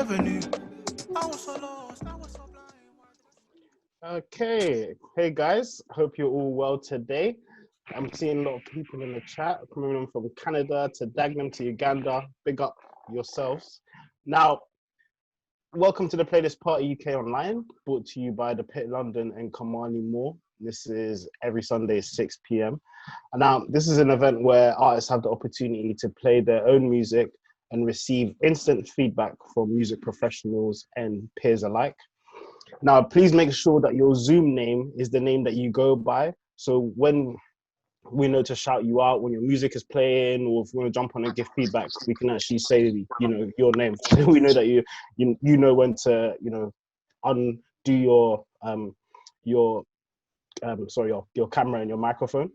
avenue. I was so lost, I was so blind. Okay, hey guys, hope you're all well today. I'm seeing a lot of people in the chat coming in from Canada to Dagenham to Uganda. Big up yourselves. Now, welcome to the Playlist Party UK Online, brought to you by the Pit London and Kimani Mall. This is every Sunday, 6 p.m. And now, this is an event where artists have the opportunity to play their own music and receive instant feedback from music professionals and peers alike. Now, please make sure that your Zoom name is the name that you go by. So when we know to shout you out when your music is playing, or if we want to jump on and give feedback, we can actually say, your name. So we know that you know when to, undo your camera and your microphone.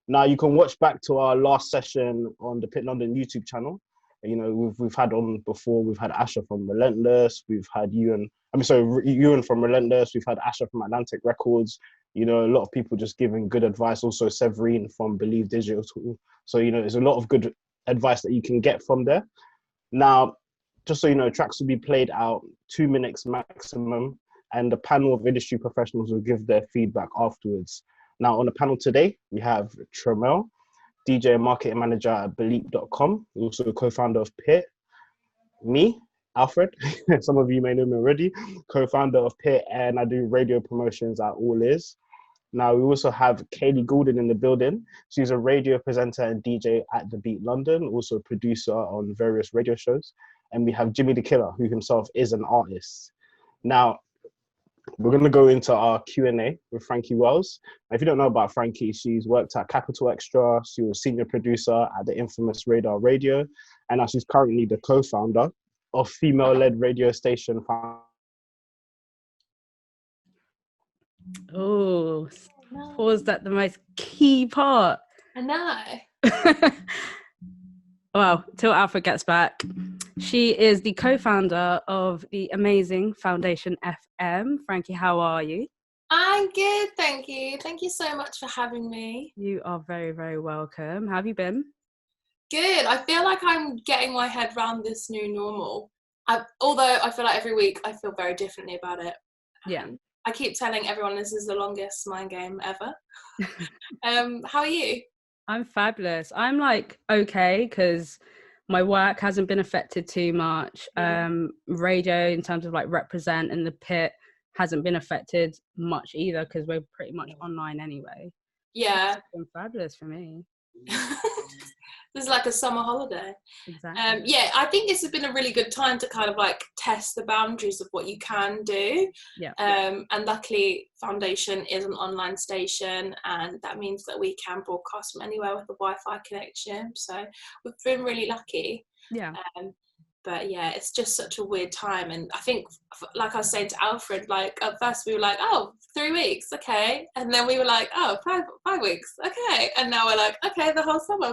Now you can watch back to our last session on the Pit London YouTube channel. We've had on before. We've had Asher from Relentless. We've had Ewan from Relentless. We've had Asher from Atlantic Records. A lot of people just giving good advice. Also Severine from Believe Digital. So there's a lot of good advice that you can get from there. Now, just so you know, tracks will be played out 2 minutes maximum, and the panel of industry professionals will give their feedback afterwards. Now, on the panel today, we have Tramell, DJ and marketing manager at Bleep.com, also a co-founder of Pit. Me, Alfred, some of you may know me already, co-founder of Pit, and I do radio promotions at All Is. Now, we also have Kaylee Gordon in the building. She's a radio presenter and DJ at The Beat London, also a producer on various radio shows. And we have JimiDaKilla, who himself is an artist. Now, we're going to go into our Q&A with Frankie Wells. Now, if you don't know about Frankie, she's worked at Capital Extra. She was senior producer at the infamous Radar Radio. And now she's currently the co-founder of female-led radio station. Oh, paused at the most key part. I know. Well, till Alfred gets back. She is the co-founder of the amazing Foundation FM. Frankie, how are you? I'm good, thank you. Thank you so much for having me. You are very, very welcome. How have you been? Good. I feel like I'm getting my head around this new normal. Although I feel like every week I feel very differently about it. Yeah. I keep telling everyone this is the longest mind game ever. How are you? I'm fabulous. I'm okay because my work hasn't been affected too much. Radio in terms of represent in the Pit hasn't been affected much either because we're pretty much online anyway. Yeah. It's been fabulous for me. This is like a summer holiday. Exactly. Yeah, I think this has been a really good time to kind of test the boundaries of what you can do. Yeah. And luckily Foundation is an online station, and that means that we can broadcast from anywhere with a Wi-Fi connection. So we've been really lucky. Yeah. But yeah, it's just such a weird time. And I think, like I was saying to Alfred, at first we were like, oh, 3 weeks, okay. And then we were like, oh, five weeks, okay. And now we're like, okay, the whole summer.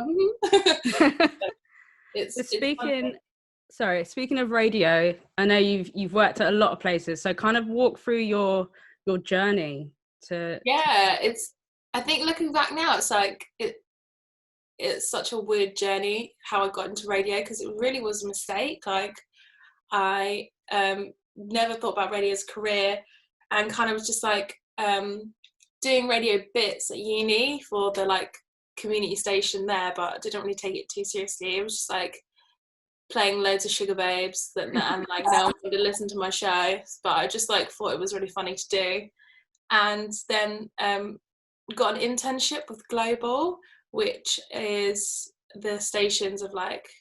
Speaking of radio, I know you've worked at a lot of places. So kind of walk through your journey to... Yeah, I think looking back now, it's such a weird journey how I got into radio, because it really was a mistake. I never thought about radio as a career, and kind of was just doing radio bits at uni for the community station there, but I didn't really take it too seriously. It was just playing loads of Sugar Babes and no one would listen to my show, but I just thought it was really funny to do. And then got an internship with Global, which is the stations of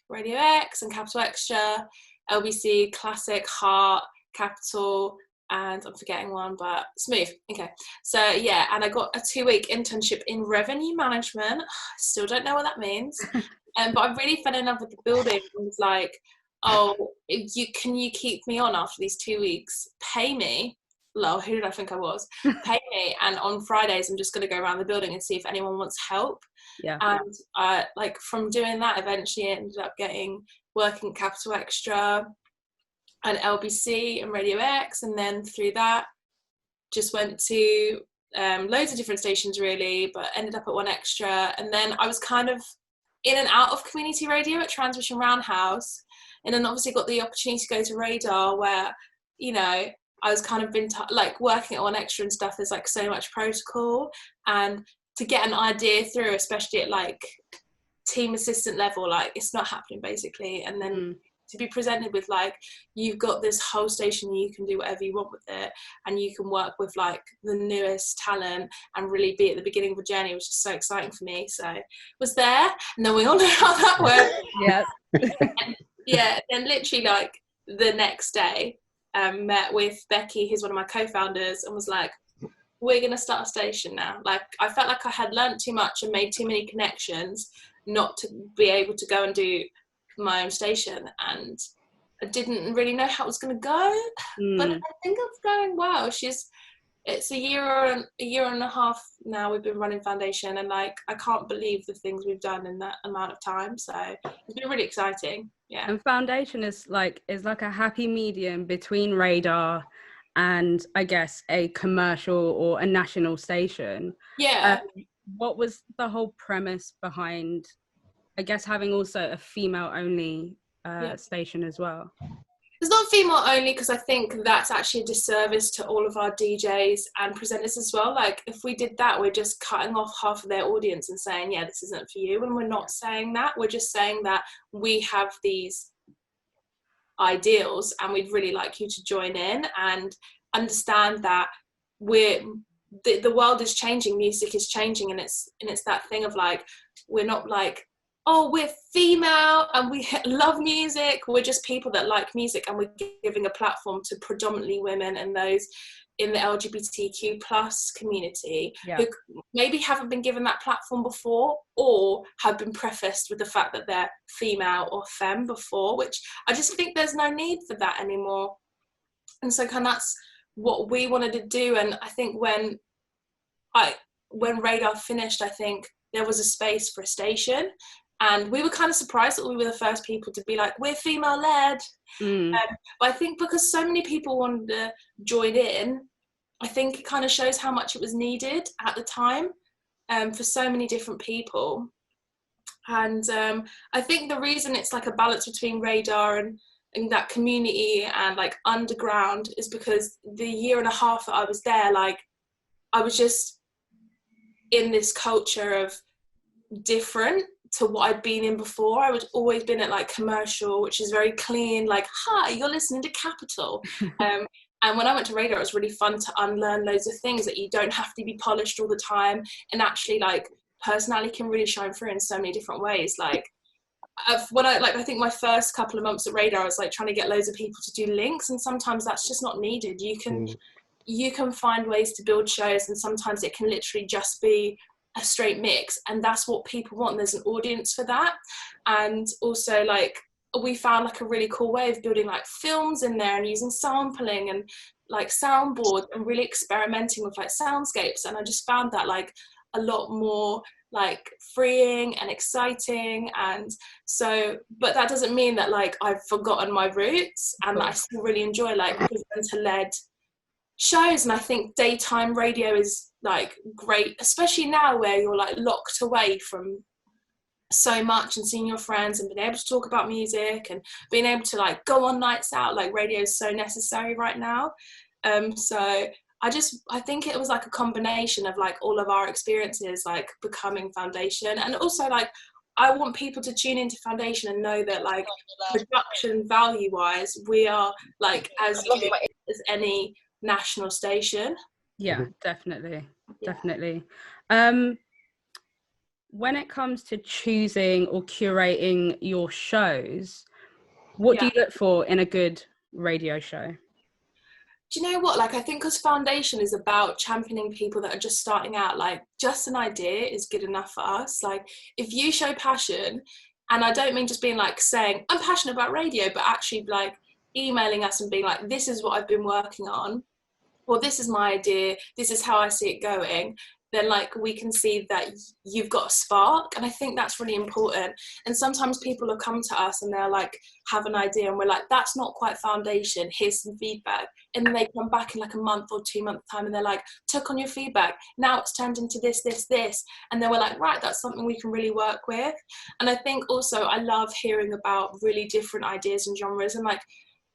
Radio X and Capital Extra, LBC, Classic, Heart, Capital, and I'm forgetting one, but Smooth. Okay. So yeah, and I got a 2-week internship in revenue management. I still don't know what that means. But I really fell in love with the building and was like, oh, can you keep me on after these 2 weeks? Pay me. Lol, who did I think I was? Pay me, and on Fridays I'm just going to go around the building and see if anyone wants help. Yeah. And from doing that, eventually I ended up working at Capital Extra and LBC and Radio X, and then through that just went to loads of different stations really, but ended up at One Extra. And then I was kind of in and out of community radio at Transmission Roundhouse, and then obviously got the opportunity to go to Radar, where, you know, I was kind of been like working on extra and stuff. There's like so much protocol, and to get an idea through, especially at like team assistant level, like it's not happening basically. And then to be presented with like, you've got this whole station, you can do whatever you want with it, and you can work with like the newest talent and really be at the beginning of a journey, which is so exciting for me. So was there, and then we all know how that worked. Yeah. And, yeah, then literally like the next day, met with Becky, who's one of my co-founders, and was like, we're going to start a station now. Like, I felt like I had learned too much and made too many connections not to be able to go and do my own station, and I didn't really know how it was going to go, but I think it's going well. It's a year and a half now we've been running Foundation, and like I can't believe the things we've done in that amount of time, so it's been really exciting. Yeah. And Foundation is like a happy medium between Radar and I guess a commercial or a national station. Yeah. What was the whole premise behind, I guess, having also a female only station as well? It's not female only because I think that's actually a disservice to all of our DJs and presenters as well. Like, if we did that, we're just cutting off half of their audience and saying, yeah, this isn't for you. And we're not saying that. We're just saying that we have these ideals and we'd really like you to join in and understand that the world is changing, music is changing, and it's that thing of like, we're not like, oh, we're female and we love music. We're just people that like music, and we're giving a platform to predominantly women and those in the LGBTQ plus community who maybe haven't been given that platform before, or have been prefaced with the fact that they're female or femme before, which I just think there's no need for that anymore. And so kind of that's what we wanted to do. And I think when Radar finished, I think there was a space for a station. And we were kind of surprised that we were the first people to be like, we're female-led. But I think because so many people wanted to join in, I think it kind of shows how much it was needed at the time for so many different people. And I think the reason it's like a balance between Radar and that community and like underground is because the year and a half that I was there, like I was just in this culture of different to what I'd been in before. I would always been at like commercial, which is very clean, like, hi, you're listening to Capital. And when I went to Radar, it was really fun to unlearn loads of things that you don't have to be polished all the time, and actually like personality can really shine through in so many different ways. Like I think my first couple of months at Radar, I was like trying to get loads of people to do links, and sometimes that's just not needed. You can find ways to build shows, and sometimes it can literally just be a straight mix, and that's what people want. There's an audience for that. And also like we found like a really cool way of building like films in there and using sampling and like soundboard and really experimenting with like soundscapes, and I just found that like a lot more like freeing and exciting. And so, but that doesn't mean that like I've forgotten my roots, and that I still really enjoy like presenter-led shows. And I think daytime radio is like great, especially now where you're like locked away from so much and seeing your friends and being able to talk about music and being able to like go on nights out. Like radio is so necessary right now. So I think it was like a combination of like all of our experiences like becoming Foundation, and also like I want people to tune into Foundation and know that like production value wise we are like as good as any national station. Definitely. When it comes to choosing or curating your shows, what do you look for in a good radio show? Do you know what, like I think because Foundation is about championing people that are just starting out, like just an idea is good enough for us. Like if you show passion, and I don't mean just being like saying I'm passionate about radio, but actually like emailing us and being like, this is what I've been working on, or this is my idea, this is how I see it going, then like we can see that you've got a spark. And I think that's really important. And sometimes people will come to us and they're like, have an idea, and we're like, that's not quite foundation, here's some feedback. And then they come back in like a month or 2 month time and they're like, took on your feedback, now it's turned into this. And then we're like, right, that's something we can really work with. And I think also I love hearing about really different ideas and genres and like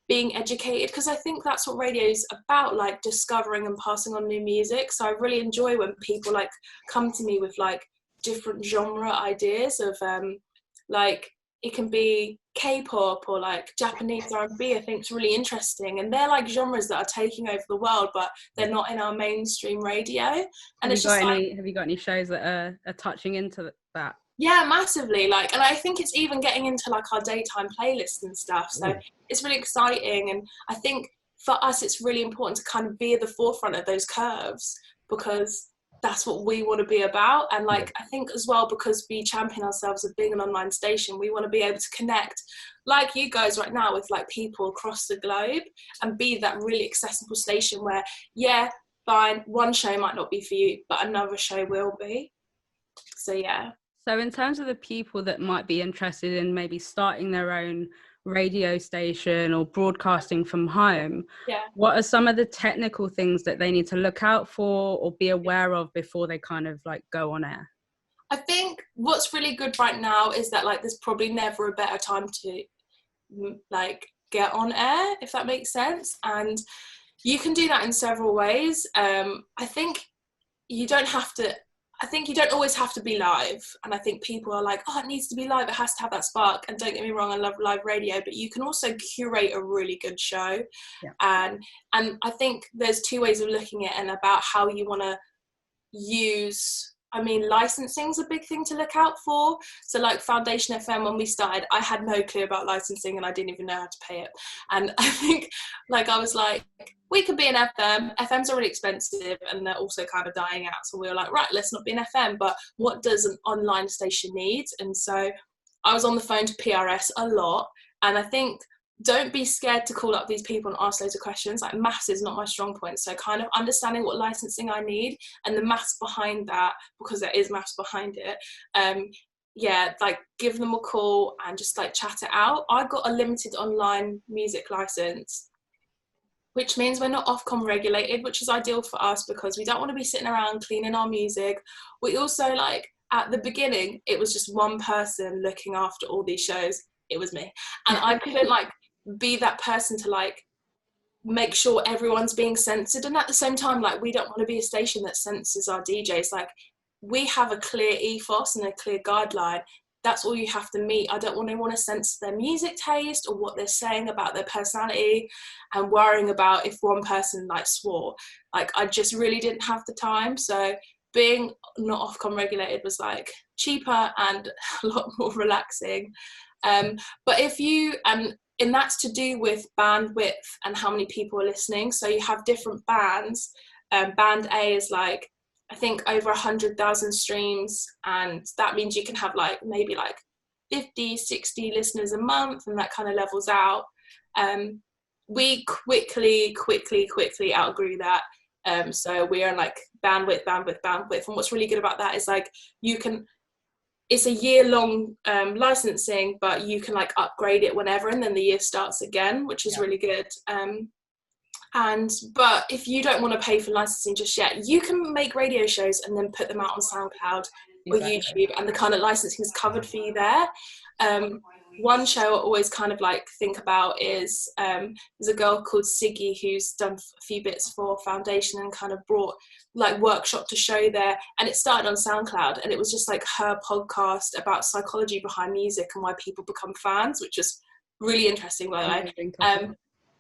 being educated, because I think that's what radio is about, like discovering and passing on new music. So I really enjoy when people like come to me with like different genre ideas of like it can be K-pop or like Japanese R&B. I think it's really interesting, and they're like genres that are taking over the world, but they're not in our mainstream radio. And have you got any shows that are touching into that? Yeah, massively. Like, and I think it's even getting into like our daytime playlist and stuff. So it's really exciting. And I think for us, it's really important to kind of be at the forefront of those curves, because that's what we want to be about. And like, I think as well, because we champion ourselves as being an online station, we want to be able to connect like you guys right now with like people across the globe and be that really accessible station where, yeah, fine, one show might not be for you, but another show will be. So yeah. So in terms of the people that might be interested in maybe starting their own radio station or broadcasting from home, what are some of the technical things that they need to look out for or be aware of before they kind of like go on air? I think what's really good right now is that like there's probably never a better time to like get on air, if that makes sense. And you can do that in several ways. I think you don't always have to be live. And I think people are like, oh, it needs to be live, it has to have that spark. And don't get me wrong, I love live radio, but you can also curate a really good show. And I think there's two ways of looking at it and about how you want to use. I mean, licensing is a big thing to look out for. So like Foundation FM, when we started, I had no clue about licensing and I didn't even know how to pay it. And I think like I was like, we could be an FM. FMs are really expensive and they're also kind of dying out. So we were like, right, let's not be an FM, but what does an online station need? And so I was on the phone to PRS a lot. And I think don't be scared to call up these people and ask loads of questions. Like maths is not my strong point. So kind of understanding what licensing I need and the maths behind that, because there is maths behind it. Like give them a call and just like chat it out. I got a limited online music license, which means we're not Ofcom regulated, which is ideal for us because we don't want to be sitting around cleaning our music. We also like at the beginning, it was just one person looking after all these shows. It was me. And I couldn't like be that person to like make sure everyone's being censored. And at the same time, like we don't want to be a station that censors our DJs. Like we have a clear ethos and a clear guideline. That's all you have to meet. I don't want to censor their music taste or what they're saying about their personality and worrying about if one person like swore. Like I just really didn't have the time. So being not Ofcom regulated was like cheaper and a lot more relaxing. But if you, and that's to do with bandwidth and how many people are listening. So you have different bands. Band A is like, I think over 100,000 streams. And that means you can have like, maybe like 50, 60 listeners a month, and that kind of levels out. We quickly outgrew that. So we're on like bandwidth. And what's really good about that is like, it's a year-long licensing, but you can like upgrade it whenever, and then the year starts again, which is really good. But if you don't want to pay for licensing just yet, you can make radio shows and then put them out on SoundCloud or YouTube, and the kind of licensing is covered for you there. One show I always kind of like think about is there's a girl called Siggy who's done a few bits for Foundation and kind of brought like workshop to show there, and it started on SoundCloud, and it was just like her podcast about psychology behind music and why people become fans, which is really interesting by the way.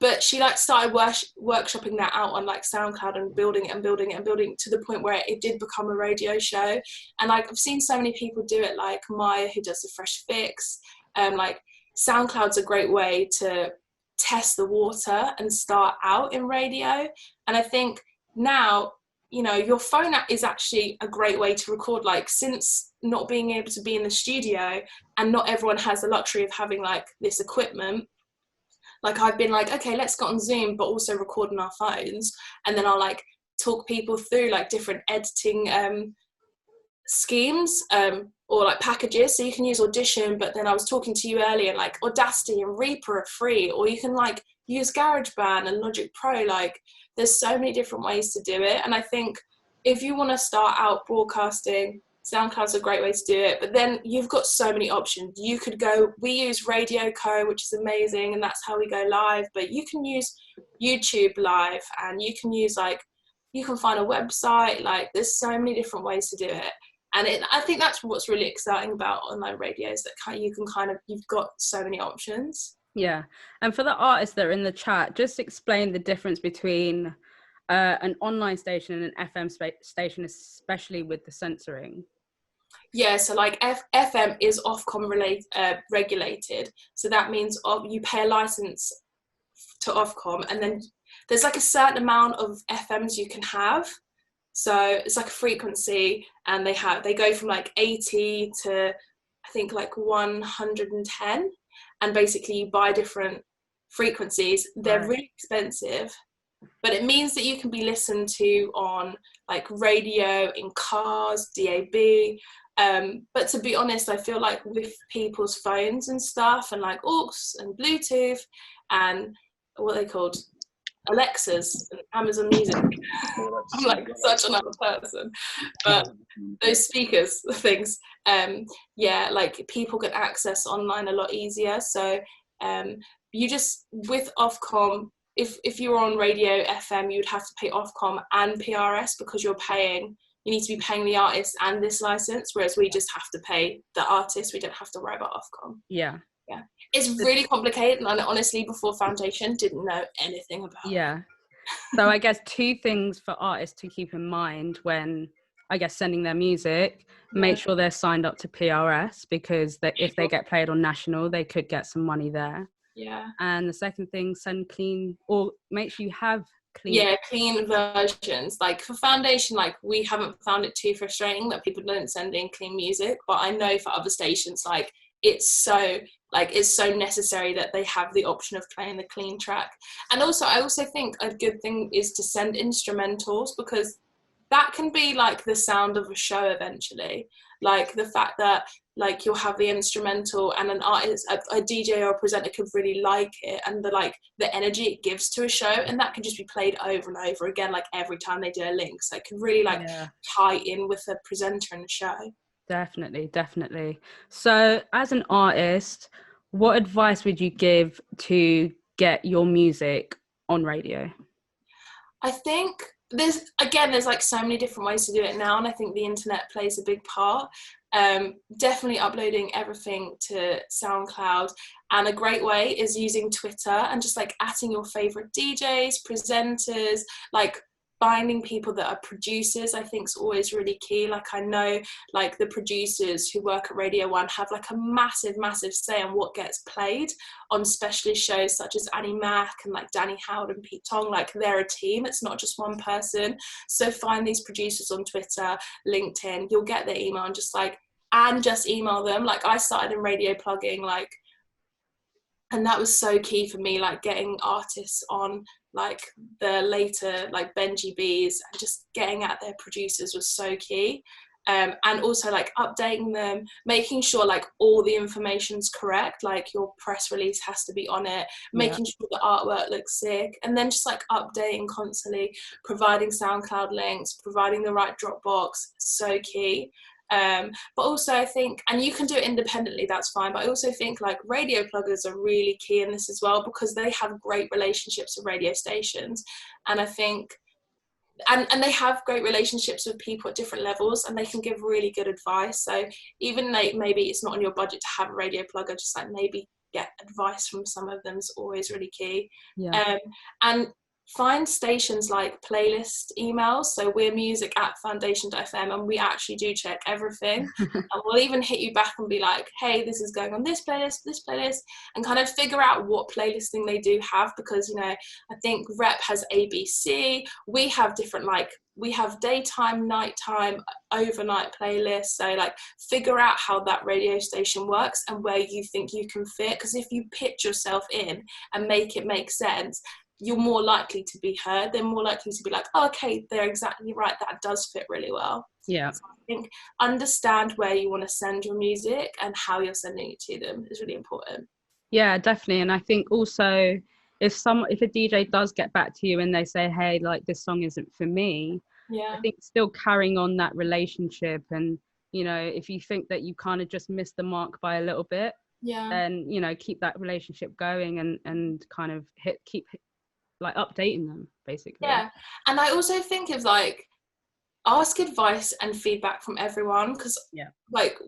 But she like started workshopping that out on like SoundCloud and building it to the point where it did become a radio show. And like I've seen so many people do it, like Maya who does the Fresh Fix. Like SoundCloud's a great way to test the water and start out in radio. And I think now, you know, your phone app is actually a great way to record, like since not being able to be in the studio and not everyone has the luxury of having like this equipment. Like I've been like, okay, let's go on Zoom, but also record on our phones. And then I'll like talk people through like different editing schemes or like packages. So you can use Audition, but then I was talking to you earlier, like Audacity and Reaper are free, or you can like use GarageBand and Logic Pro. Like there's so many different ways to do it. And I think if you want to start out broadcasting, SoundCloud's a great way to do it, but then you've got so many options. You could go, we use Radio Co, which is amazing, and that's how we go live, but you can use YouTube Live, and you can use like, you can find a website, like there's so many different ways to do it. And I think that's what's really exciting about online radio, is that you've got so many options. Yeah. And for the artists that are in the chat, just explain the difference between an online station and an FM station, especially with the censoring. Yeah, so like FM is Ofcom regulated. So that means you pay a license to Ofcom, and then there's like a certain amount of FMs you can have. So it's like a frequency, and they go from like 80 to I think like 110, and basically you buy different frequencies. They're really expensive, but it means that you can be listened to on like radio, in cars, DAB. But to be honest, I feel like with people's phones and stuff, and like aux and Bluetooth and what are they called? Alexas and Amazon Music. I'm like such another person, but those speakers things, like people can access online a lot easier. So you just, with Ofcom, if you were on radio FM, you'd have to pay Ofcom and PRS, because you need to be paying the artist and this license, whereas we just have to pay the artist. We don't have to worry about Ofcom. Yeah. It's really complicated, and I honestly, before Foundation, didn't know anything about it. Yeah. So I guess 2 things for artists to keep in mind when, I guess, sending their music: make sure they're signed up to PRS, because if they get played on national, they could get some money there. Yeah. And the second thing, send clean, or make sure you have clean. Yeah, clean versions. Like for Foundation, like we haven't found it too frustrating that people don't send in clean music, but I know for other stations, like it's so necessary that they have the option of playing the clean track. And also, I also think a good thing is to send instrumentals, because that can be like the sound of a show eventually. Like the fact that like you'll have the instrumental, and an artist, a DJ or a presenter could really like it, and the energy it gives to a show, and that can just be played over and over again, like every time they do a link. So it can really tie in with the presenter and the show. Definitely. So as an artist, what advice would you give to get your music on radio? I think there's like so many different ways to do it now, and I think the internet plays a big part. Definitely uploading everything to SoundCloud, and a great way is using Twitter and just like adding your favorite DJs, presenters, like finding people that are producers. I think is always really key. Like I know like the producers who work at Radio 1 have like a massive say on what gets played on specialist shows such as Annie Mac and like Danny Howard and Pete Tong. Like they're a team, it's not just one person. So find these producers on Twitter, LinkedIn, you'll get their email, and just email them. Like I started in radio plugging, like, and that was so key for me, like getting artists on like the later like Benji B's, and just getting at their producers was so key. And also like updating them, making sure like all the information's correct, like your press release has to be on it, making sure the artwork looks sick, and then just like updating constantly, providing SoundCloud links, providing the right Dropbox, so key. But also I think, and you can do it independently, that's fine, but I also think like radio pluggers are really key in this as well, because they have great relationships with radio stations, and I think and they have great relationships with people at different levels, and they can give really good advice. So even like maybe it's not on your budget to have a radio plugger, just like maybe get advice from some of them is always really key. And find stations like playlist emails. So we're music@foundation.fm, and we actually do check everything. And we'll even hit you back and be like, hey, this is going on this playlist, and kind of figure out what playlisting they do have, because, you know, I think Rep has ABC. We have different, like, we have daytime, nighttime, overnight playlists. So like figure out how that radio station works and where you think you can fit. Because if you pitch yourself in and make it make sense, you're more likely to be heard. They're more likely to be like, oh, okay, they're exactly right, that does fit really well. Yeah. So I think understand where you want to send your music and how you're sending it to them is really important. Yeah, definitely. And I think also if a DJ does get back to you and they say, hey, like this song isn't for me, I think still carrying on that relationship, and you know, if you think that you kind of just missed the mark by a little bit, then you know, keep that relationship going and kind of keep like updating them basically. Yeah. And I also think of like, ask advice and feedback from everyone, because like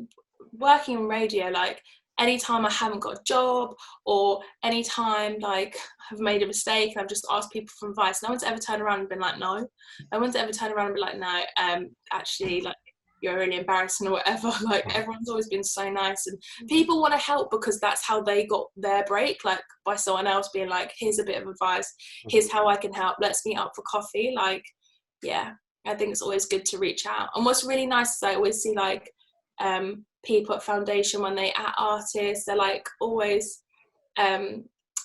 working in radio, like anytime I haven't got a job or anytime like I've made a mistake and I've just asked people for advice, no one's ever turned around and been like, no one's ever turned around and been like, no, actually, like, you're really embarrassing or whatever. Like, everyone's always been so nice, and people want to help because that's how they got their break, like by someone else being like, here's a bit of advice, here's how I can help, let's meet up for coffee. Like, yeah, I think it's always good to reach out. And what's really nice is I always see like people at Foundation, when they at artists, they're like always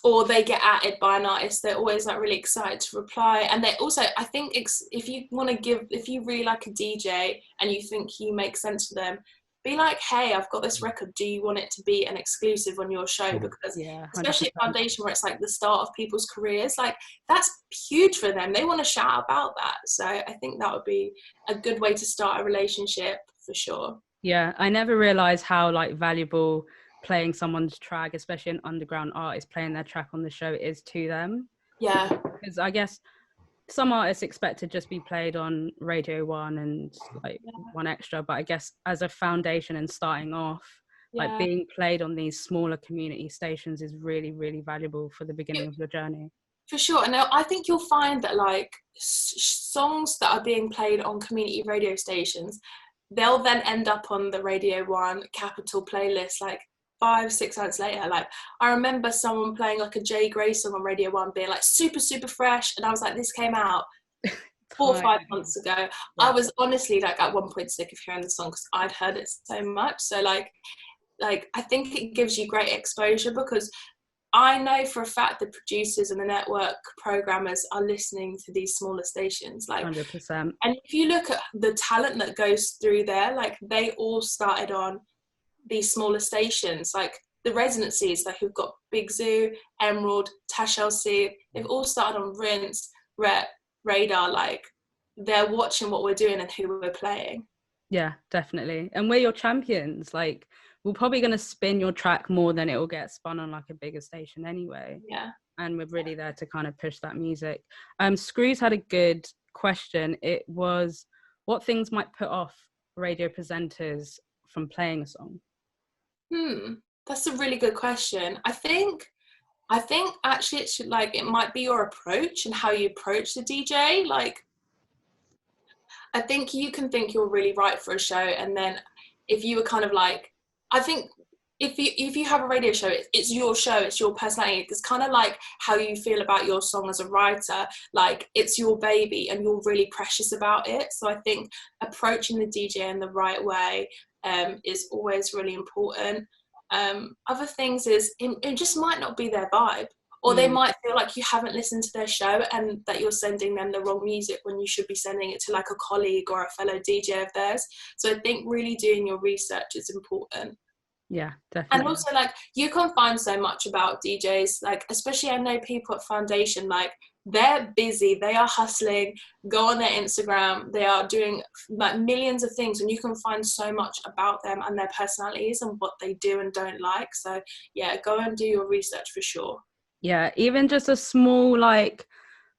or they get added by an artist, they're always like really excited to reply. And they also, I think if you really like a DJ and you think you make sense for them, be like, hey, I've got this record, do you want it to be an exclusive on your show? Because especially at Foundation, where it's like the start of people's careers, like that's huge for them. They want to shout about that. So I think that would be a good way to start a relationship for sure. Yeah, I never realized how like valuable playing someone's track, especially an underground artist, playing their track on the show is to them. Yeah. Because I guess some artists expect to just be played on Radio 1 and like One Extra, but I guess as a foundation and starting off, like being played on these smaller community stations is really, really valuable for the beginning of your journey. For sure. And I think you'll find that like songs that are being played on community radio stations, they'll then end up on the Radio 1 Capital playlist like 5-6 months later. Like, I remember someone playing like a Jay Gray song on Radio 1 being like super, super fresh, and I was like, this came out 4 or 5 months ago. Yeah. I was honestly like at one point sick of hearing the song because I'd heard it so much. So like I think it gives you great exposure, because I know for a fact the producers and the network programmers are listening to these smaller stations, like 100%. And if you look at the talent that goes through there, like they all started on these smaller stations, like the residencies, like who've got Big Zoo, Emerald, Tash LC, they've all started on Rinse, Rep, Radar. Like they're watching what we're doing and who we're playing. Yeah, definitely. And we're your champions. Like, we're probably going to spin your track more than it will get spun on like a bigger station anyway. Yeah. And we're really there to kind of push that music. Screws had a good question. It was, what things might put off radio presenters from playing a song? That's a really good question. I think actually it should, like, it might be your approach and how you approach the DJ. Like, I think you can think you're really right for a show, and then if you were kind of like, I think if you have a radio show, it's your show, it's your personality. It's kind of like how you feel about your song as a writer. Like, it's your baby and you're really precious about it. So I think approaching the DJ in the right way is always really important. Other things is it just might not be their vibe, or they might feel like you haven't listened to their show and that you're sending them the wrong music when you should be sending it to like a colleague or a fellow DJ of theirs. So I think really doing your research is important. Yeah, definitely. And also, like, you can find so much about DJs, like, especially I know people at Foundation, like, they're busy, they are hustling, go on their Instagram, they are doing like millions of things, and you can find so much about them and their personalities and what they do and don't like. So yeah, go and do your research for sure. Yeah, even just a small like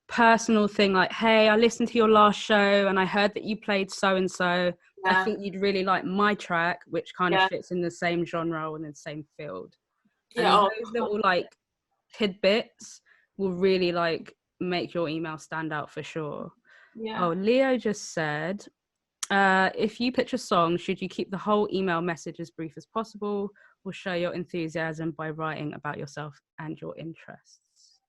personal thing, like, hey, I listened to your last show and I heard that you played so and so. I think you'd really like my track, which kind of fits in the same genre and in the same field. And those little like tidbits will really like make your email stand out for sure. Oh, Leo just said, if you pitch a song, should you keep the whole email message as brief as possible, or show your enthusiasm by writing about yourself and your interests?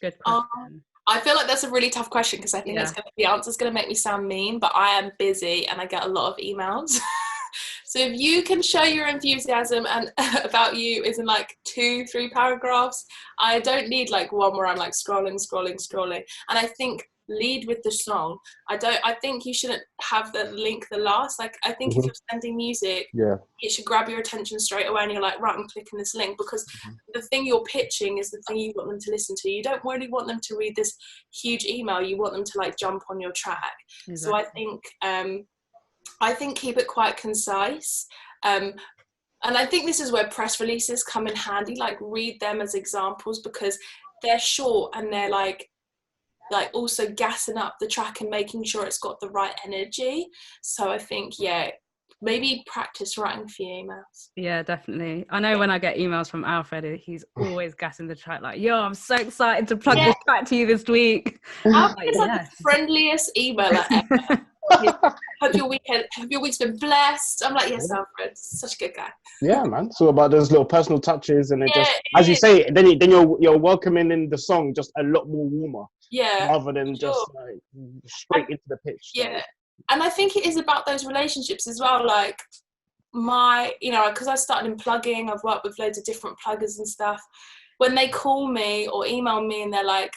Good question. I feel like that's a really tough question, because I think the answer's going to make me sound mean, but I am busy and I get a lot of emails. So if you can show your enthusiasm and about you is in like 2-3 paragraphs, I don't need like one where I'm like scrolling. And I think lead with the song. I think you shouldn't have the link the last. Like, I think if you're sending music, it should grab your attention straight away and you're like, right, I'm clicking this link, because the thing you're pitching is the thing you want them to listen to. You don't really want them to read this huge email. You want them to like jump on your track. Exactly. So I think keep it quite concise. And I think this is where press releases come in handy. Like, read them as examples, because they're short and they're like also gassing up the track and making sure it's got the right energy. So I think, maybe practice writing a few emails. Yeah, definitely. I know when I get emails from Alfred, he's always gassing the track like, yo, I'm so excited to plug this track to you this week. Alfred's like the friendliest emailer ever. Hope your week's been blessed. I'm like, yes, Alfred, such a good guy. Yeah, man. It's all about those little personal touches, and it just, as you say, then you're welcoming in the song just a lot more warmer. Yeah. Rather than just like straight into the pitch. Yeah. And I think it is about those relationships as well. Like because I started in plugging, I've worked with loads of different pluggers and stuff. When they call me or email me and they're like,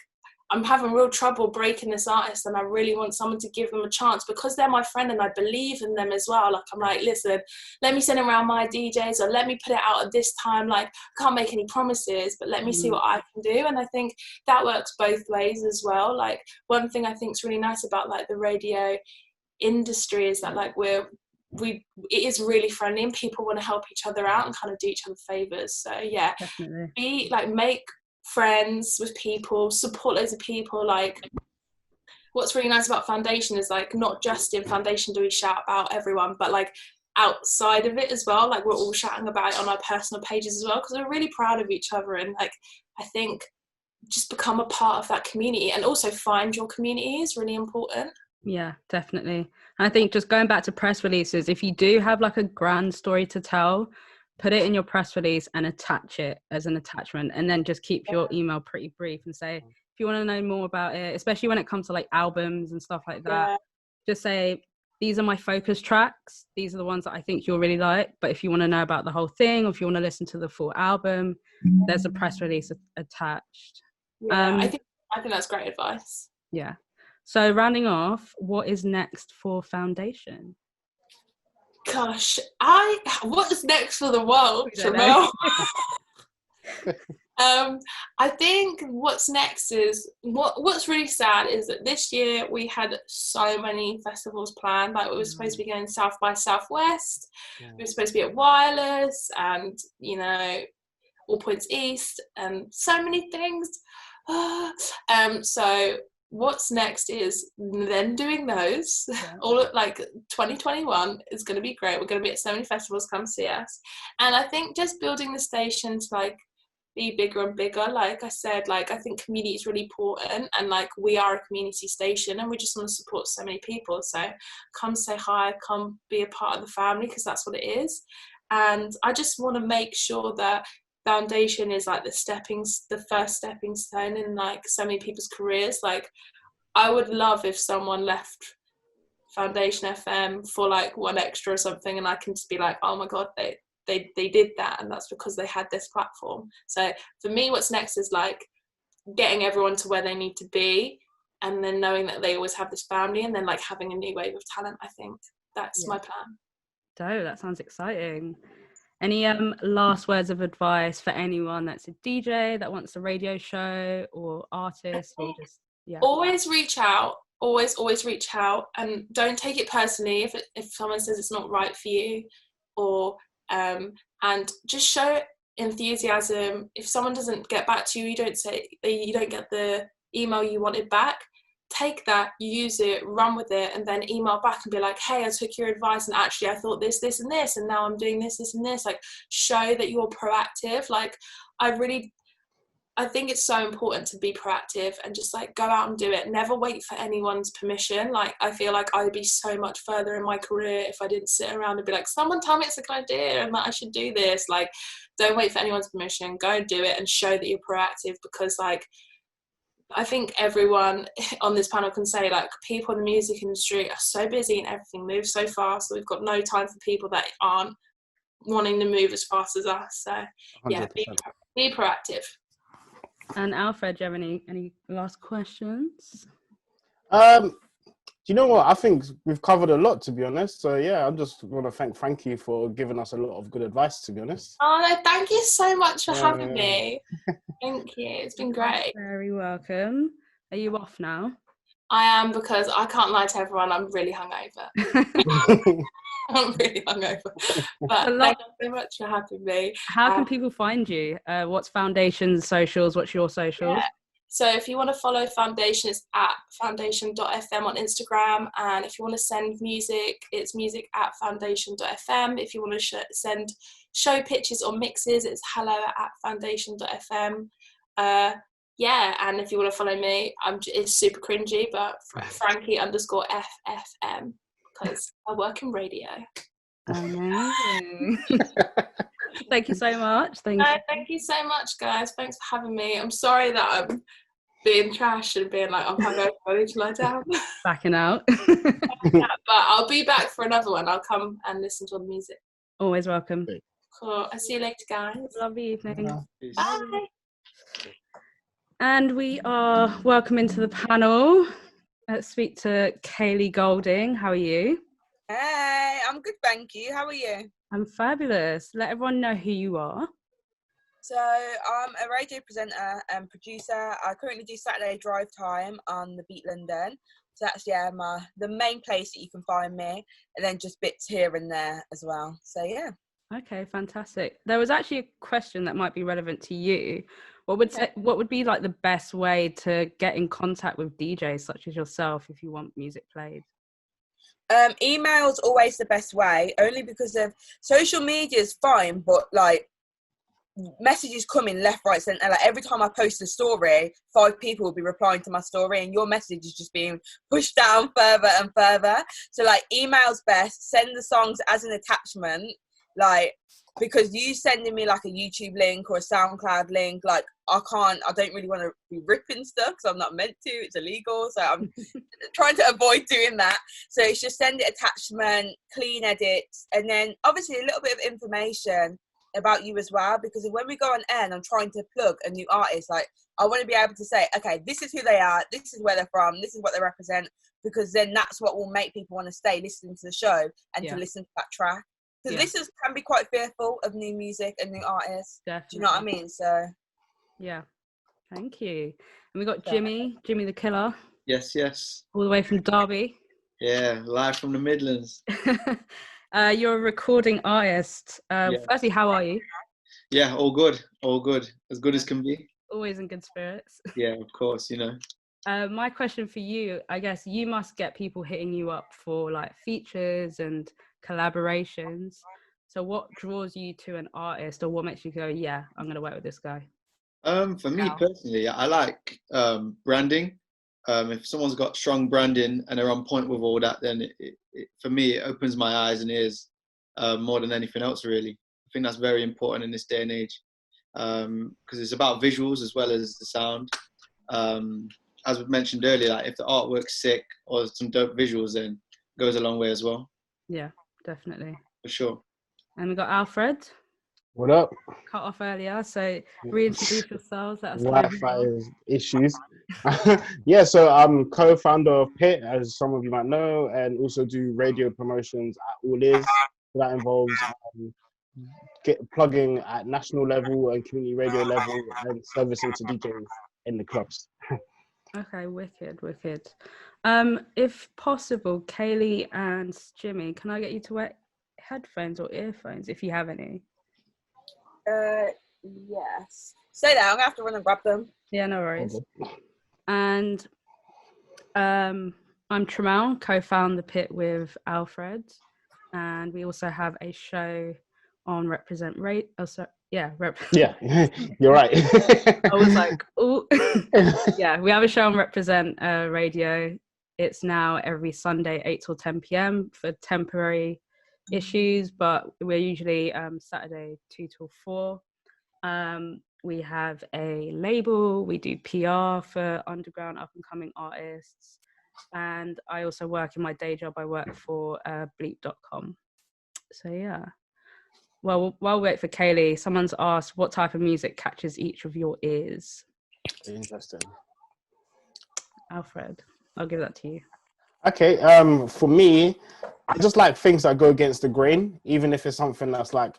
I'm having real trouble breaking this artist and I really want someone to give them a chance, because they're my friend and I believe in them as well. Like, I'm like, listen, let me send around my DJs, or let me put it out at this time. Like, I can't make any promises, but let me see what I can do. And I think that works both ways as well. Like, one thing I think is really nice about like the radio industry is that like it is really friendly and people want to help each other out and kind of do each other favors. So yeah, definitely. Make friends with people, support loads of people. Like, what's really nice about Foundation is like, not just in Foundation do we shout about everyone, but like outside of it as well. Like, we're all shouting about it on our personal pages as well, because we're really proud of each other. And like, I think just become a part of that community, and also find your community is really important. Yeah, definitely. And I think just going back to press releases, if you do have like a grand story to tell, put it in your press release and attach it as an attachment, and then just keep your email pretty brief and say, if you want to know more about it, especially when it comes to like albums and stuff like that, just say, these are my focus tracks. These are the ones that I think you'll really like. But if you want to know about the whole thing, or if you want to listen to the full album, there's a press release attached. Yeah, I think that's great advice. Yeah. So rounding off, what is next for Foundation? Gosh, what is next for the world, Tramell? I think what's next is, what's really sad is that this year we had so many festivals planned. Like, we were supposed to be going South by Southwest, we were supposed to be at Wireless, and All Points East, and so many things. So what's next is then doing those. All of, like, 2021 is going to be great. We're going to be at so many festivals. Come see us. And I think just building the station to like be bigger and bigger. Like I said, like, I think community is really important, and like, we are a community station and we just want to support so many people. So come say hi, come be a part of the family, because that's what it is. And I just want to make sure that Foundation is like the first stepping stone in like so many people's careers. Like, I would love if someone left Foundation FM for like one extra or something, and I can just be like, oh my god, they did that, and that's because they had this platform. So for me, what's next is like getting everyone to where they need to be, and then knowing that they always have this family, and then like having a new wave of talent. I think that's my plan. Oh, that sounds exciting. Any last words of advice for anyone that's a DJ that wants a radio show, or artist, or just always reach out. Always reach out, and don't take it personally if someone says it's not right for you, or and just show enthusiasm. If someone doesn't get back to you, you don't get the email you wanted back. Take that, use it, run with it, and then email back and be like, hey, I took your advice, and actually I thought this and this, and now I'm doing this and this. Like, show that you're proactive. Like, I think it's so important to be proactive and just like go out and do it. Never wait for anyone's permission. Like, I feel like I'd be so much further in my career if I didn't sit around and be like, someone tell me it's a good idea and that I should do this. Like, don't wait for anyone's permission. Go and do it and show that you're proactive, because like, I think everyone on this panel can say, like, people in the music industry are so busy and everything moves so fast, so we've got no time for people that aren't wanting to move as fast as us. So yeah, 100%. be proactive. And Alfred, do you have any last questions? Do you know what? I think we've covered a lot, to be honest. So yeah, I just want to thank Frankie for giving us a lot of good advice, to be honest. Oh no, thank you so much for having me. Thank you. It's been great. Very welcome. Are you off now? I am, because I can't lie to everyone, I'm really hungover. I'm really hungover. But thank you so much for having me. How can people find you? What's Foundation's socials? What's your socials? Yeah. So if you want to follow Foundation, it's at foundation.fm on Instagram. And if you want to send music, it's music@foundation.fm. If you want to send show pictures or mixes, it's hello@foundation.fm. Yeah, and if you want to follow me, it's super cringy, but Frankie_FFM, because I work in radio. Amazing. Thank you so much. Thank you so much, guys. Thanks for having me. I'm sorry that I'm being trash and being like, I'm hungover, I need to lie down. Backing out. But I'll be back for another one. I'll come and listen to all the music. Always welcome. Cool. I'll see you later, guys. Lovely evening. Bye. And we are welcoming to the panel. Let's speak to Kaylee Golding. How are you? Hey, I'm good, thank you. How are you? I'm fabulous. Let everyone know who you are. So I'm a radio presenter and producer. I currently do Saturday drive time on the Pit LDN. So that's the main place that you can find me, and then just bits here and there as well. So yeah. Okay, fantastic. There was actually a question that might be relevant to you. What would be like the best way to get in contact with DJs such as yourself if you want music played? Email's always the best way, only because of social media is fine, but like messages coming left, right, centre. Like every time I post a story, 5 people will be replying to my story, and your message is just being pushed down further and further. So like email's best. Send the songs as an attachment, like, because you sending me like a YouTube link or a SoundCloud link, like I don't really want to be ripping stuff because I'm not meant to, it's illegal, so I'm trying to avoid doing that. So it's just send it attachment, clean edits, and then obviously a little bit of information about you as well, because when we go on air and I'm trying to plug a new artist, like I want to be able to say, okay, this is who they are, this is where they're from, this is what they represent, because then that's what will make people want to stay listening to the show and to listen to that track. Because listeners can be quite fearful of new music and new artists. Definitely. Do you know what I mean? So yeah, thank you. And we got JimiDaKilla. Yes. All the way from Derby. Yeah, live from the Midlands. You're a recording artist. Firstly, how are you? Yeah, all good, as good as can be. Always in good spirits. Yeah, of course, you know. My question for you, I guess you must get people hitting you up for like features and collaborations. So what draws you to an artist, or what makes you go, yeah, I'm going to work with this guy? For me personally, I like branding. If someone's got strong branding and they're on point with all that, then for me, it opens my eyes and ears more than anything else, really. I think that's very important in this day and age, because it's about visuals as well as the sound. As we mentioned earlier, like if the artwork's sick or some dope visuals, then it goes a long way as well. Yeah, definitely. For sure. And we got Alfred. What up? Cut off earlier, so reintroduce yourselves. Wi-Fi issues. Yeah, so I'm co-founder of Pit, as some of you might know, and also do radio promotions at All Is. That involves plugging at national level and community radio level and servicing to DJs in the clubs. Okay, wicked. If possible, Kaylee and Jimmy, can I get you to wear headphones or earphones if you have any? Yes. Say that, I'm gonna have to run and grab them. Yeah, no worries. Okay. And I'm Tramell, co-found the Pit with Alfred, and we also have a show on Represent Rate. Oh, sorry. Yeah, you're right. I was like, oh, yeah. We have a show on Represent Radio. It's now every Sunday, 8 till 10 p.m. for temporary issues, but we're usually Saturday 2 till 4. we have a label, we do PR for underground up and coming artists, and I also work in my day job. I work for Bleep.com. So yeah. Well, while we wait for Kaylee, someone's asked what type of music catches each of your ears. Interesting. Alfred, I'll give that to you. Okay, for me, I just like things that go against the grain, even if it's something that's like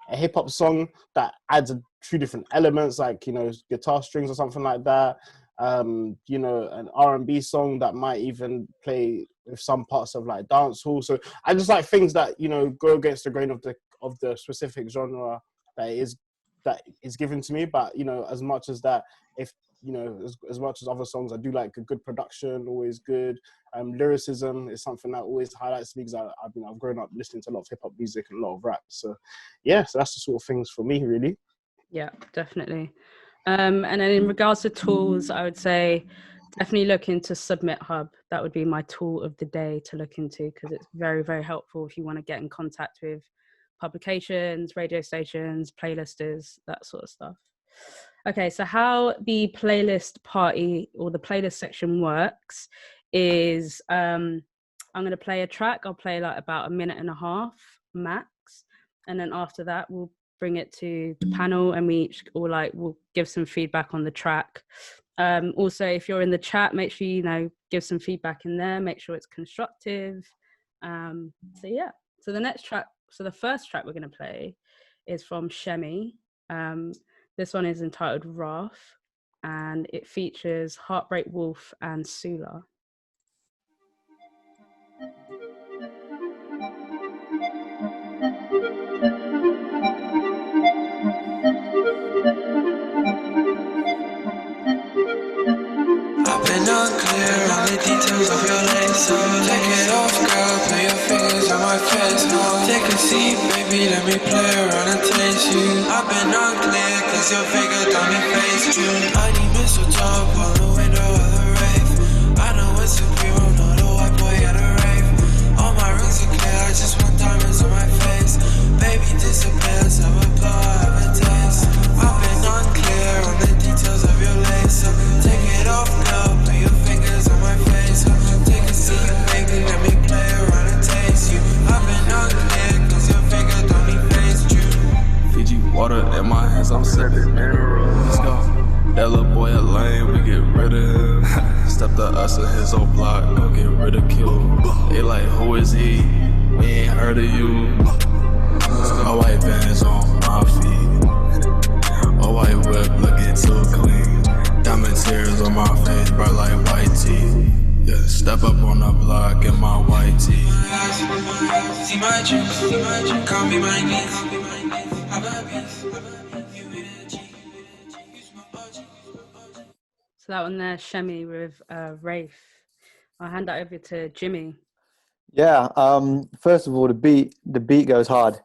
a hip hop song that adds a few different elements, like, you know, guitar strings or something like that. You know, an R&B song that might even play with some parts of like dance hall. So I just like things that, you know, go against the grain of the specific genre that is given to me. But, you know, as much as that, if you know, as much as other songs, I do like a good production, always good. Lyricism is something that always highlights me because I've grown up listening to a lot of hip hop music and a lot of rap. So yeah, so that's the sort of things for me, really. Yeah, definitely. And then in regards to tools, I would say definitely look into Submit Hub. That would be my tool of the day to look into, because it's very, very helpful if you want to get in contact with publications, radio stations, playlisters, that sort of stuff. Okay, so how the playlist party or the playlist section works is I'm going to play a track. I'll play like about 1.5 minutes max. And then after that, we'll bring it to the panel and we each we'll give some feedback on the track. Also, if you're in the chat, make sure, you know, give some feedback in there, make sure it's constructive. So yeah, so the first track we're going to play is from Shemi. This one is entitled Wrath, and it features Heartbreak Wolf and Sula. I've been unclear on the details of your lace, so take it off, girl, put your fingers on my face, no. Take a seat, baby, let me play around and taste you. I've been unclear, cause your figure got me face too. I need mistletoe on the window of the rave. I know it's a pure, I'm not a white boy at a rave. All my rings are clear, I just want diamonds on my face. Baby disappears, have a blow, have a taste. I've been unclear on the details of your lace, so take it off, girl, put your fingers on my face. Take a seat, baby, let me play around and taste you. I've been unclear, cause your finger got me face you. Fiji water in my hands, I'm sipping mineral. Let's go. That little boy a lame, we get rid of him. Step to us in his old block, go get ridiculed. They like, who is he? We ain't heard of you. A white Vans on my feet. A white whip looking too clean. Diamond tears on my face, bright like white teeth. Yeah, step up on the block in my white tee. See my dreams, call me my niece. Have a piece, you be the G. So that one there, Shemi with Rafe. I'll hand that over to Jimmy. Yeah, first of all, the beat goes hard.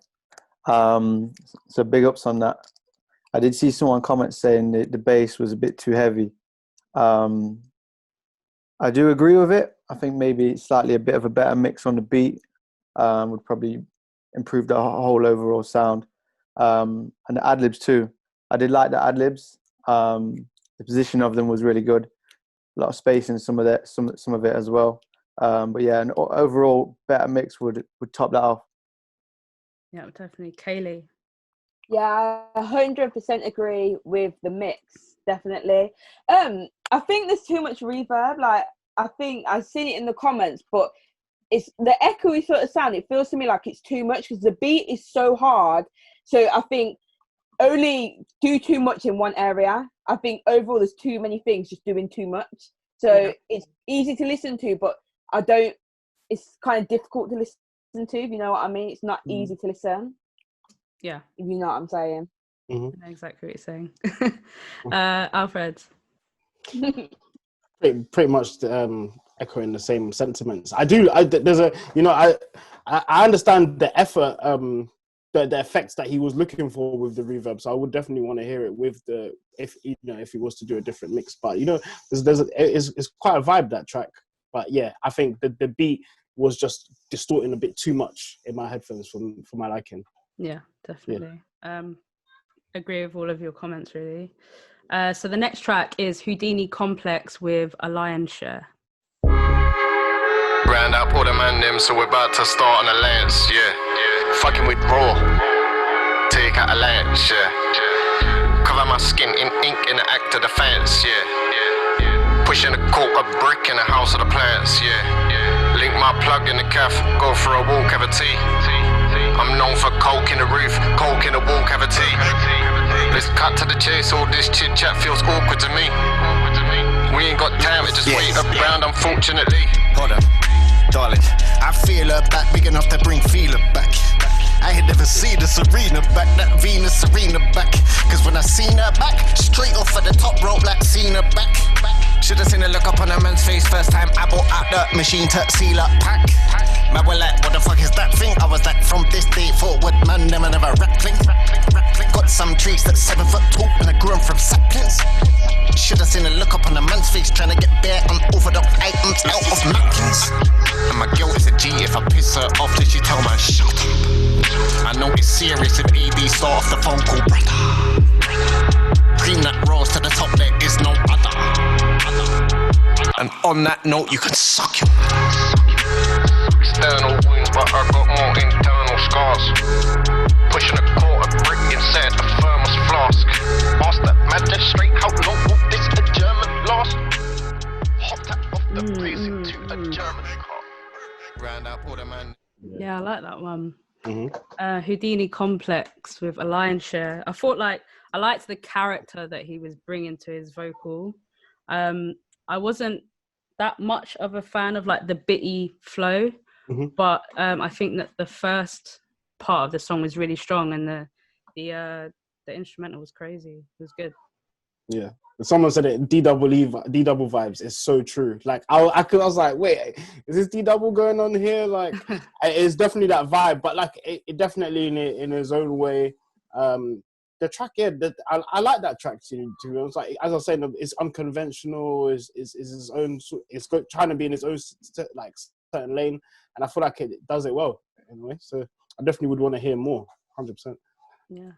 So big ups on that. I did see someone comment saying that the bass was a bit too heavy. I do agree with it. I think maybe slightly a bit of a better mix on the beat would probably improve the whole overall sound. And the ad-libs too. I did like the ad-libs. The position of them was really good. A lot of space in some of it as well. But yeah, an overall better mix would top that off. Yeah, definitely. Kaylee. Yeah, I 100% agree with the mix, definitely. I think there's too much reverb. Like, I think I've seen it in the comments, but it's the echoey sort of sound. It feels to me like it's too much because the beat is so hard. So I think only do too much in one area. I think overall there's too many things just doing too much. So it's easy to listen to, but it's kind of difficult to listen to, if you know what I mean. It's not easy to listen. Yeah. If you know what I'm saying. Mm-hmm. I know exactly what you're saying. Alfred. Pretty much echoing the same sentiments. I understand the effort, the effects that he was looking for with the reverb. So I would definitely want to hear it with if he was to do a different mix. But it's quite a vibe, that track. But yeah, I think the beat was just distorting a bit too much in my headphones for my liking. Yeah, definitely. Yeah. agree with all of your comments, really. So the next track is Houdini Complex with a Lion's Share. Round up all the man them, so we're about to start an alliance, yeah. Fucking with raw, take out alliance, yeah. Cover my skin in ink in the act of defiance, yeah. Pushing a coat, a brick in the house of the plants, yeah. Link my plug in the calf, go for a wall cavity. I'm known for coke in the roof, coke in the wall cavity. Let's cut to the chase, all this chit chat feels awkward to me. We ain't got time to just wait around, unfortunately. Hold on, darling, I feel her back, big enough to bring feeler back. I had never seen the Serena back, that Venus Serena back. Cause when I seen her back, straight off at the top rope like seen her back. Should've seen her look up on a man's face first time I bought out the machine to seal up pack. Man were like, what the fuck is that thing? I was like, from this day forward, man, never rattling. Got some trees that's 7 foot tall and I grew them from saplings. Should've seen her look up on a man's face trying to get bare unorthodox items out of napkins. And my girl is a G, if I piss her off, then she tell man, shut up. I know it's serious if AB start off the phone call, brother. Cream that rose to the top, there is no other. And on that note, you can suck your External wounds, but I got more internal scars. Pushing a quarter brick inside the thermos flask. Ask that magistrate how long will this a German last? Hopped out of the place into a German car. Round up all the man. Yeah, I like that one. Mm-hmm. Houdini Complex with a Lion's Share. I thought I liked the character that he was bringing to his vocal. I wasn't that much of a fan of like the bitty flow, but I think that the first part of the song was really strong, and the instrumental was crazy. It was good. Yeah, someone said it. D double vibes is so true. Like I was like, wait, is this D double going on here? Like, it's definitely that vibe, but like it definitely in his own way. The track, yeah, I like that track to be honest. Like as I was saying, it's unconventional. Is his own. It's trying to be in his own like certain lane, and I feel like it does it well anyway. So I definitely would want to hear more. 100%. Yeah.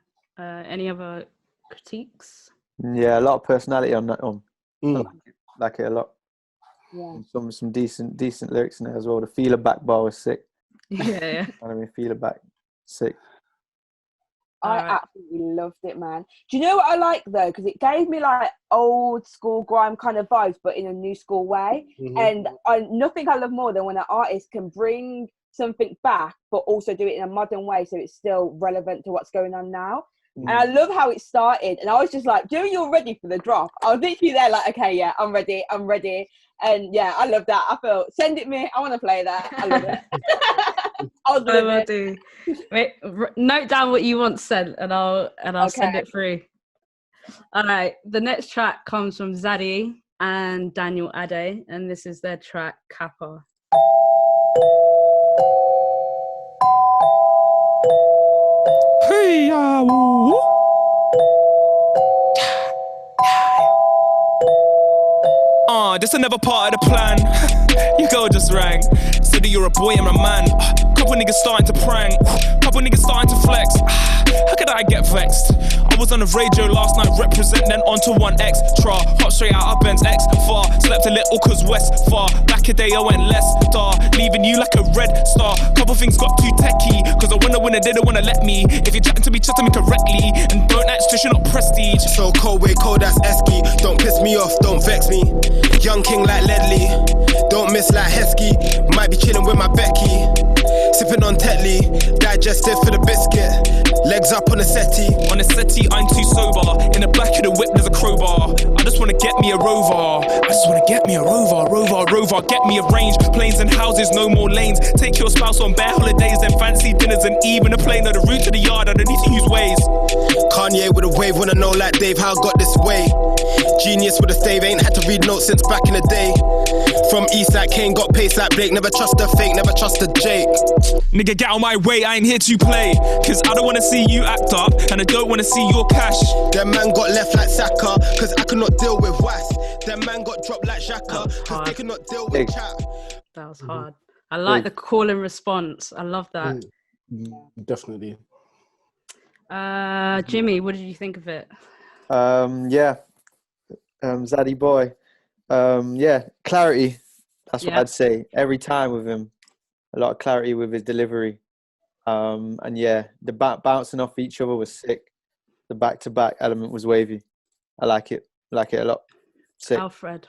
Any other critiques? Yeah, a lot of personality on that one. Mm. I like it a lot. Yeah. And some decent lyrics in there as well. The feeler back bar was sick. Yeah. I mean, feeler back, sick. I absolutely loved it, man. Do you know what I like though? Because it gave me like old school grime kind of vibes, but in a new school way. And nothing I love more than when an artist can bring something back, but also do it in a modern way, so it's still relevant to what's going on now. And I love how it started. And I was just like, "Do you're ready for the drop?" I was literally there, like, "Okay, yeah, I'm ready. And yeah, I love that. I felt, send it me. I want to play that. I love it. I will do. Wait, note down what you want sent, and I'll send it through. All right. The next track comes from Zaddy and Daniel Ade, and this is their track Kappa. Hey, this another part of the plan. Your girl just rang. Said that you're a boy, I'm a man. Couple niggas starting to prank. Couple niggas starting to flex. How could I get vexed? I was on the radio last night, represent, then onto 1X. Hot straight out of Ben's X. Far, slept a little cause West far. Back a day I went less star, leaving you like a red star. Couple things got too techie, cause I wanna win and they don't wanna let me. If you're chatting to me correctly, and don't act station not prestige. So cold, way cold, that's Esky. Don't piss me off, don't vex me. Young king like Ledley, don't miss like Heskey. Might be chilling with my Becky, sipping on Tetley, digestive for the biscuit. Legs up on a settee. On a settee, I'm too sober. In the back of the whip, there's a crowbar. I just wanna get me a rover. Get me a range. Planes and houses, no more lanes. Take your spouse on bare holidays, then fancy dinners and even a plane. Or the route to the yard, I don't need to use ways. Kanye with a wave, wanna know like Dave how I got this way. Genius with a stave, ain't had to read notes since back in the day. From East like Kane, got pace like Blake. Never trust a fake, never trust a Jake. Nigga, get out my way, I ain't here to play. Cause I don't wanna see you act up, and I don't wanna see your cash. Them man got left like Saka, cause I cannot deal with Was. Them man got dropped like Xhaka, cause they cannot deal with chat. That was hard. I like the call and response. I love that. Definitely. Jimmy, what did you think of it? Yeah, Zaddy boy. Yeah, clarity. That's what I'd say. Every time with him, a lot of clarity with his delivery. And yeah, the bouncing off each other was sick. The back-to-back element was wavy. I like it. Like it a lot. Sick. Alfred.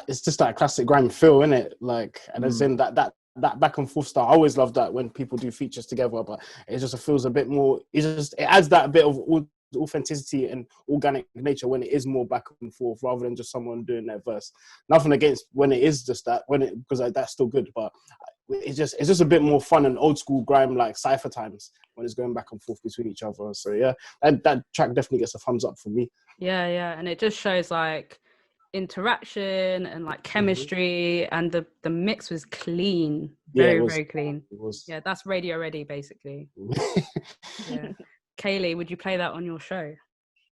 It's just that classic grime feel, isn't it? Like, and as in that back and forth style. I always love that when people do features together, but it just feels a bit more. It adds that bit of authenticity and organic nature when it is more back and forth rather than just someone doing their verse. Nothing against when it is just that, because that's still good, but it's just a bit more fun and old school grime, like cypher times when it's going back and forth between each other. So yeah, that track definitely gets a thumbs up for me. Yeah, and it just shows like interaction and like chemistry, and the mix was clean, very clean. It was. Yeah, that's radio ready basically. Yeah. Kaylee, would you play that on your show?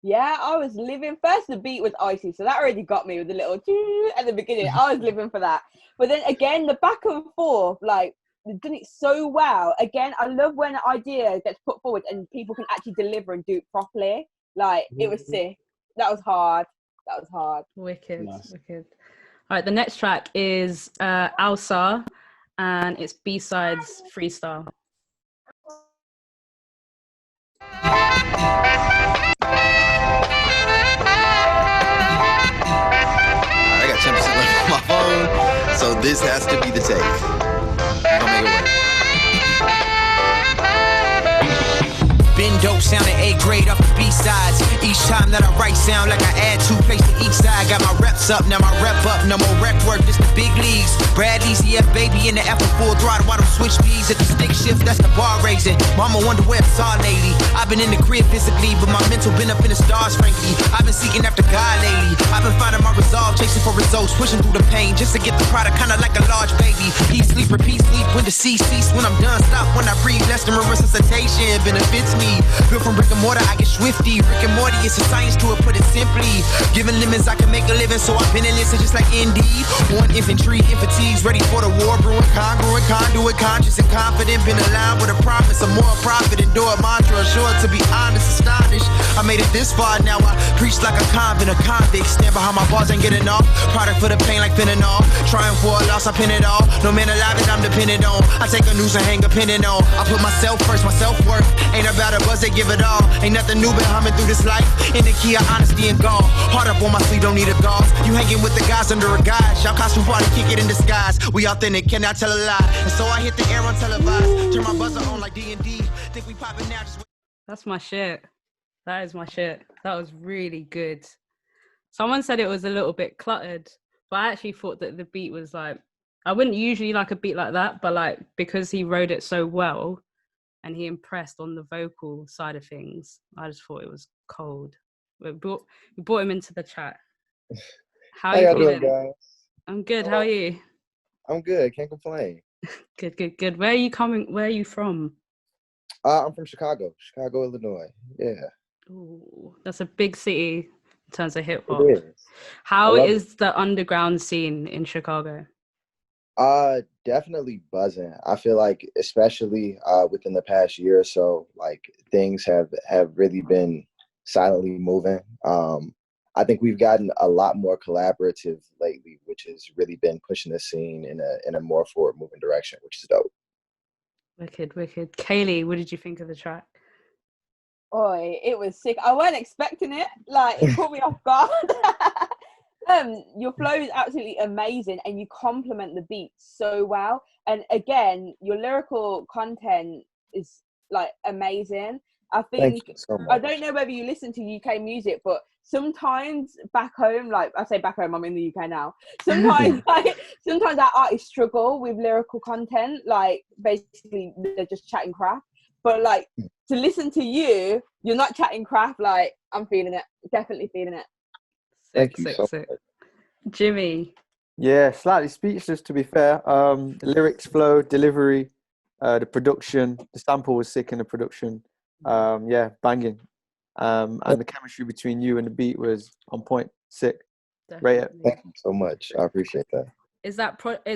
Yeah, I was living. First, the beat was icy, so that already got me with the little at the beginning. I was living for that. But then again, the back and forth, like, they've done it so well. Again, I love when an idea gets put forward and people can actually deliver and do it properly. Like, it was sick. That was hard. Wicked, nice. Wicked. All right, the next track is Alsa, and it's B-sides freestyle. I got 10% left on my phone, so this has to be the take. I'm gonna make it work. Been dope, sounding A grade off the B-sides. Each time that I write sound like I add 2 plays to each side. Got my reps up, now my rep up. No more rep work, this the big leagues. Bradley's EF baby in the F full throttle. While them switch speeds at the stick shift, that's the bar raising. Mama wonder where I saw lately. I've been in the crib physically, but my mental been up in the stars, frankly. I've been seeking after God lately. I've been finding my resolve, chasing for results, pushing through the pain just to get the product, kinda like a large baby. Eat, sleep, repeat, sleep. When the C cease, when I'm done, stop. When I breathe, less than resuscitation benefits me. Built from brick and mortar, I get swifty. Rick and Morty, it's a science to it, put it simply. Given limits, I can make a living, so I've been in this just like Indeed. One infantry, fatigues, ready for the war, brewing, congruent, conduit, conscious and confident. Been aligned with a promise of more profit and do a mantra. Sure, to be honest, astonished. I made it this far, now I preach like a convict, a convict. Stand behind my bars, ain't getting off. Product for the pain like fentanyl. Trying for a loss, I pin it all. No man alive that I'm dependent on. I take a noose and hang a pendant on. I put myself first, my self-worth. Ain't about a buzz, they give it all. Ain't nothing new, been humming through this life. In the key of honesty and gall. Heart up on my sleeve, don't need a gauze. You hanging with the guys under a guise. Y'all costume party, kick it in disguise. We authentic, cannot tell a lie. And so I hit the air on televised. Turn my buzzer on like D&D. Think we popping now, just... That's my shit. That is my shit. That was really good. Someone said it was a little bit cluttered, but I actually thought that the beat was like, I wouldn't usually like a beat like that, but like, because he wrote it so well and he impressed on the vocal side of things, I just thought it was cold. We brought him into the chat. How are you feeling? Guys? I'm good. How are you? I'm good. Can't complain. Good. Where are you coming? Where are you from? I'm from Chicago, Illinois. Yeah. Ooh, that's a big city in terms of hip hop. It is. How is the underground scene in Chicago? Definitely buzzing. I feel like, especially within the past year or so, like things have really been silently moving. I think we've gotten a lot more collaborative lately, which has really been pushing the scene in a more forward moving direction, which is dope. Wicked. Kaylee, what did you think of the track? Oi, it was sick. I weren't expecting it. Like, it caught me off guard. Your flow is absolutely amazing, and you complement the beat so well. And again, your lyrical content is like amazing. I think, thank you so much. I don't know whether you listen to UK music, but sometimes back home, like I say back home, I'm in the UK now. Sometimes our artists struggle with lyrical content, like basically they're just chatting crap. But like to listen to you, you're not chatting crap. Like I'm feeling it, definitely feeling it. Thank you so much. Jimmy. Yeah, slightly speechless to be fair. The lyrics, flow, delivery, the production, the sample was sick in the production. Yeah, banging. And the chemistry between you and the beat was on point. Sick. Rate it. Thank you so much. I appreciate that. Is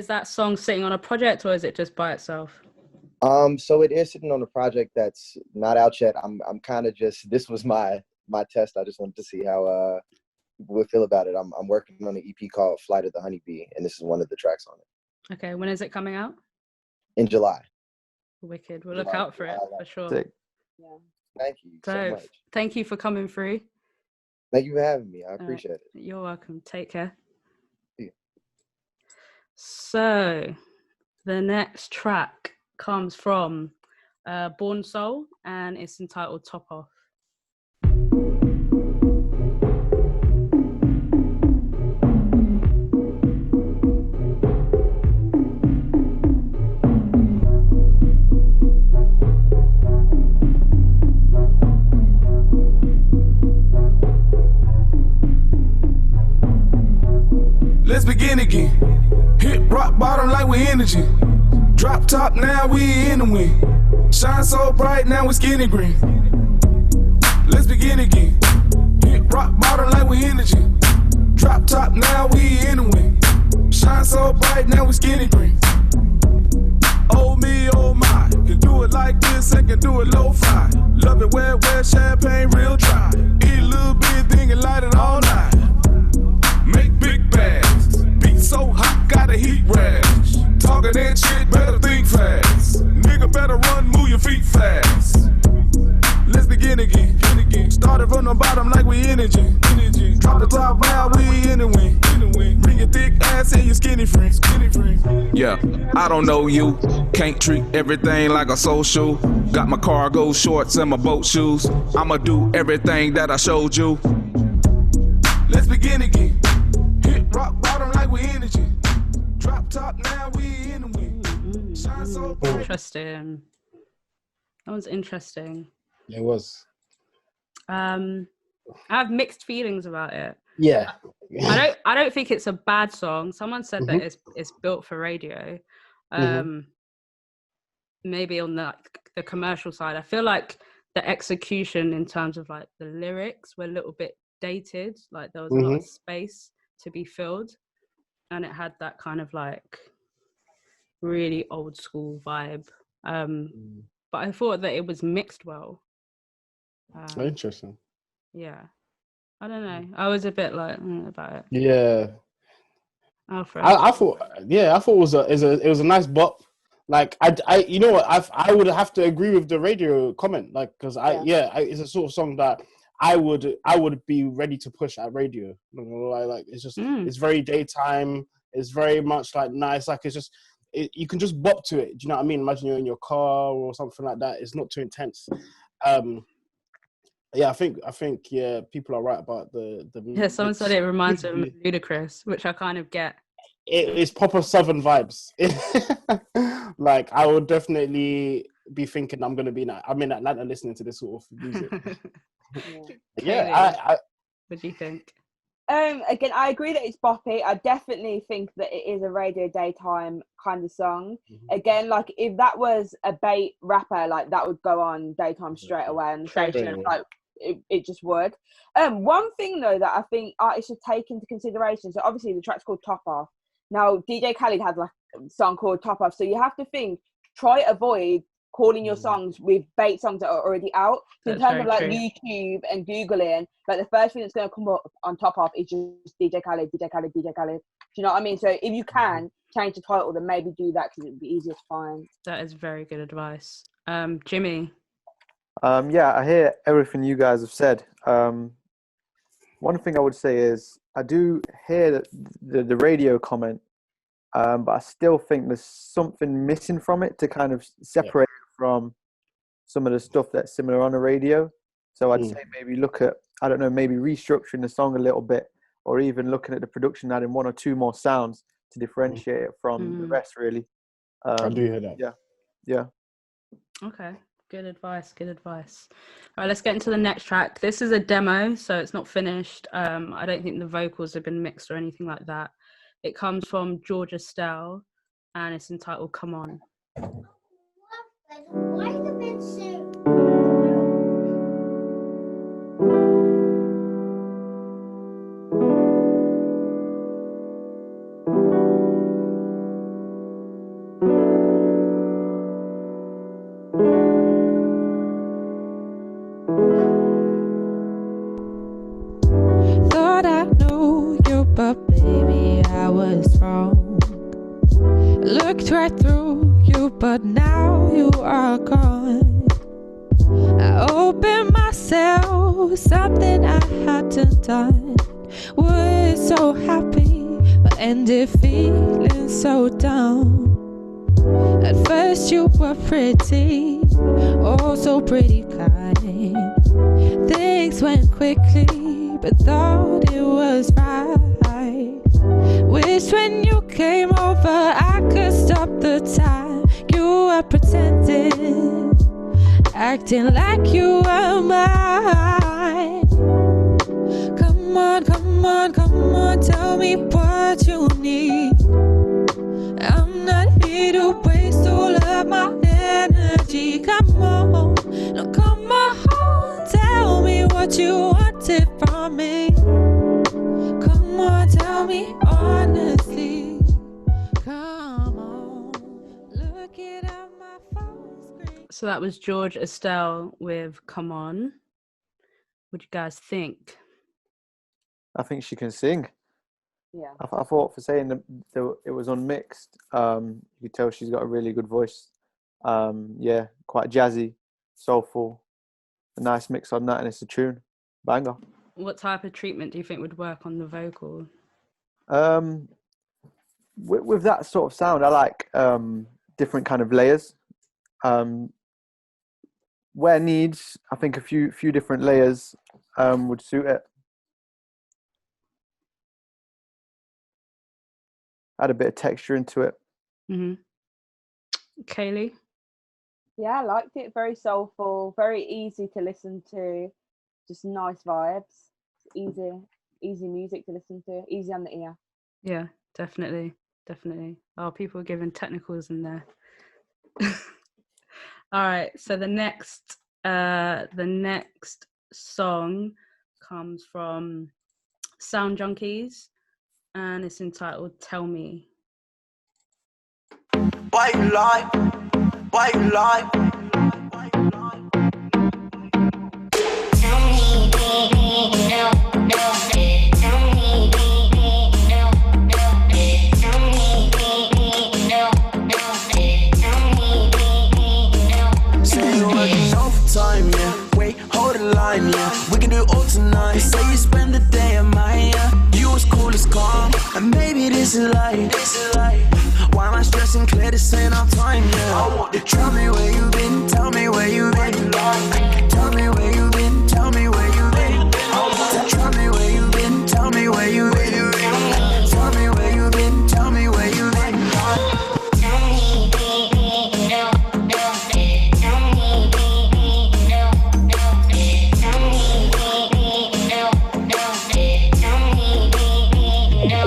that song sitting on a project, or is it just by itself? So it is sitting on a project that's not out yet. I'm kind of just, this was my test. I just wanted to see how people would feel about it. I'm working on an EP called Flight of the Honeybee, and this is one of the tracks on it. Okay, when is it coming out? In July. Wicked. We'll look out for it for sure. Sick. Yeah. Thank you so much. Thank you for coming through. Thank you for having me. I appreciate it. You're welcome. Take care. See you. So the next track comes from Born Soul, and it's entitled Top Off. Let's begin again. Hit rock bottom like we energy. Drop top, now we in the wind. Shine so bright, now we skinny green. Let's begin again. Hit rock bottom like we energy. Drop top, now we in the wind. Shine so bright, now we skinny green. Oh me, oh my. Can do it like this and can do it low-fi. Love it wet, champagne real dry. Eat a little bit, then and light it all night. Make big bags. Beat so hot, got a heat rash. Talking that shit, better think fast. Nigga better run, move your feet fast. Let's begin again. Started from the bottom like we energy. Drop the top, now we in the wind. Bring your thick ass and your skinny friends. Yeah, I don't know you. Can't treat everything like a social. Got my cargo shorts and my boat shoes. I'ma do everything that I showed you. Let's begin again. Hit rock bottom like we energy. Drop top, now we in the wind. Shine so bright. Interesting. That was interesting. It was. I have mixed feelings about it. Yeah. I don't think it's a bad song. Someone said that it's built for radio. Maybe on the commercial side, I feel like the execution in terms of like the lyrics were a little bit dated. Like there was a lot of space to be filled, and it had that kind of like really old school vibe. But I thought that it was mixed well. Interesting. Yeah, I don't know. I was a bit like about it. Yeah. Alfred. I thought it was a nice bop. Like I you know what, I would have to agree with the radio comment, like, because it's a sort of song that I would be ready to push at radio. Like it's just it's very daytime. It's very much like nice. Like it's just you can just bop to it. Do you know what I mean? Imagine you're in your car or something like that. It's not too intense. Yeah, I think people are right about the yeah. Someone said it reminds them of Ludacris, which I kind of get. It's proper Southern vibes. Like I would definitely be thinking I'm in Atlanta listening to this sort of music. Yeah, what do you think? Again, I agree that it's boppy. I definitely think that it is a radio daytime kind of song. Again, like if that was a bait rapper, like that would go on daytime straight away on the station. Like it just would. One thing though that I think artists should take into consideration. So obviously the track's called Top Off. Now DJ Khaled had like a song called Top Off. So you have to try avoid calling your songs with bait songs that are already out. So in terms of like YouTube and Googling, like the first thing that's going to come up on Top Off is just DJ Khaled. Do you know what I mean? So if you can change the title, then maybe do that because it would be easier to find. That is very good advice. Jimmy? Yeah, I hear everything you guys have said. One thing I would say is I do hear the radio comment, but I still think there's something missing from it to kind of separate it from some of the stuff that's similar on the radio. So I'd say maybe look at, I don't know, maybe restructuring the song a little bit, or even looking at the production, adding one or two more sounds to differentiate it from the rest, really. I do hear that. Yeah. Okay. Good advice. All right, let's get into the next track. This is a demo, so it's not finished. I don't think the vocals have been mixed or anything like that. It comes from Georgia Stell, and it's entitled Come On. Why the bed so... Thought I knew you, but baby, I was wrong. Looked right through you, but now you are gone. I opened myself, something I hadn't done. Was so happy, but ended feeling so down. At first you were pretty, oh so pretty kind. Things went quickly, but thought it was right. Wish when you came over I could stop the time. You were pretending, acting like you were mine. Come on, come on, come on, tell me what you need. I'm not here to waste all of my energy. Come on, no, come on, tell me what you wanted from me. Come on, tell me honestly. Come on, look it at my phone screen. So that was George Estelle with Come On. What do you guys think? I think she can sing. Yeah. I thought for saying that it was unmixed, you could tell she's got a really good voice. Yeah, quite jazzy, soulful. A nice mix on that, and it's a tune. Banger. What type of treatment do you think would work on the vocal? With that sort of sound, I like different kind of layers. Where needs, I think a few different layers would suit it. Add a bit of texture into it. Kaylee? Yeah, I liked it. Very soulful, very easy to listen to. Just nice vibes. Easy music to listen to. Easy on the ear. Yeah, definitely. Oh, people are giving technicals in there. All right, so the next song comes from Sound Junkies, and it's entitled Tell Me. Why you lie? Why you lie? Tell me, baby, no, baby. Tell me, baby, no, baby. Tell me, baby, no, baby. Tell me, baby, no. Say you're working overtime, yeah. Wait, hold the line, yeah. We can do it all tonight. Say you spend the day at mine, yeah. You was cool as calm, and maybe this is life. Why am I stressing? Clear, this ain't our time, yeah. I want to tell me where you been, tell me where you been. Tell me where you been, tell me where you been. Tell me where you been, tell me where you been. Tell me where you been, tell me where you been. Tell me, baby, no, baby. Tell me, baby, no, baby. Tell me, baby, no, baby. Tell me, baby, no.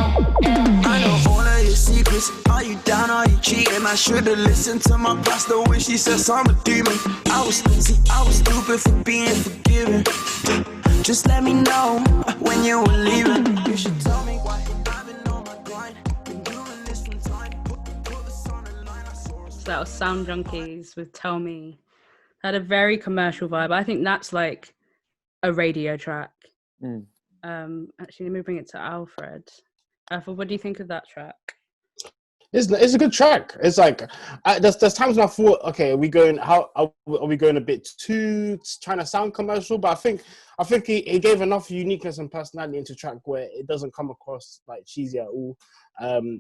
I know all of your secrets. Are you down, are you cheating? I should've listened to my pastor when she says I'm a demon. I was stupid for being forgiven. Just let me know when you were leaving. You should tell me why I've been on my grind. Been doing this from time. Put this on the line. So that was Sound Junkies with Tell Me. Had a very commercial vibe. I think that's like a radio track. Actually, let me bring it to Alfred. Alfred, what do you think of that track? It's a good track. It's like there's times when I thought, okay, are we going a bit too trying to sound commercial? But I think he gave enough uniqueness and personality into track where it doesn't come across like cheesy at all.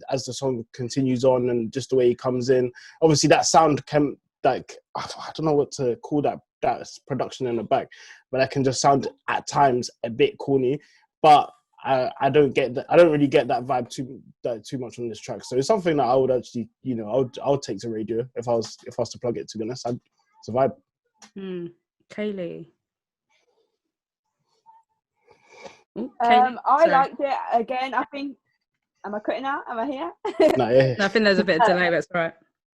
As the song continues on and just the way he comes in, obviously that sound can like I don't know what to call that production in the back, but that can just sound at times a bit corny, but. I don't really get that vibe too much on this track. So it's something that I would actually, I would take to radio if I was to plug it. To be honest, it's a vibe. Kaylee. I liked it. Again, I think. Am I cutting out? Am I here? No, yeah. I think there's a bit of delay. That's right.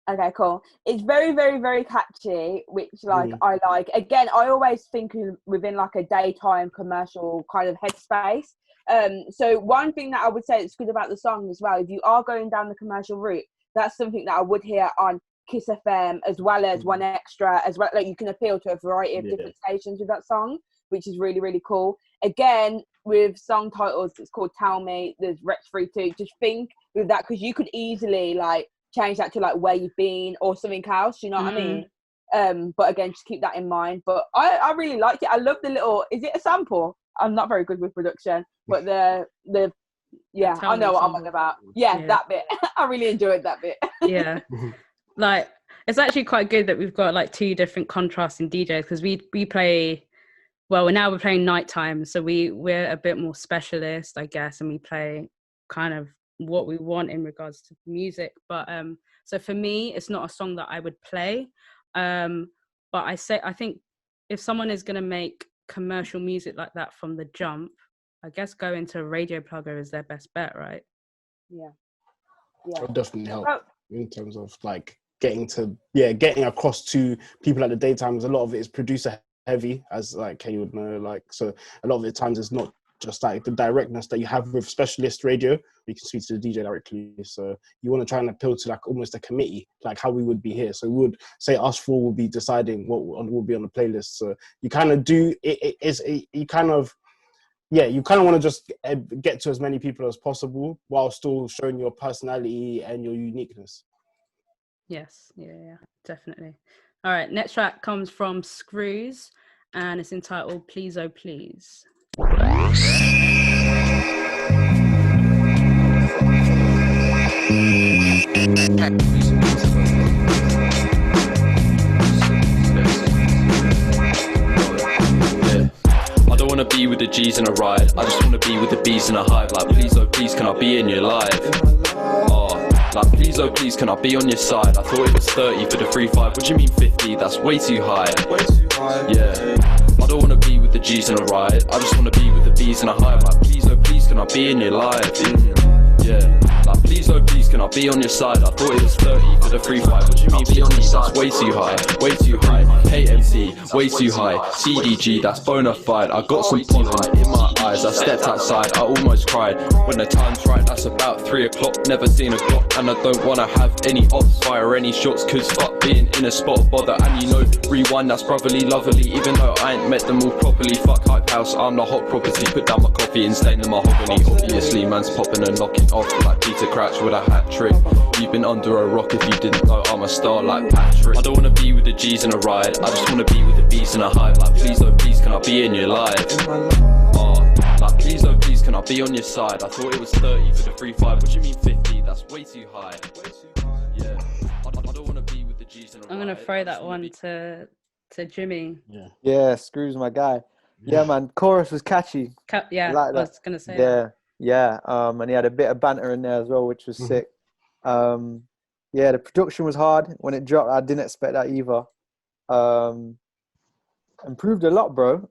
Okay, cool. It's very, very, very catchy, which I like. Again, I always think within like a daytime commercial kind of headspace. So one thing that I would say that's good about the song as well, if you are going down the commercial route, that's something that I would hear on Kiss FM, as well as One Extra, as well. Like, you can appeal to a variety of different stations with that song, which is really, really cool. Again, with song titles, it's called Tell Me, there's Rex Free too. Just think with that, because you could easily like change that to like where you've been or something else, you know what I mean? But again, just keep that in mind. But I really liked it. I love the little, is it a sample? I'm not very good with production, but the yeah, I know what I'm on about. Yeah, that bit. I really enjoyed that bit. Yeah. Like, it's actually quite good that we've got like two different contrasting DJs, because we play, well, now we're playing nighttime, so we're a bit more specialist, I guess, and we play kind of what we want in regards to music. But so for me, it's not a song that I would play. But I think if someone is going to make commercial music like that from the jump, I guess going to a radio plugger is their best bet, right? Yeah. It'll definitely help in terms of like getting across to people at the daytime. A lot of it is producer heavy, as like Kay would know, like, so a lot of the times it's not just like the directness that you have with specialist radio. You can speak to the DJ directly, so you want to try and appeal to like almost a committee, like how we would be here. So we would say us four will be deciding what will be on the playlist. So you kind of do you kind of want to just get to as many people as possible while still showing your personality and your uniqueness. Yes, yeah, definitely. All right, next track comes from Screws, and it's entitled Please Oh Please. I don't wanna be with the G's in a ride, I just wanna be with the B's in a hive. Like, please oh please, can I be in your life? Like, please oh please, can I be on your side? I thought it was 30 for the 3-5, what do you mean 50? That's way too high. Yeah, I don't wanna be with the G's in a ride, I just wanna be with the B's in a hive. Like, please oh please, can I be in your life? Yeah, like, please oh please, can I be on your side? I thought it was 30 for the 3-5, what do you mean 50? That's way too high, way too high. KMC, way too high. CDG, that's bona fide. I got some pollen in my eyes, I stepped outside, I almost cried. When the time's right, that's about 3 o'clock. Never seen a clock, and I don't wanna have any ops, fire any shots, cause fuck being in a spot of bother. And you know, rewind, that's brotherly, lovely. Even though I ain't met them all properly. Fuck hype house, I'm the hot property. Put down my coffee and stain the mahogany. Obviously, man's popping and knocking off like Peter Crouch with a hat trick. You've been under a rock if you didn't know I'm a star like Patrick. I don't wanna be with the G's in a ride, I just wanna be with the B's in a hive. Like, please oh please, can I be in your life? Like, please oh please, can I be on your side? I thought it was 30 for the 3-5, what do you mean 50? That's way too high. Yeah, I don't wanna be with the G's in a ride. I'm gonna throw that one to Jimmy. Yeah, Screws my guy. Yeah, man, chorus was catchy. Yeah, like I was gonna say that. Yeah, and he had a bit of banter in there as well, which was sick. Yeah, the production was hard when it dropped. I didn't expect that either. Improved a lot, bro.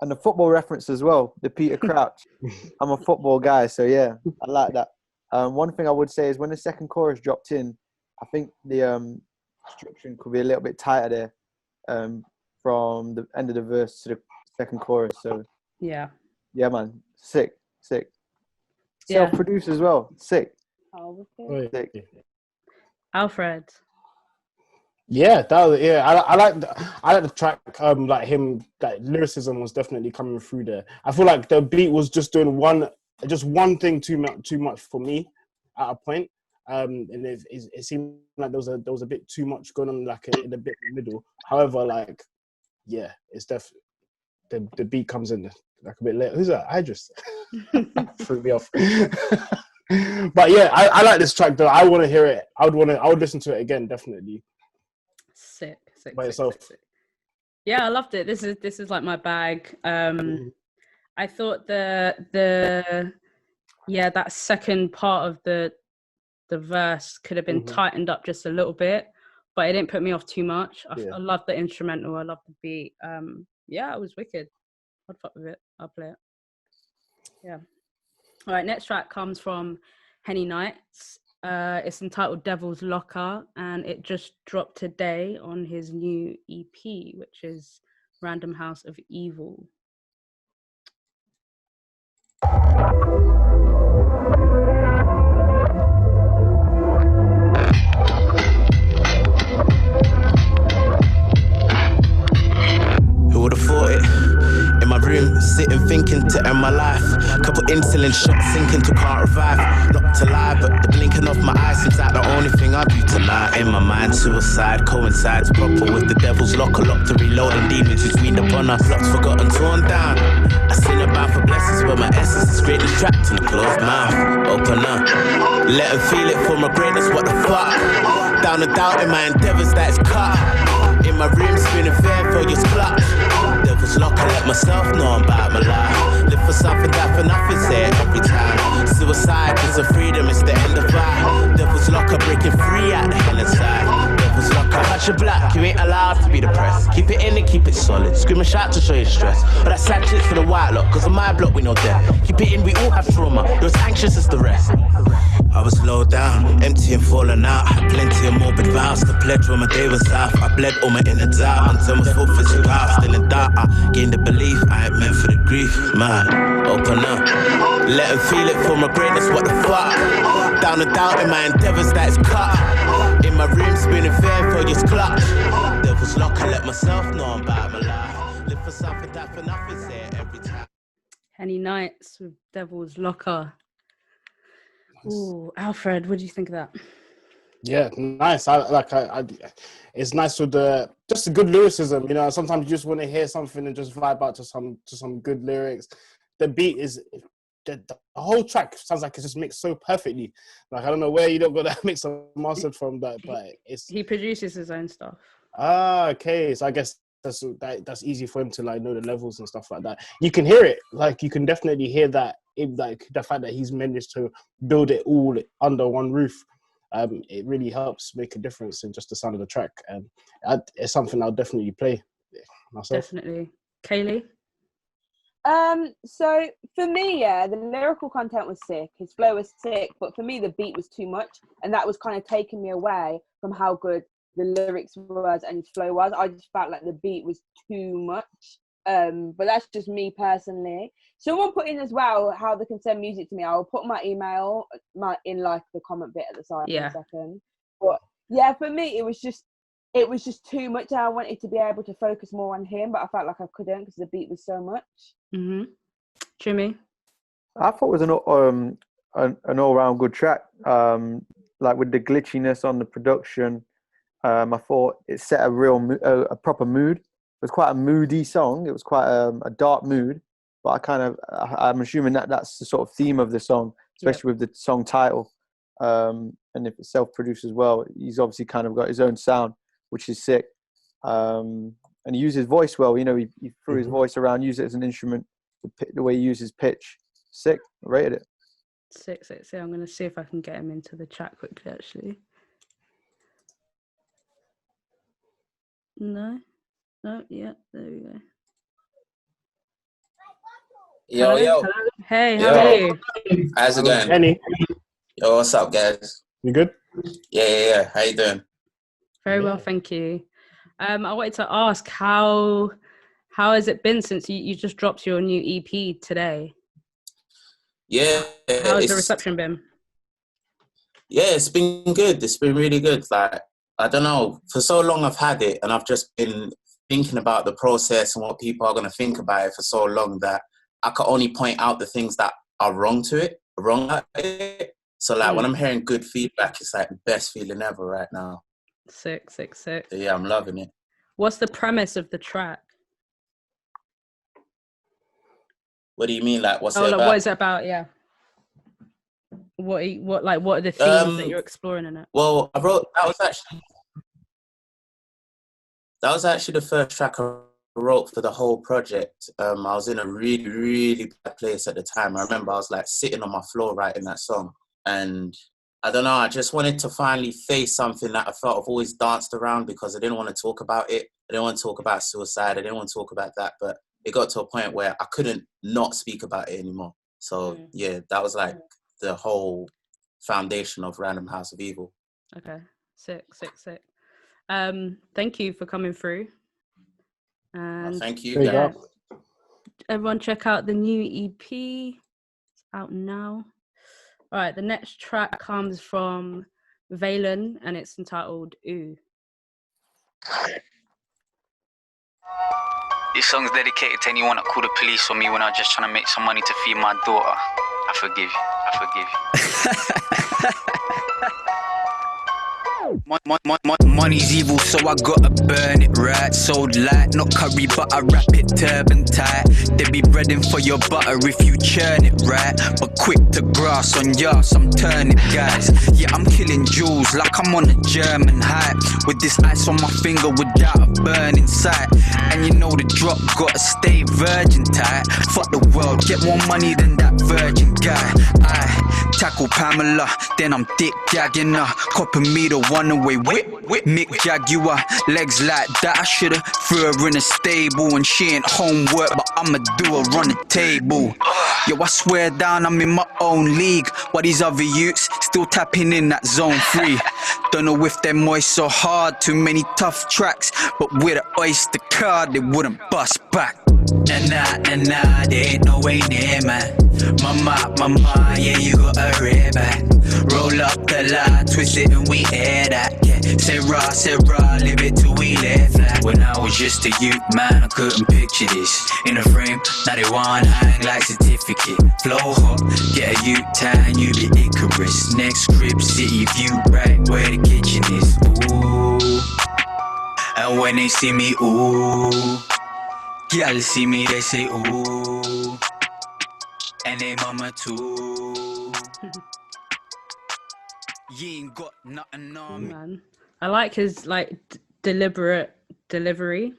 And the football reference as well, the Peter Crouch. I'm a football guy, so yeah, I like that. One thing I would say is when the second chorus dropped in, I think the structuring could be a little bit tighter there, from the end of the verse to the second chorus. So yeah, man, sick. Yeah. Self-produced as well, sick. Sick. Alfred. Yeah, I like the track. Like him, that lyricism was definitely coming through there. I feel like the beat was just doing one thing too much for me at a point. And it seemed like there was a bit too much going on, like in the bit in the middle. However, like, yeah, it's definitely the beat comes in like a bit later. Who's that? Idris. Threw me off. But yeah, I like this track though. I want to hear it. I would listen to it again, definitely. Sick. By yourself. Yeah, I loved it. This is like my bag. I thought that second part of the verse could have been tightened up just a little bit, but it didn't put me off too much. I love the instrumental. I love the beat. Yeah, it was wicked. I'd fuck with it. I'll play it. Yeah. All right, next track comes from Henny Knights. It's entitled Devil's Locker, and it just dropped today on his new EP, which is Random House of Evil. sitting thinking to end my life. Couple insulin shots sinking to can't revive. Not to lie, but the blinking of my eyes seems like the only thing I do to lie. In my mind, suicide coincides proper with the devil's lock to reload and demons who's weaned upon us. Locks forgotten, torn down. I sin about for blessings, but my essence is greatly trapped in a closed mouth. Open up, let them feel it for my greatness. What the fuck? Down and doubt in my endeavors that is cut. In my room, spinning fair for your clutch. Devil's lock, I let myself know about my life. Live for something, die for nothing, say it every time. Suicide is a freedom, it's the end of life. Devil's lock, I breaking free out the hell inside. Devil's lock, I hush your black, you ain't allowed to be depressed. Keep it in and keep it solid. Scream and shout to show your stress. But that sad shit's for the white lot, cause on my block we know death. Keep it in, we all have trauma. You're as anxious as the rest. I was low down, empty and falling out. Had plenty of morbid vows to pledge when my day was off. I bled all my inner doubt until my full physical. Still in doubt, I gained the belief I ain't meant for the grief. Man, open up, let them feel it for my greatness. What the fuck? Down and doubt in my endeavors that is cut. In my room, spinning fair for your clutch. Devil's lock, I let myself know about my life. Live for something, die for nothing, say it every time. Henny Nights with Devil's Locker. Ooh, Alfred, what do you think of that? Yeah, nice. It's nice with just the good lyricism. You know, sometimes you just want to hear something and just vibe out to some good lyrics. The beat is the whole track sounds like it's just mixed so perfectly. Like I don't know where you don't got that mix and mastered from, but it's he produces his own stuff. Ah, okay. So I guess that's easy for him to like know the levels and stuff like that. You can hear it, like you can definitely hear that. Like the fact that he's managed to build it all under one roof. It really helps make a difference in just the sound of the track, and it's something I'll definitely play myself. Definitely. Kaylee? So for me, yeah, the lyrical content was sick. His flow was sick, but for me, the beat was too much, and that was kind of taking me away from how good the lyrics was and his flow was. I just felt like the beat was too much. But that's just me personally. Someone put in as well how they can send music to me. I'll put my email in like the comment bit at the side in a second. But yeah, for me, it was just too much. I wanted to be able to focus more on him, but I felt like I couldn't because the beat was so much. Mm-hmm. Jimmy? I thought it was an all-round good track. Like with the glitchiness on the production, I thought it set a proper mood. It was quite a moody song. It was quite a dark mood, but I'm assuming that's the sort of theme of the song, especially with the song title. And if it's self-produced as well, he's obviously kind of got his own sound, which is sick. And he used his voice well. You know, he threw his voice around, used it as an instrument. The way he uses pitch, sick. I rated it. Sick. I'm going to see if I can get him into the chat quickly, actually. No, yeah, there we go. Yo. Hello? Hey, how are you? How's it going? Henny. Yo, what's up, guys? You good? Yeah. How you doing? Very well, thank you. I wanted to ask how has it been since you just dropped your new EP today? Yeah. How's the reception been? Yeah, it's been good. It's been really good. Like, I don't know, for so long I've had it and I've just been thinking about the process and what people are going to think about it for so long that I could only point out the things that are wrong at it. So like when I'm hearing good feedback, it's like the best feeling ever right now. Sick. So, yeah, I'm loving it. What's the premise of the track? What do you mean? Like, what's it about? What is it about? Yeah. What are the themes that you're exploring in it? Well, that was actually the first track I wrote for the whole project. I was in a really, really bad place at the time. I remember I was like sitting on my floor writing that song. And I don't know, I just wanted to finally face something that I felt I've always danced around because I didn't want to talk about it. I didn't want to talk about suicide. I didn't want to talk about that. But it got to a point where I couldn't not speak about it anymore. So yeah, that was like the whole foundation of Random House of Evil. Okay, sick. Thank you for coming through. And thank you, guys. Everyone check out the new EP. It's out now. All right, the next track comes from Valen and it's entitled Ooh. This song's dedicated to anyone that called the police on me when I was just trying to make some money to feed my daughter. I forgive you. Money's evil, so I gotta burn it right. Sold light, not curry, but I wrap it turban tight. They be breading for your butter if you churn it right. But quick to grass on yas, I'm turning guys. Yeah, I'm killing jewels like I'm on a German hype. With this ice on my finger without a burning sight. And you know the drop gotta stay virgin tight. Fuck the world, get more money than that virgin guy. I tackle Pamela, then I'm dick gagging her. Copping me the one away whip, Mick Jaguar. Legs like that, I shoulda threw her in a stable. And she ain't homework, but I'ma do her on the table. Yo, I swear down, I'm in my own league. While these other youths still tapping in that zone 3. Don't know if they're moist so hard, too many tough tracks. But with an oyster card, they wouldn't bust back. Nah, they ain't no way near, man. Mama, yeah, you got a red back. Roll up the line, twist it and we air that. Yeah, say raw, live it till we live flat. When I was just a youth, man, I couldn't picture this. In a frame, now they want hang like certificate. Flow hot, get a U-turn, you be Icarus. Next crib, city view, right where the kitchen is. Ooh, and when they see me, ooh. Y'all see me, they say ooh, and they mama too. You ain't got nothing on me. Man, I like his deliberate delivery.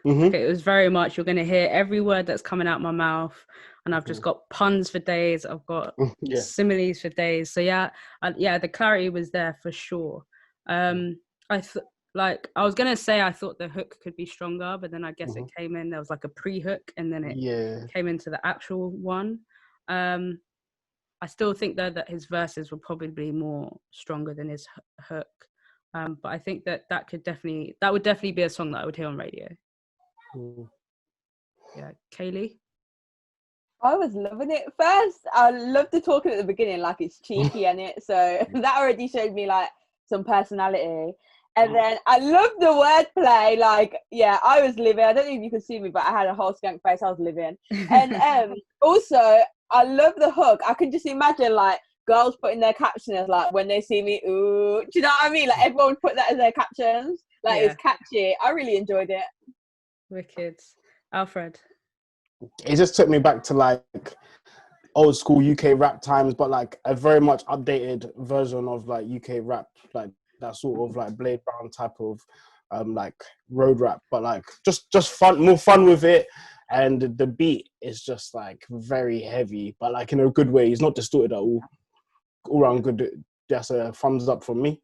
Mm-hmm. Okay, it was very much you're gonna hear every word that's coming out my mouth, and I've just got puns for days. I've got similes for days. So yeah, the clarity was there for sure. I was gonna say I thought the hook could be stronger, but then I guess it came in. There was like a pre-hook, and then it came into the actual one. I still think though that his verses were probably more stronger than his hook. But I think that would definitely be a song that I would hear on radio. Yeah, Kaylee. I was loving it. First, I loved the talking at the beginning, like it's cheeky and it. So that already showed me like some personality. And then I loved the wordplay. Like, yeah, I was living. I don't know if you could see me, but I had a whole skank face. I was living. And also, I love the hook. I can just imagine like girls putting their captions like when they see me, ooh. Do you know what I mean? Like everyone put that as their captions. Like it's catchy. I really enjoyed it. Wicked. Alfred. It just took me back to like old school UK rap times, but like a very much updated version of like UK rap, like that sort of like Blade Brown type of like road rap, but like just fun, more fun with it. And the beat is just like very heavy, but like in a good way. He's not distorted at all. All around good. That's a thumbs up from me.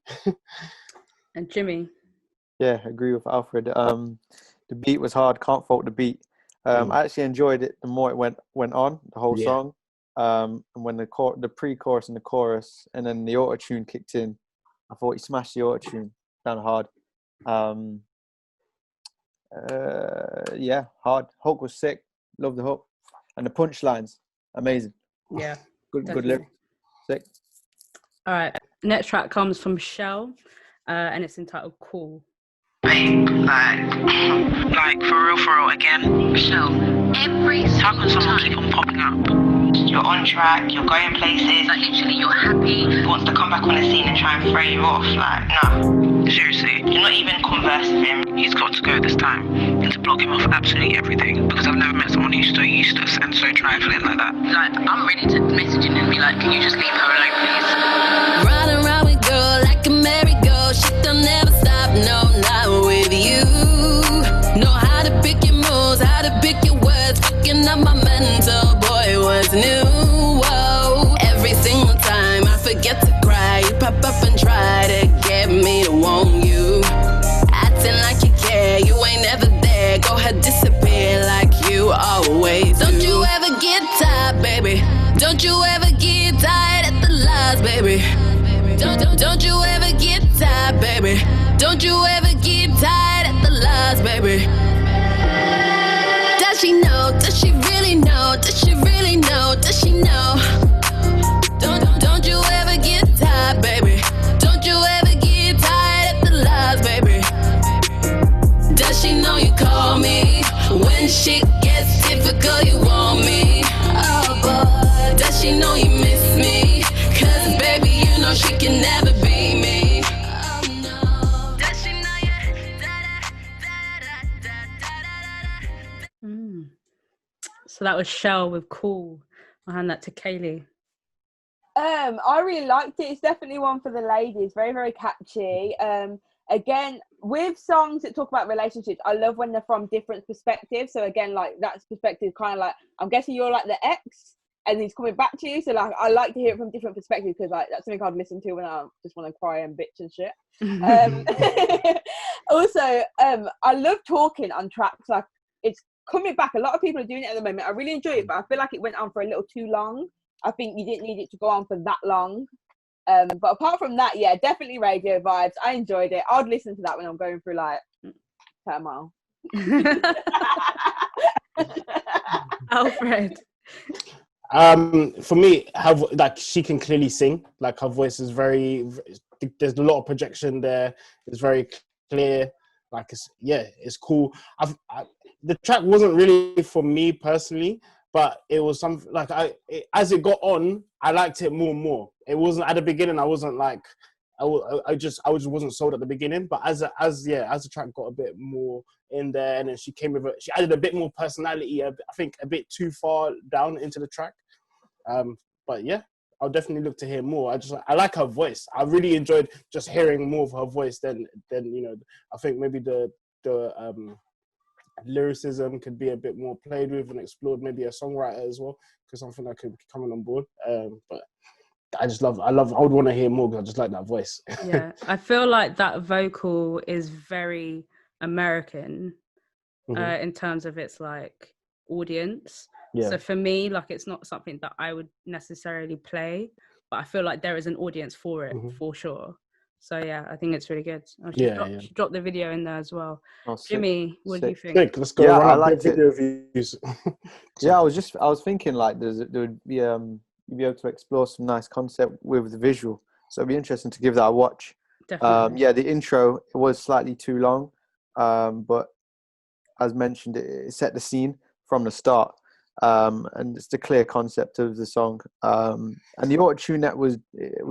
And Jimmy. Yeah, I agree with Alfred. The beat was hard. Can't fault the beat. I actually enjoyed it the more it went on, the whole song. And when the pre-chorus and the chorus, and then the auto-tune kicked in, I thought he smashed the auto-tune down hard. Hard. Hook was sick. Love the hook. And the punchlines, amazing. Yeah. Good lyric. Sick. All right. Next track comes from Shell, and it's entitled Cool. Like for real again, Shell. How can someone keep on popping up? You're on track, you're going places, like literally you're happy. He wants to come back on the scene and try and throw you off. Like, nah. Seriously, you're not even conversing with him. He's got to go this time and to block him off absolutely everything, because I've never met someone who's so useless and so trifling like that. Like, I'm ready to message him and be like, can you just leave her alone, please? Riding around with girl like a merry-go. Shit don't never stop, no, not with you. Know how to pick your moves, how to pick your words. Fucking up my mental, boy, what's new? Whoa. Every single time I forget to cry, you pop up and try to get me to want you. Acting like you care, you ain't ever there. Go ahead, disappear like you always do. Don't you ever get tired, baby. Don't you ever get tired at the lies, baby. Don't you ever get tired, baby. Don't you ever get tired at the lies, baby. Does she know? Does she really know? Does she really know? Does she know? Don't you ever get tired, baby. Don't you ever get tired at the lies, baby. Does she know you call me when she sure you want me. Oh boy, does she know you miss me? Cause baby, you know she can never be me. Oh no, does she know you? So that was Shell with Cool. I'll hand that to Kaylee. I really liked it. It's definitely one for the ladies. Very, very catchy. Again, with songs that talk about relationships, I love when they're from different perspectives. So again, like that's perspective kind of like, I'm guessing you're like the ex and he's coming back to you. So like, I like to hear it from different perspectives because like that's something I'd listen to when I just want to cry and bitch and shit. Also, I love talking on tracks. Like it's coming back. A lot of people are doing it at the moment. I really enjoy it, but I feel like it went on for a little too long. I think you didn't need it to go on for that long. But apart from that, yeah, definitely radio vibes. I enjoyed it. I'd listen to that when I'm going through like turmoil. Alfred. For me, like she can clearly sing. Like her voice is very. There's a lot of projection there. It's very clear. Like it's cool. The track wasn't really for me personally, but it was something like as it got on, I liked it more and more. It wasn't at the beginning. I wasn't like I just wasn't sold at the beginning. But as the track got a bit more in there, and then she added a bit more personality. I think a bit too far down into the track. But yeah, I'll definitely look to hear more. I like her voice. I really enjoyed just hearing more of her voice than I think maybe the lyricism could be a bit more played with and explored, maybe a songwriter as well, because something that could be coming on board. But I would want to hear more because I just like that voice. Yeah, I feel like that vocal is very American in terms of its like audience. Yeah. So for me, like it's not something that I would necessarily play, but I feel like there is an audience for it for sure. So yeah, I think it's really good. She dropped the video in there as well. Oh, Jimmy, what do you think? Sick. Let's go. Yeah, run I up liked the it. video views. Yeah, I was thinking like there would be you'd be able to explore some nice concept with the visual. So it'd be interesting to give that a watch. Definitely. Yeah, the intro it was slightly too long, but as mentioned, it set the scene from the start. And it's the clear concept of the song. And the auto-tune that was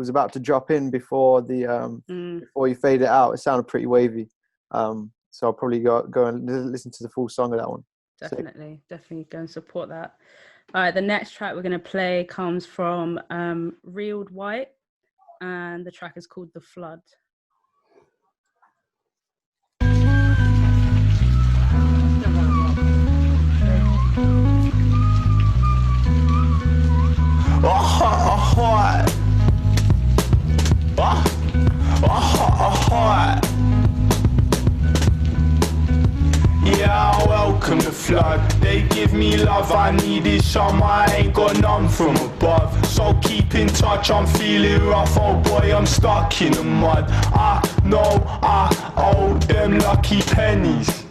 about to drop in before before you fade it out, it sounded pretty wavy. So I'll probably go and listen to the full song of that one. Definitely go and support that. All right, the next track we're going to play comes from Reeled White, and the track is called The Flood. Yeah, welcome the flood. They give me love, I needed some. I ain't got none from above. So keep in touch, I'm feeling rough. Oh boy, I'm stuck in the mud. I know I owe them lucky pennies.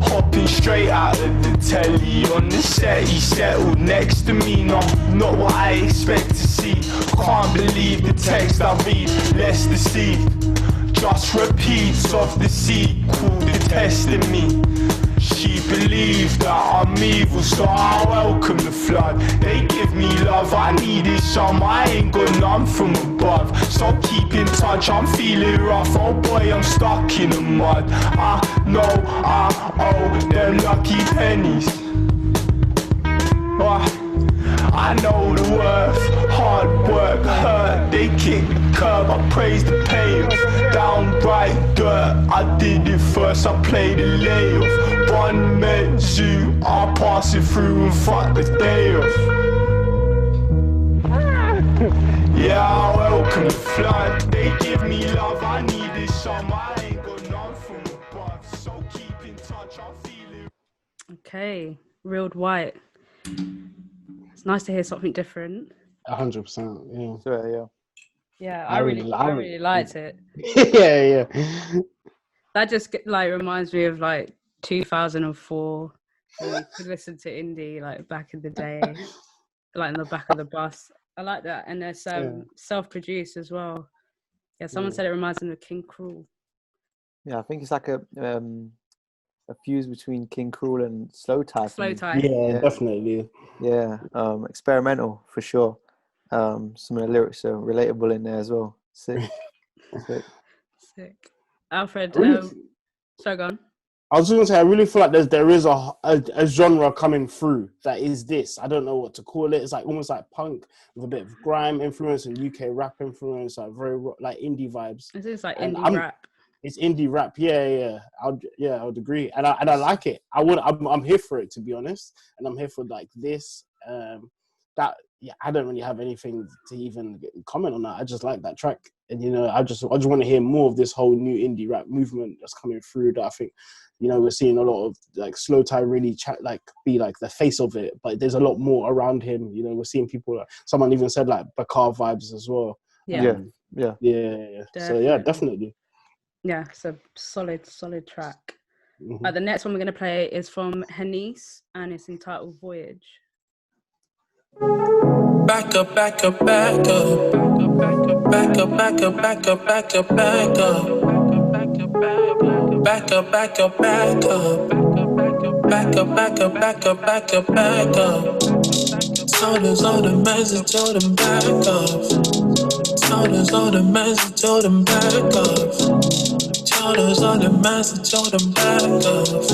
Hopping straight out of the telly on the set, he settled next to me. Not what I expect to see. Can't believe the text I read, less deceived. Just repeats of the sequel, the testing me. She believed that I'm evil, so I welcome the flood. They give me love, I needed some. I ain't got none from above. So keep in touch, I'm feeling rough. Oh boy, I'm stuck in the mud. I know I owe them lucky pennies. I know the worth, hard work, hurt. They kick the curb, I praise the payoff. Downright dirt, I did it first, I played the layoff. One met zoo, I'll pass it through and fuck the day off. Yeah, I welcome the flood. They give me love, I needed some. I ain't got none from above. So keep in touch, I'm feeling. Okay, Reeled White. It's nice to hear something different. 100%. Yeah. Yeah. Yeah, I really liked it. Yeah. That just like reminds me of like 2004. You could listen to indie like back in the day, like in the back of the bus. I like that, and it's self-produced as well. Yeah, someone said it reminds them of King Cruel. Yeah, I think it's like a a fuse between King Cruel and Slow Tie. Slow Tie. Yeah, definitely. Yeah, experimental for sure. Some of the lyrics are relatable in there as well. Sick. Sick. Alfred, Really? so go on. I was just gonna say, I really feel like there is a genre coming through that is this. I don't know what to call it. It's like almost like punk with a bit of grime influence and UK rap influence, like very like indie vibes. It's like And indie rap. It's indie rap. Yeah. I would agree, and I like it. I'm here for it, to be honest, and I'm here for like this. I don't really have anything to even comment on that. I just like that track, and I just want to hear more of this whole new indie rap movement that's coming through. That I think, we're seeing a lot of like Slow Tie really be like the face of it, but there's a lot more around him. We're seeing people. Someone even said like Bakar vibes as well. Yeah. So yeah, definitely. Yeah, it's a solid track. Mm-hmm. The next one we're gonna play is from Henice, and it's entitled Voyage. Back up, back up, back up. Back up, back up, back up, back up, back up. Back up, back up, back up. Back up, back up, back up, back up, back up. Sodas on the message, told them back off. Sodas on the message, told them back off. Sodas on the message, told them back off.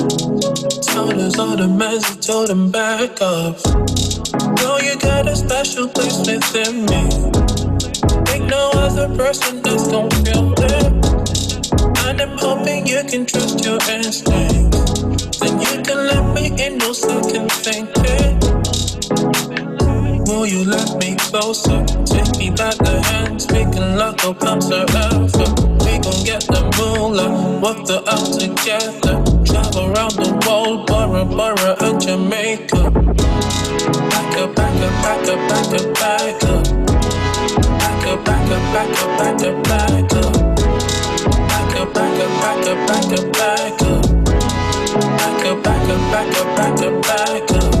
Sodas on the message, told them back off. Know you got a special place within me. Ain't no other person that's gon' feel it. And I'm hoping you can trust your instincts. Then you can let me in, no second thinking. Will you let me closer? Take me by the hands, we can lock up closer after. We gon' get the moolah, work the out together. Travel around the world, Bora and Jamaica. Back up, back up, back up, back up, back up. Back up, back up, back up, back up, back up. Back up, back up, back up, back up, back up. Back up, back up, back up, back up, back up.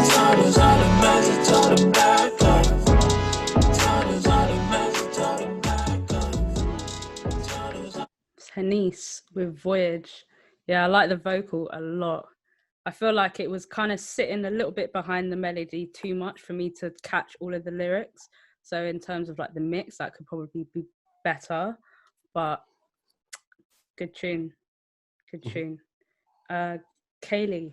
Sodas on the message, told them back up. Sodas on the message, told them back up. It's Henice with Voyage. Yeah, I like the vocal a lot. I feel like it was kind of sitting a little bit behind the melody too much for me to catch all of the lyrics. So in terms of like the mix, that could probably be better, but good tune. Kaylee.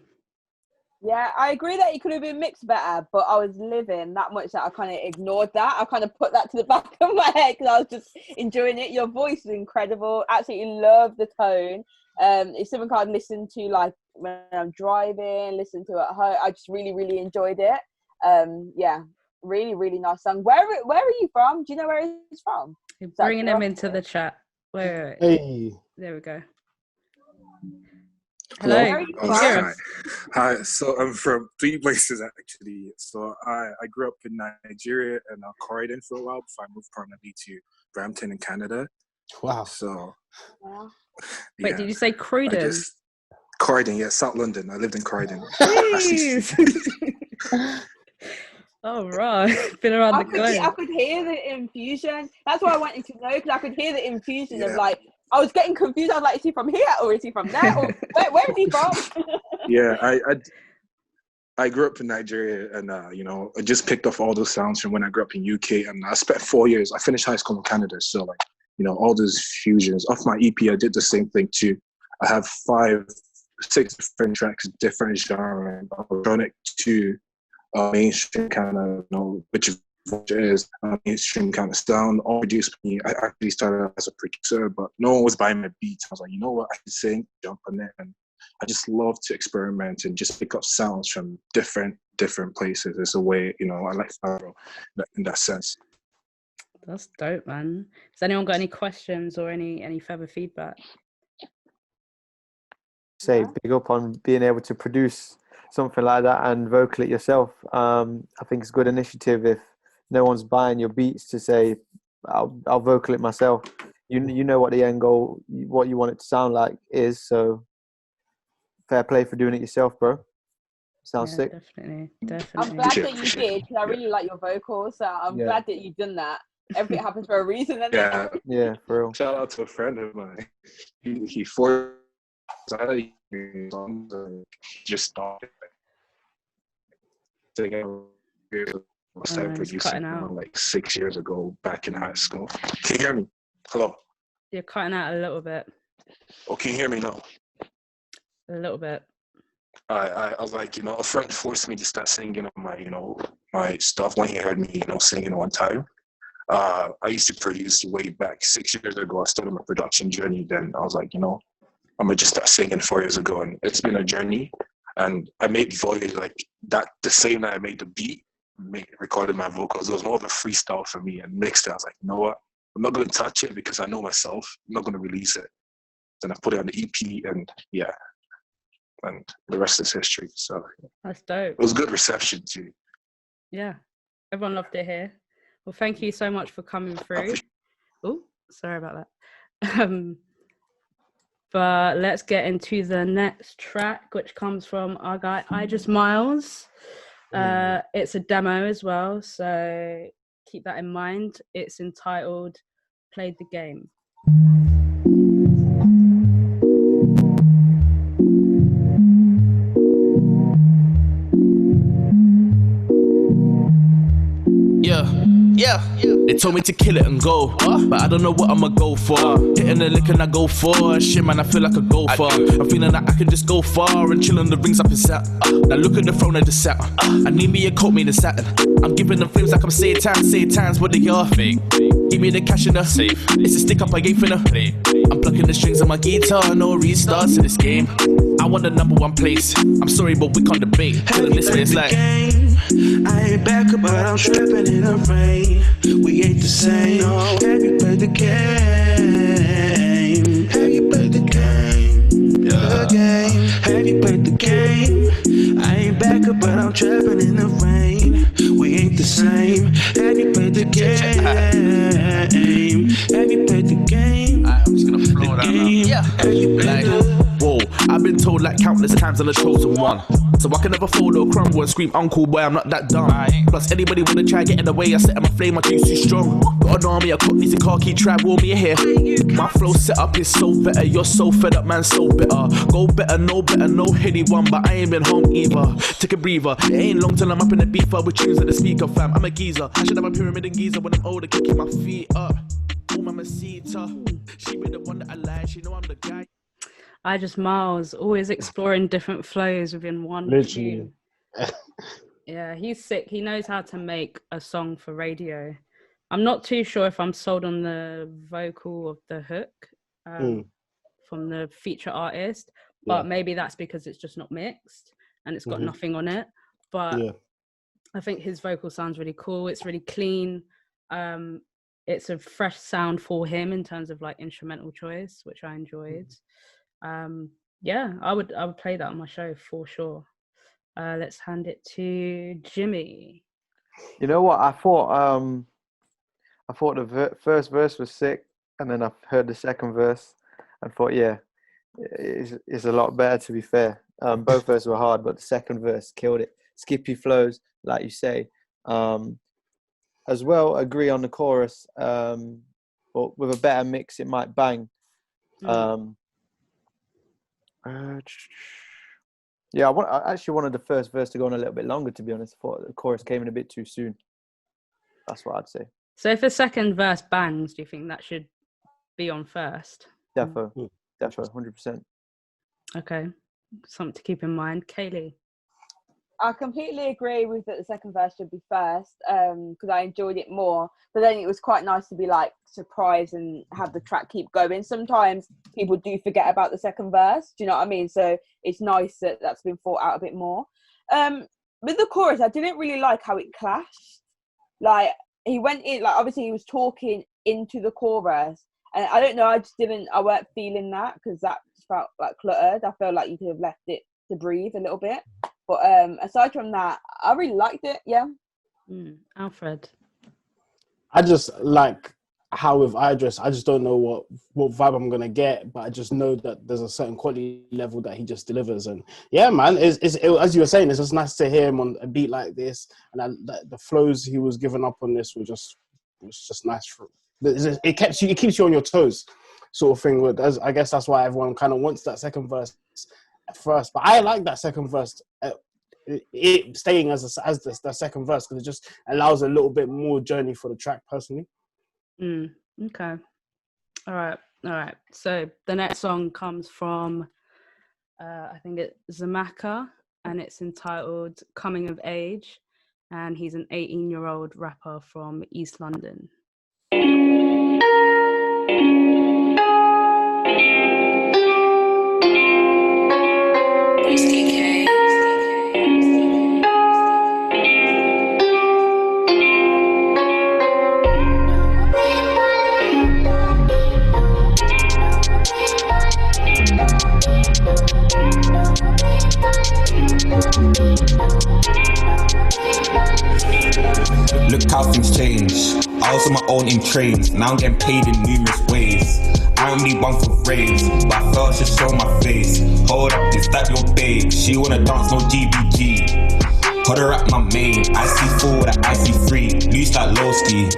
Yeah, I agree that it could have been mixed better, but I was living that much that I kind of ignored that. I kind of put that to the back of my head because I was just enjoying it. Your voice is incredible. Absolutely love the tone. It's something I'd listen to like when I'm driving, listen to at home. I just really, really enjoyed it. Yeah, really, really nice song. Where are you from? Do you know where he's from? You're bringing him into the chat. Wait. Hey. There we go. Hello. Hello. Hi. So I'm from 3 places actually. So I grew up in Nigeria and Croydon for a while before I moved permanently to Brampton in Canada. Wow. So. Wait, yeah, did you say Croydon? Croydon, yeah, South London. I lived in Croydon. Oh, right. Been around the globe. I could hear the infusion. That's why I wanted to know, because I could hear the infusion of like, I was getting confused. I was like, is he from here or is he from there? Or where is he from? Yeah, I grew up in Nigeria and, I just picked up all those sounds from when I grew up in UK. And I spent 4 years. I finished high school in Canada. So, like, all those fusions. Off my EP, I did the same thing too. I have 5, 6 different tracks, different genre, electronic to mainstream kind of, which is mainstream kind of sound. All produced me. I actually started as a producer, but no one was buying my beats. I was like, you know what, I can sing, jump on it, and I just love to experiment and just pick up sounds from different places. It's a way, I like Faro in that sense. That's dope, man. Has anyone got any questions or any further feedback? Say big up on being able to produce something like that and vocal it yourself. I think it's a good initiative if no one's buying your beats to say, I'll vocal it myself. You know what the end goal, what you want it to sound like is, so fair play for doing it yourself, bro. Sounds sick. Definitely. I'm glad that you did, because I really like your vocals, so I'm glad that you've done that. Everything happens for a reason. Yeah, yeah, for real. Shout out to a friend of mine. He forced. songs and just started. I started it's producing cutting out. like 6 years ago, back in high school. Can you hear me? Hello. You're cutting out a little bit. Oh, can you hear me now? A little bit. I was like, a friend forced me to start singing on my, my stuff when he heard me, singing one time. I used to produce way back 6 years ago. I started my production journey. Then I was like, I'm gonna just start singing 4 years ago, and it's been a journey. And I made voice like that the same night I made the beat, recorded my vocals. It was more of a freestyle for me and mixed it. I was like, you know what? I'm not gonna touch it because I know myself. I'm not gonna release it. Then I put it on the EP, and yeah. And the rest is history. So that's dope. It was good reception too. Yeah, everyone loved it here. Well, thank you so much for coming through. Oh, sorry about that. But let's get into the next track, which comes from our guy Idris Miles. It's a demo as well, so keep that in mind. It's entitled "Played the Game." Yeah. They told me to kill it and go, but I don't know what I'ma go for. Hitting the lick and I go for shit, man. I feel like a golfer. I'm feeling like I can just go far and chill on the rings up in Saturn. Now look at the throne of the Saturn. I need me a coat, me the Saturn. I'm giving them flames like I'm Satan's what they are. Fake. Give me the cash in the safe. It's a stick up I ain't finna play. I'm plucking the strings on my guitar, no restarts in this game. I want the #1 place. I'm sorry, but we can't debate. Feeling this way, it's like. I ain't back up, but I'm tripping in the rain. We ain't the same. No. Have you played the game? Have you played the game? The game. Have you played the game? I ain't back up, but I'm trapping in the rain. We ain't the same. Have you played the game? Have you played the game? I'm just gonna flow that now. Yeah. Have you played the Whoa, I've been told like countless times I'm the chosen one. So I can never fold or crumble and scream, uncle boy, I'm not that dumb. Plus anybody wanna try get in the way, I set my flame, my tune's too strong. Got an army, I got these khaki trap, war me here. My flow set up is so better, you're so fed up, man, so bitter. Go better, no heady one, but I ain't been home either. Take a breather, it ain't long till I'm up in the beefer with tunes at the speaker, fam. I'm a geezer, I should have a pyramid in Giza when I'm older, kicking my feet up. Oh, mama Sita, she be the one that I like, she know I'm the guy. Idris Miles, always exploring different flows within one tune. Yeah, he's sick. He knows how to make a song for radio. I'm not too sure if I'm sold on the vocal of the hook from the feature artist, but maybe that's because it's just not mixed and it's got nothing on it. But I think his vocal sounds really cool. It's really clean. It's a fresh sound for him in terms of like instrumental choice, which I enjoyed. Yeah, I would play that on my show for sure. Let's hand it to Jimmy. You know what? I thought the first verse was sick, and then I heard the second verse and thought, yeah, it's a lot better, to be fair. Both verses were hard, but the second verse killed it. Skippy flows, like you say. As well, agree on the chorus, but with a better mix, it might bang. Yeah, I actually wanted the first verse to go on a little bit longer, to be honest. I thought the chorus came in a bit too soon. That's what I'd say. So if the second verse bangs, do you think that should be on first? Definitely, 100%. Okay, something to keep in mind. Kaylee? I completely agree with that the second verse should be first, because I enjoyed it more. But then it was quite nice to be like surprised and have the track keep going. Sometimes people do forget about the second verse. Do you know what I mean? So it's nice that that's been thought out a bit more. With the chorus, I didn't really like how it clashed. Like he went in, like obviously he was talking into the chorus, and I don't know. I weren't feeling that because that just felt like cluttered. I felt like you could have left it to breathe a little bit. But aside from that, I really liked it. Yeah. Alfred? I just like how with Idris, I just don't know what vibe I'm gonna get, but I just know that there's a certain quality level that he just delivers. And yeah, man, it, as you were saying, it's just nice to hear him on a beat like this, and the flows he was giving up on this was just nice. It keeps you on your toes, sort of thing. I guess that's why everyone kind of wants that second verse first, but I like that second verse. It staying as the second verse because it just allows a little bit more journey for the track personally. Okay. All right. So the next song comes from I think it's Zamaka, and it's entitled Coming of Age, and he's an 18-year-old rapper from East London. Look how things change. I was on my own in trains, now I'm getting paid in numerous ways. I only one for raves, but I felt I should show my face. Hold up, is that your babe? She wanna dance, no GBG. Put her at my main, I see forward, I see free. Loose like low ski.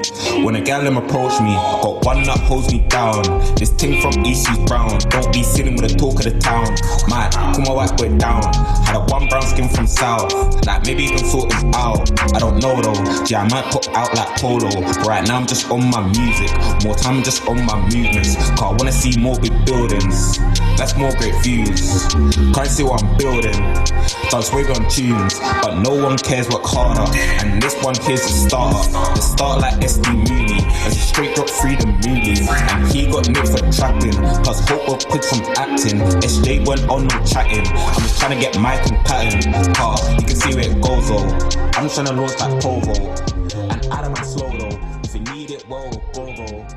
When a gal them approach me, got one that holds me down. This thing from East is brown. Don't be sitting with the talk of the town. Might pull my white boy down. Had a one brown skin from South. Like maybe you can sort him out. I don't know though. Yeah, I might put out like polo. But right now I'm just on my music. More time just on my movements. Cause I wanna see more big buildings. That's more great views. Can't see what I'm building. So I swig on tunes, but no one cares, work harder. And this one here's the starter. The start like SD Mooney. As a straight drop free the Mooney. And he got nicked for trapping. Plus hope of quids from acting. SJ went on no chatting. I'm just trying to get Mike and pattern. You can see where it goes though. I'm just trying to launch that Povo. And Adam and slow though. If you need it, well, go though.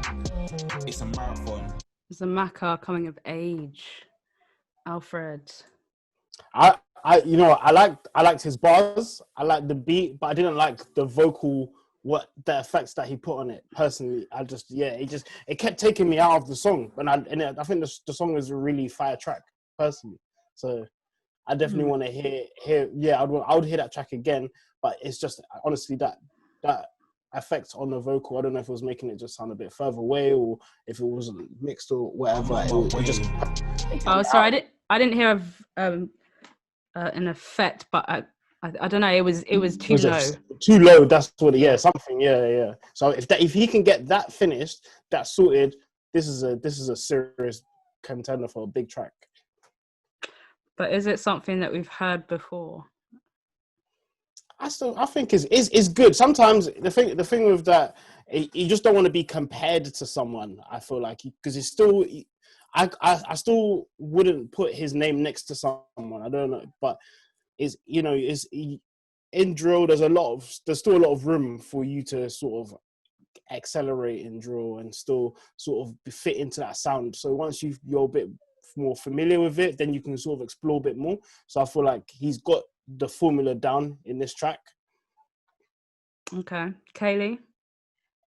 It's a marathon. Zamaka, Coming of Age. Alfred. I liked his bars. I liked the beat, but I didn't like the vocal, the effects that he put on it. Personally, it kept taking me out of the song. And I think the song is a really fire track, personally. So I definitely want to hear. Yeah, I would hear that track again. But it's just honestly that effect on the vocal. I don't know if it was making it just sound a bit further away or if it was mixed or whatever. It just. Oh, sorry, I didn't hear an effect, but I don't know. It was too low. Too low. That's what. Yeah, something. Yeah. So if he can get that finished, that sorted, this is a serious contender for a big track. But is it something that we've heard before? I think is good. Sometimes the thing with that, you just don't want to be compared to someone. I feel like because it's still. I still wouldn't put his name next to someone. I don't know, but in drill. There's still a lot of room for you to sort of accelerate in drill and still sort of fit into that sound. So once you're a bit more familiar with it, then you can sort of explore a bit more. So I feel like he's got the formula down in this track. Okay, Kaylee.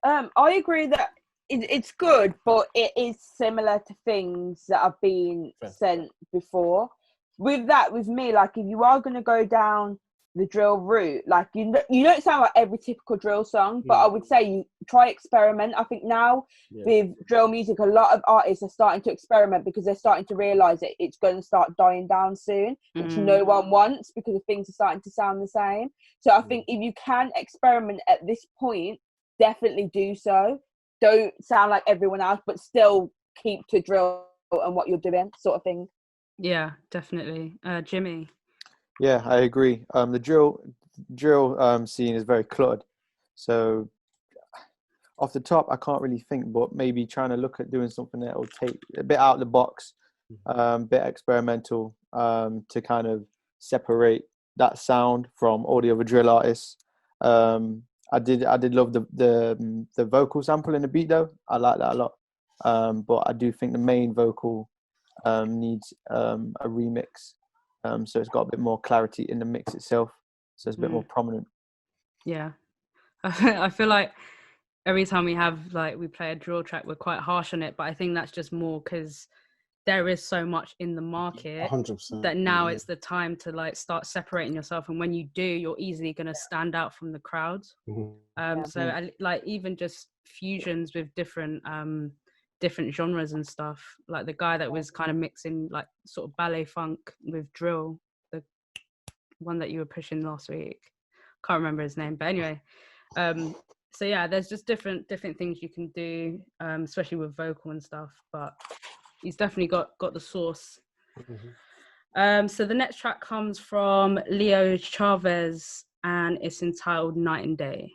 I agree that it's good, but it is similar to things that have been sent before. With me, like if you are going to go down the drill route, like you don't sound like every typical drill song, but I would say you try experiment. I think now with drill music, a lot of artists are starting to experiment because they're starting to realise that it's going to start dying down soon, which no one wants because the things are starting to sound the same. So I think if you can experiment at this point, definitely do so. Don't sound like everyone else, but still keep to drill and what you're doing, sort of thing. Yeah, definitely. Jimmy. Yeah, I agree. The drill scene is very cluttered. So off the top, I can't really think, but maybe trying to look at doing something that will take a bit out of the box, bit experimental, to kind of separate that sound from all the other drill artists. I did love the vocal sample in the beat though. I like that a lot. But I do think the main vocal needs a remix. So it's got a bit more clarity in the mix itself. So it's a bit more prominent. Yeah. I feel like every time we play a drill track, we're quite harsh on it, but I think that's just more because there is so much in the market 100%, that now it's the time to like start separating yourself, and when you do, you're easily going to stand out from the crowd. So like even just fusions with different different genres and stuff. Like the guy that was kind of mixing like sort of ballet funk with drill, the one that you were pushing last week. Can't remember his name, but anyway. So yeah, there's just different things you can do, especially with vocal and stuff. But he's definitely got the sauce. So the next track comes from Leo Chavez, and it's entitled Night and Day.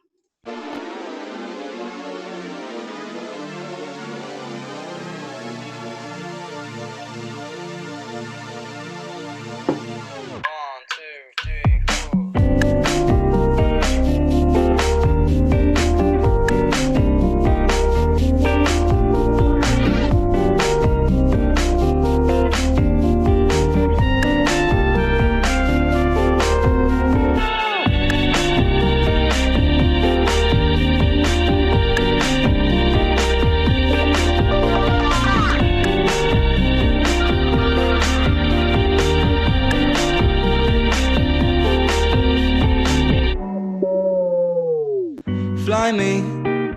Fly me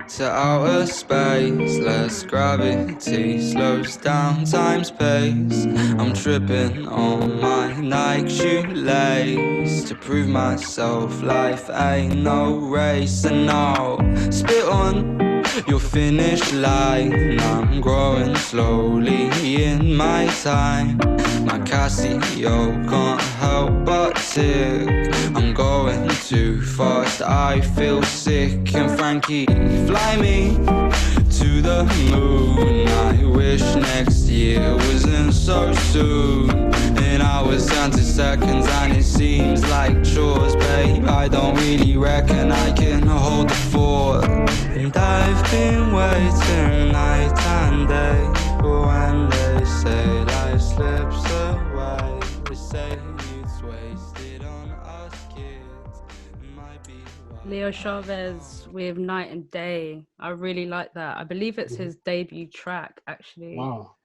to outer space, less gravity slows down time's pace. I'm tripping on my Nike shoelace to prove myself life ain't no race. And I'll spit on your finish line. I'm growing slowly in my time. My Casio can't help but tick. I'm going too fast, I feel sick. And Frankie, fly me to the moon. I wish next year wasn't so soon. And hours turn to seconds and it seems like chores, babe. I don't really reckon I can hold the fort. And I've been waiting night and day for when they say life slips away. They say it's wasted on us kids. It might be Leo Chavez with Night and Day. I really like that. I believe it's his debut track, actually. Wow.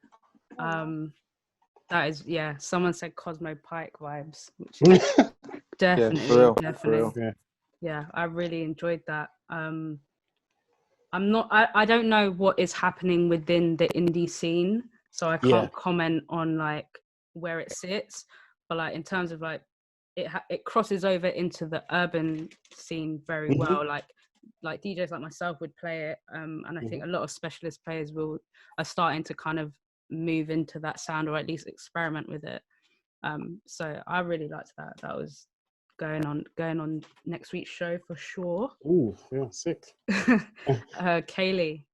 That is, yeah, someone said Cosmo Pike vibes, which is definitely, for real, definitely. for real. Yeah, I really enjoyed that. I don't know what is happening within the indie scene, so I can't comment on like where it sits, but like in terms of like it crosses over into the urban scene very well. Like DJs like myself would play it, and I think a lot of specialist players are starting to kind of move into that sound, or at least experiment with it. So I really liked that. That was going on next week's show for sure. Ooh, yeah, sick. Kaylee.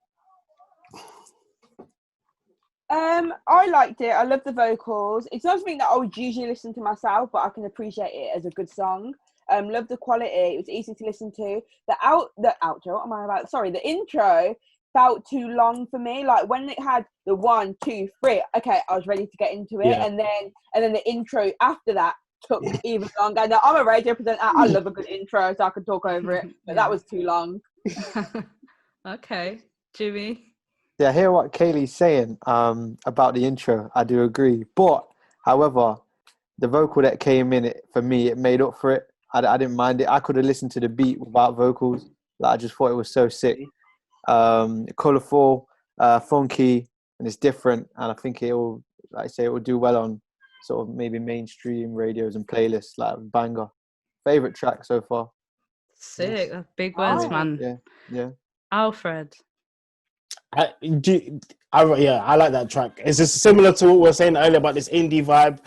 I liked it. I love the vocals. It's not something that I would usually listen to myself, but I can appreciate it as a good song. Love the quality. It was easy to listen to. The intro felt too long for me. Like when it had the 1, 2, 3, okay, I was ready to get into it, and then the intro after that took even longer. Now I'm a radio presenter. I love a good intro, so I could talk over it, but that was too long. Okay, Jimmy. Yeah, I hear what Kaylee's saying about the intro. I do agree. But, however, the vocal that came in, for me, it made up for it. I didn't mind it. I could have listened to the beat without vocals. Like, I just thought it was so sick. Colourful, funky, and it's different. And I think it will, like I say, it will do well on sort of maybe mainstream radios and playlists, like banger. Favourite track so far. Sick. That's big words, man. Yeah. Alfred. I like that track. It's just similar to what we were saying earlier about this indie vibe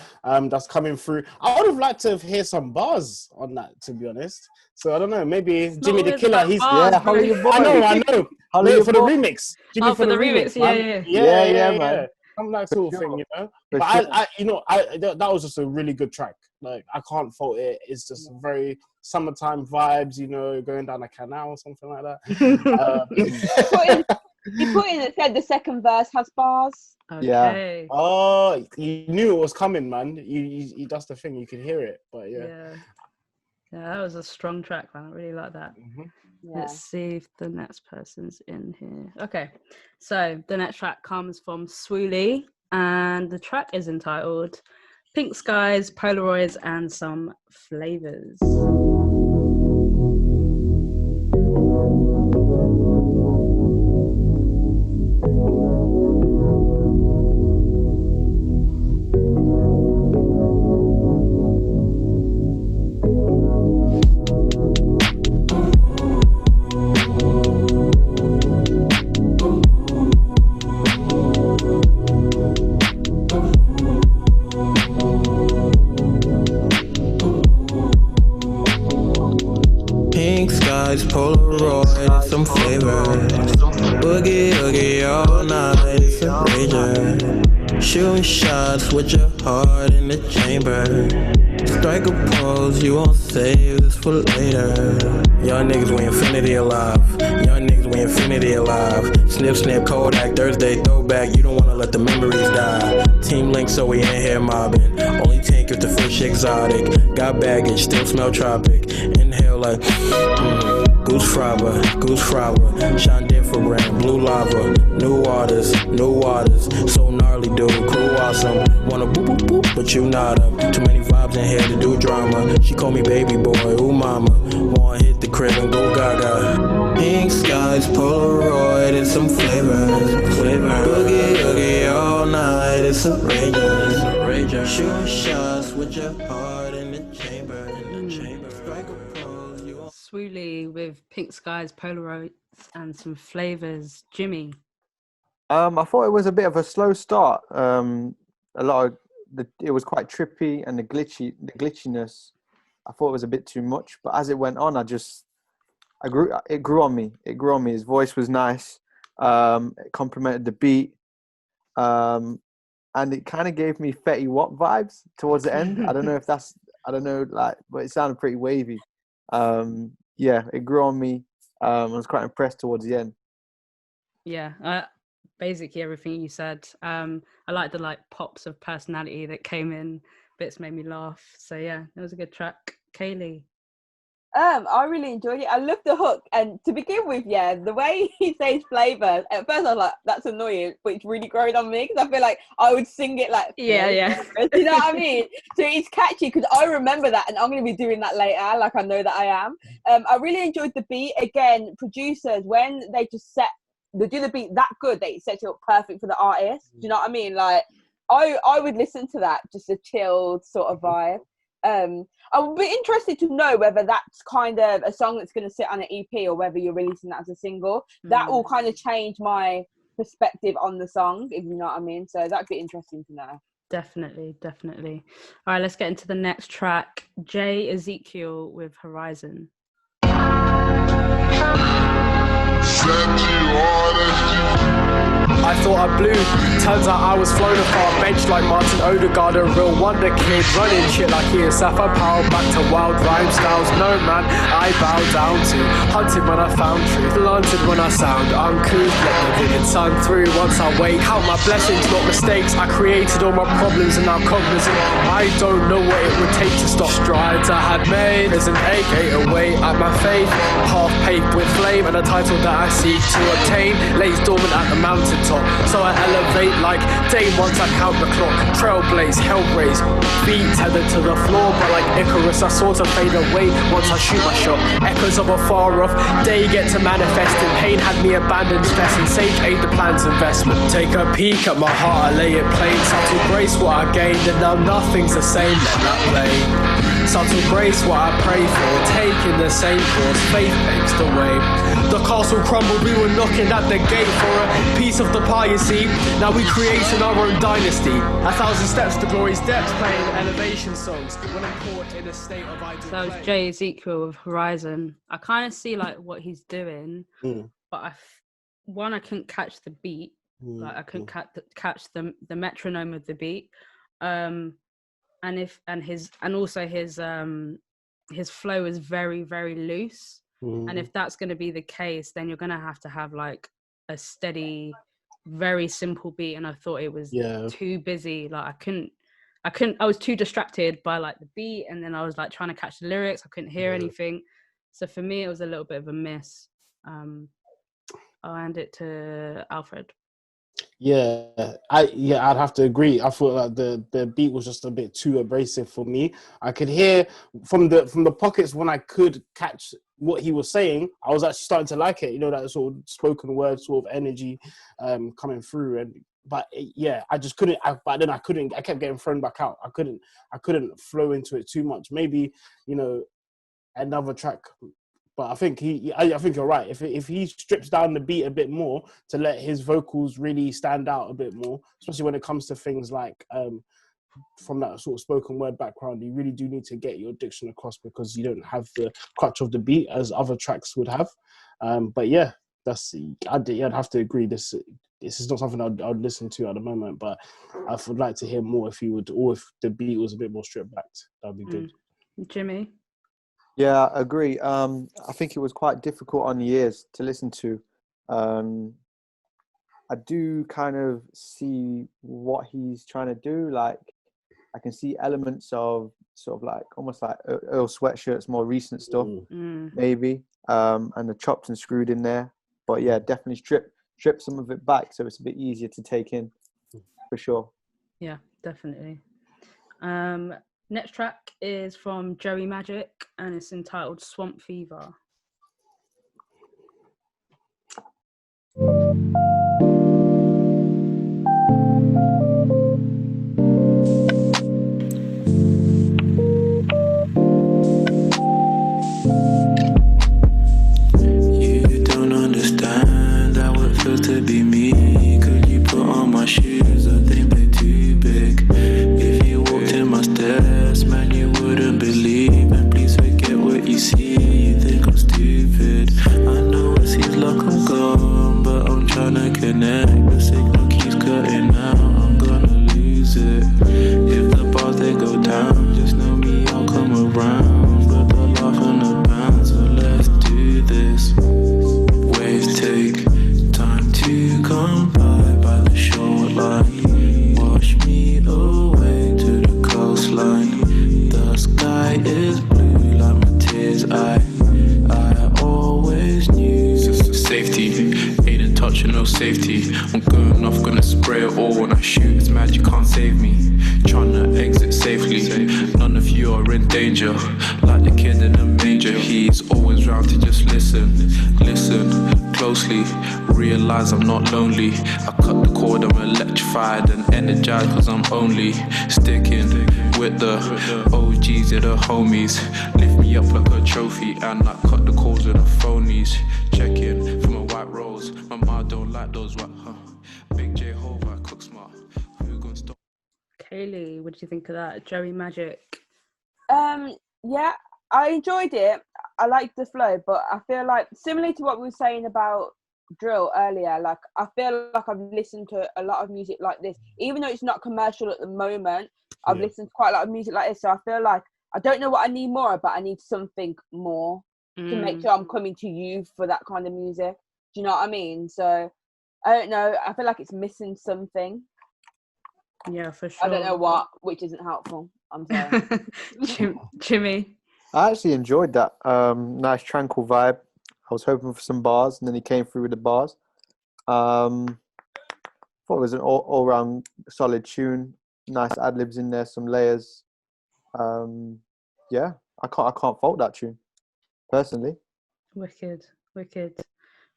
that's coming through. I would have liked to hear some bars on that, to be honest. So I don't know, maybe JimiDaKilla. He's Holly your boy. I know. Holly for the remix. Jimmy for the remix. Man. Yeah, man. Some that sort of thing, you know. For But sure. that was just a really good track. Like I can't fault it. It's just very summertime vibes, you know, going down a canal or something like that. You put in it said the second verse has bars. Okay. Yeah. Oh, you knew it was coming, man. You that's the thing. You could hear it, but yeah. Yeah, that was a strong track, man. I really like that. Let's see if the next person's in here. Okay, so the next track comes from Swooly, and the track is entitled Pink Skies, Polaroids, and Some Flavors. skies, Polaroid, and some flavor. Boogie, oogie all night, it's a rager. Shooting shots with your heart in the chamber. Strike a pose, you won't save this for later. Young niggas, we infinity alive. Young niggas, we infinity alive. Snip, snip, Kodak, Thursday throwback. You don't wanna let the memories die. Team Link, so we ain't here mobbing. Only tank if the fish exotic. Got baggage, still smell tropic. Inhale like goose fraba, goose fraba. Shine different, blue lava. New waters, so gnarly, dude. Cool, awesome. Wanna boop boop boop, but you not up. Too many vibes in here to do drama. She call me baby boy, ooh mama. Wanna hit the crib and go gaga. Pink skies, Polaroid, and some flavor. Boogie, oogie all night, it's a rager. Shooting shots with your heart in the chamber. Strike a pose, you won't. Swooly with Pink Skies, Polaroids, and some flavors. Jimmy. I thought it was a bit of a slow start. A lot of it was quite trippy, and the glitchiness, I thought it was a bit too much. But as it went on, it grew on me. His voice was nice. It complemented the beat, and it kind of gave me Fetty Wap vibes towards the end. I don't know, but it sounded pretty wavy. Yeah, it grew on me. I was quite impressed towards the end. Yeah, basically everything you said. I like the pops of personality that came in. Bits made me laugh. So yeah, it was a good track. Kaylee. I really enjoyed it. I loved the hook, and to begin with, yeah, the way he says flavors. At first, I was like, "That's annoying," but it's really growing on me because I feel like I would sing it like, yeah. You know what I mean? So it's catchy because I remember that, and I'm going to be doing that later. Like I know that I am. I really enjoyed the beat. Again, producers when they just they do the beat that good that it sets it up perfect for the artist. Do you know what I mean? Like I would listen to that, just a chilled sort of vibe. I would be interested to know whether that's kind of a song that's going to sit on an EP or whether you're releasing that as a single. That will kind of change my perspective on the song, if you know what I mean. So that'd be interesting to know. Definitely. All right, let's get into the next track. JimiDaKilla with Horizon. I thought I blew, turns out I was flown apart, bench like Martin Odegaard, a real wonder kid, running shit like he is Sapphire Power, back to wild rhyme styles, no man, I bow down to, hunted when I found truth, blunted when I sound uncouth, let the vivid sun through once I wake, count my blessings, not mistakes, I created all my problems and now cognizant, I don't know what it would take to stop strides I had made, there's an AK away at my faith, half paved with flame, and a title that I seek to obtain, lays dormant at the mountaintop. So I elevate like Dane once I count the clock. Trailblaze, hellraise, feet tethered to the floor. But like Icarus, I sort of fade away once I shoot my shot. Echoes of a far off day get to manifest. And pain had me abandoned stress, and sage aid the plan's investment. Take a peek at my heart, I lay it plain. Subtle grace what I gained, and now nothing's the same, let that play. Subtle grace what I pray for, taking the same course, faith makes the way. The castle crumbled, we were knocking at the gate for a piece of the pie, you see. Now we creating our own dynasty. 1,000 steps to glory's depths, playing elevation songs when I'm caught in a state of idle So that was JimiDaKilla with Horizon. I kind of see what he's doing, but I couldn't catch the beat. I couldn't catch the metronome of the beat. And also his flow is very, very loose. And if that's going to be the case, then you're going to have a steady, very simple beat. And I thought it was too busy. I was too distracted by the beat, and then I was trying to catch the lyrics. I couldn't hear anything. So for me, it was a little bit of a miss. I'll hand it to Alfred. I'd have to agree. I thought the beat was just a bit too abrasive for me. I could hear from the pockets when I could catch what he was saying. I was actually starting to like it. That sort of spoken word sort of energy coming through. I just couldn't. But then I couldn't. I kept getting thrown back out. I couldn't flow into it too much. Maybe another track. But I think you're right. If he strips down the beat a bit more to let his vocals really stand out a bit more, especially when it comes to things like from that sort of spoken word background, you really do need to get your diction across because you don't have the crutch of the beat as other tracks would have. But yeah, I'd have to agree. This is not something I'd listen to at the moment, but I would like to hear more if you would, or if the beat was a bit more stripped back. That'd be good. Jimmy? Yeah, I agree. I think it was quite difficult on the ears to listen to. I do kind of see what he's trying to do. Like, I can see elements of sort of like almost like Earl Sweatshirt's more recent stuff, maybe, and the chopped and screwed in there. But yeah, definitely strip some of it back so it's a bit easier to take in, for sure. Yeah, definitely. Next track is from Joey Magic and it's entitled Swamp Fever. You don't understand how it feels to be me. Could you put on my shoes? I think they're too big. If you walked in my steps, man, you wouldn't believe. And please forget what you see. You think I'm stupid. I know it seems like I'm gone, but I'm trying to connect. The signal keeps cutting out. I'm gonna lose it. If the bars they go down, just know me, I'll come around. But the laugh and the bounce, so let's do this. Waves take time to come by the shoreline. Wash me away to the coastline. The sky is blue like my tears. I always knew. Safety, ain't in touch with no safety. I'm going off, gonna spray it all. When I shoot, it's mad, you can't save me. Trying to exit safely. None of you are in danger. Like the kid in the manger, he's always round to just listen. Listen closely, realize I'm not lonely. I cut the cord, I'm electrified and energized cause I'm only sticking with the OGs, yeah, the homies. Lift me up like a trophy and I cut the calls with the phonies. Check in from a white rose, my ma don't like those white, Big Jehovah, cook smart. Who gonna stop? Kaylee, what did you think of that? Joey Magic. Yeah, I enjoyed it. I liked the flow, but I feel like similarly to what we were saying about drill earlier, like I feel like I've listened to a lot of music like this, even though it's not commercial at the moment. I've listened to quite a lot of music like this, so I feel like I don't know what I need more, but I need something more to make sure I'm coming to you for that kind of music. Do you know what I mean? So I don't know. I feel like it's missing something. Yeah, for sure. I don't know what, which isn't helpful. I'm sorry. Jimmy. I actually enjoyed that. Nice tranquil vibe. I was hoping for some bars, and then he came through with the bars. Thought it was an all-round solid tune. Nice ad-libs in there, some layers. Yeah, I can't fault that tune, personally. Wicked.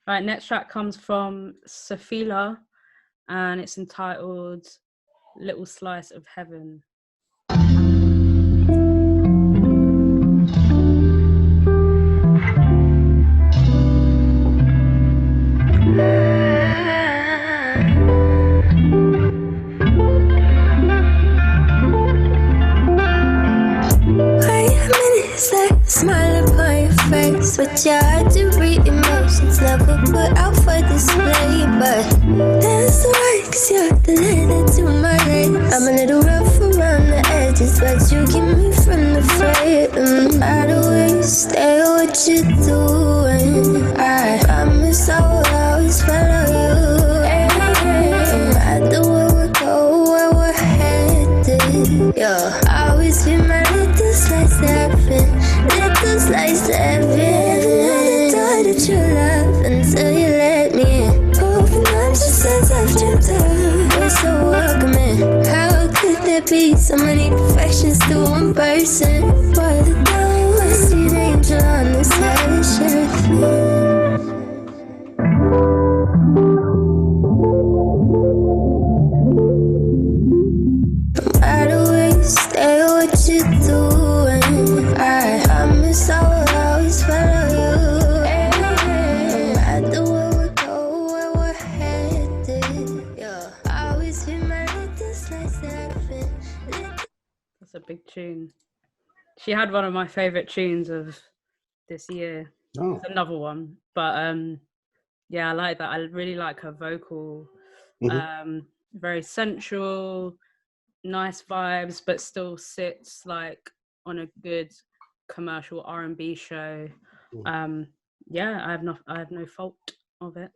Right, next track comes from Safila, and it's entitled Little Slice of Heaven. Smile upon your face, but you had to read emotions never put out for display. But that's alright, cause you're the letter to my race. I'm a little rough around the edges, but you keep me from the fray. By the way you stay, what you doing, I promise I will always follow you. No matter where we go, where we're headed, you'll always be my little slice of heaven. Little slice of heaven. I thought that you love until you let me in. Open up just as I've jumped out. You're so welcoming. How could there be so many perfections to one person? For the dawn, I see an angel on this hellish earth. No matter where you stay, what you doing, I promise I will always follow you. No matter where we go, where we're headed, you'll always be my little slice of heaven. tune. She had one of my favorite tunes of this year. Oh. It's another one, but yeah, I like that. I really like her vocal. Very sensual, nice vibes, but still sits like on a good commercial R&B show. Yeah, I have no fault of it.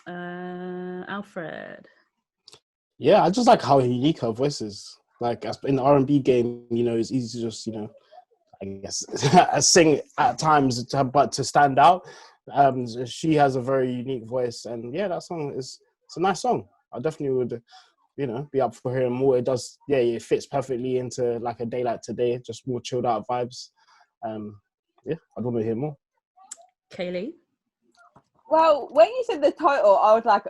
Alfred. Yeah, I just like how unique her voice is. Like in the R&B game, you know, it's easy to just, you know, I guess sing at times, but to stand out, she has a very unique voice, and yeah, that song it's a nice song. I definitely would, you know, be up for hearing more. It does, yeah, it fits perfectly into like a day like today, just more chilled out vibes. Yeah, I'd want to hear more. Kaylee. Well, when you said the title, I was like,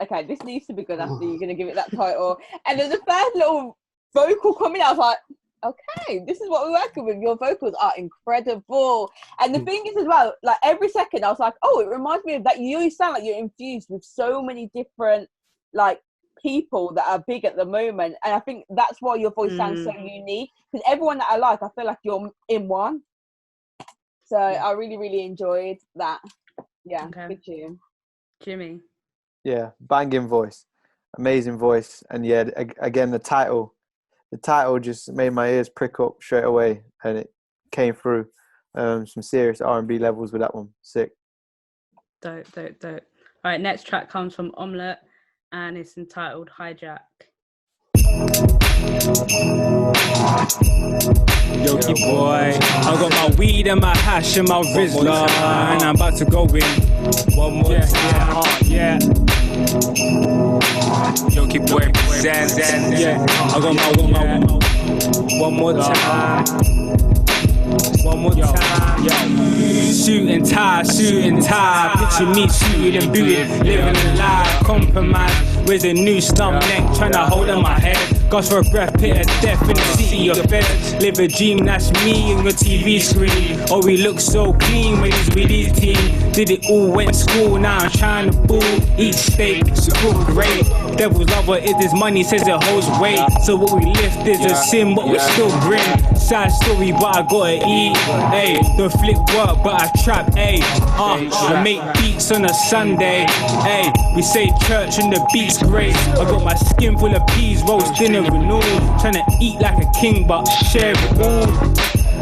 okay, this needs to be good after you're going to give it that title. And then the first little vocal coming out, I was like, okay, this is what we're working with. Your vocals are incredible. And the thing is as well, like every second I was like, oh, it reminds me of that. You sound like you're infused with so many different like people that are big at the moment. And I think that's why your voice sounds so unique. Because everyone that I like, I feel like you're in one. So I really, really enjoyed that. Yeah, good tune. Jimmy. Yeah, banging voice, amazing voice, and yeah, again the title just made my ears prick up straight away, and it came through. Some serious R&B levels with that one. Sick. Dope. All right, next track comes from Omelette, and it's entitled Hijack. Yoki boy, I got my weed and my hash and my Rizla, and I'm about to go in. One more time. Yeah. Yoki boy, Zen. Yeah, I got my one more time. One more time. Yeah. Suit and tie. Picture me suited and booted, living a lie. Compromise with a new stump neck, trying to hold on my head. Gosh for a breath, pit of death in the city of feds. Live a dream, that's me on your TV screen. Oh, we look so clean when he's with his team. Did it all, went to school, now I'm trying to ball. Eat steak, school great. Devil's lover is this money, says it holds weight. So what we lift is a sin, but we still grin. Sad story, but I gotta eat. Hey, the flip work, but I trap. Hey, I make beats on a Sunday. Hey, we say church and the beats great. I got my skin full of peas, roast dinner and all. Trying to eat like a king, but share it all.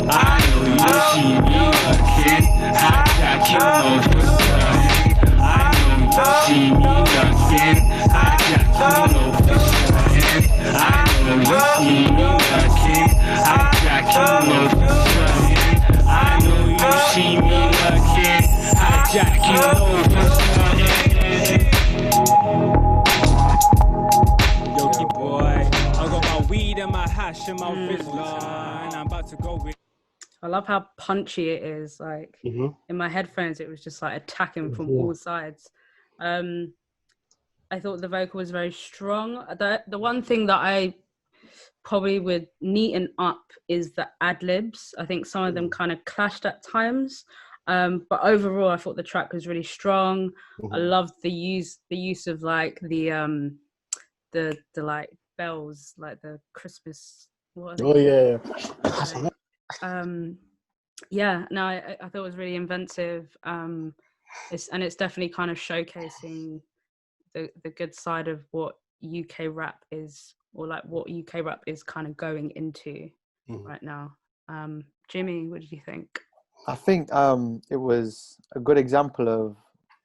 I know you see me looking. Hijack you know what's running. I know you see me looking. Hijack you know what's running. I know you see me looking. Hijack you know what's running. I know you see me looking. Hijack you know what's running. Yoki boy, I got my weed and my hash and my Rizla, and I'm about to go with. I love how punchy it is. Like in my headphones, it was just like attacking from all sides. I thought the vocal was very strong. The one thing that I probably would neaten up is the ad-libs. I think some of them kind of clashed at times. But overall, I thought the track was really strong. I loved the use of like the like bells, like the Christmas. Yeah. Yeah, no, I thought it was really inventive. It's definitely kind of showcasing the good side of what UK rap is, or like what UK rap is kind of going into right now. Jimmy, what did you think? I think it was a good example of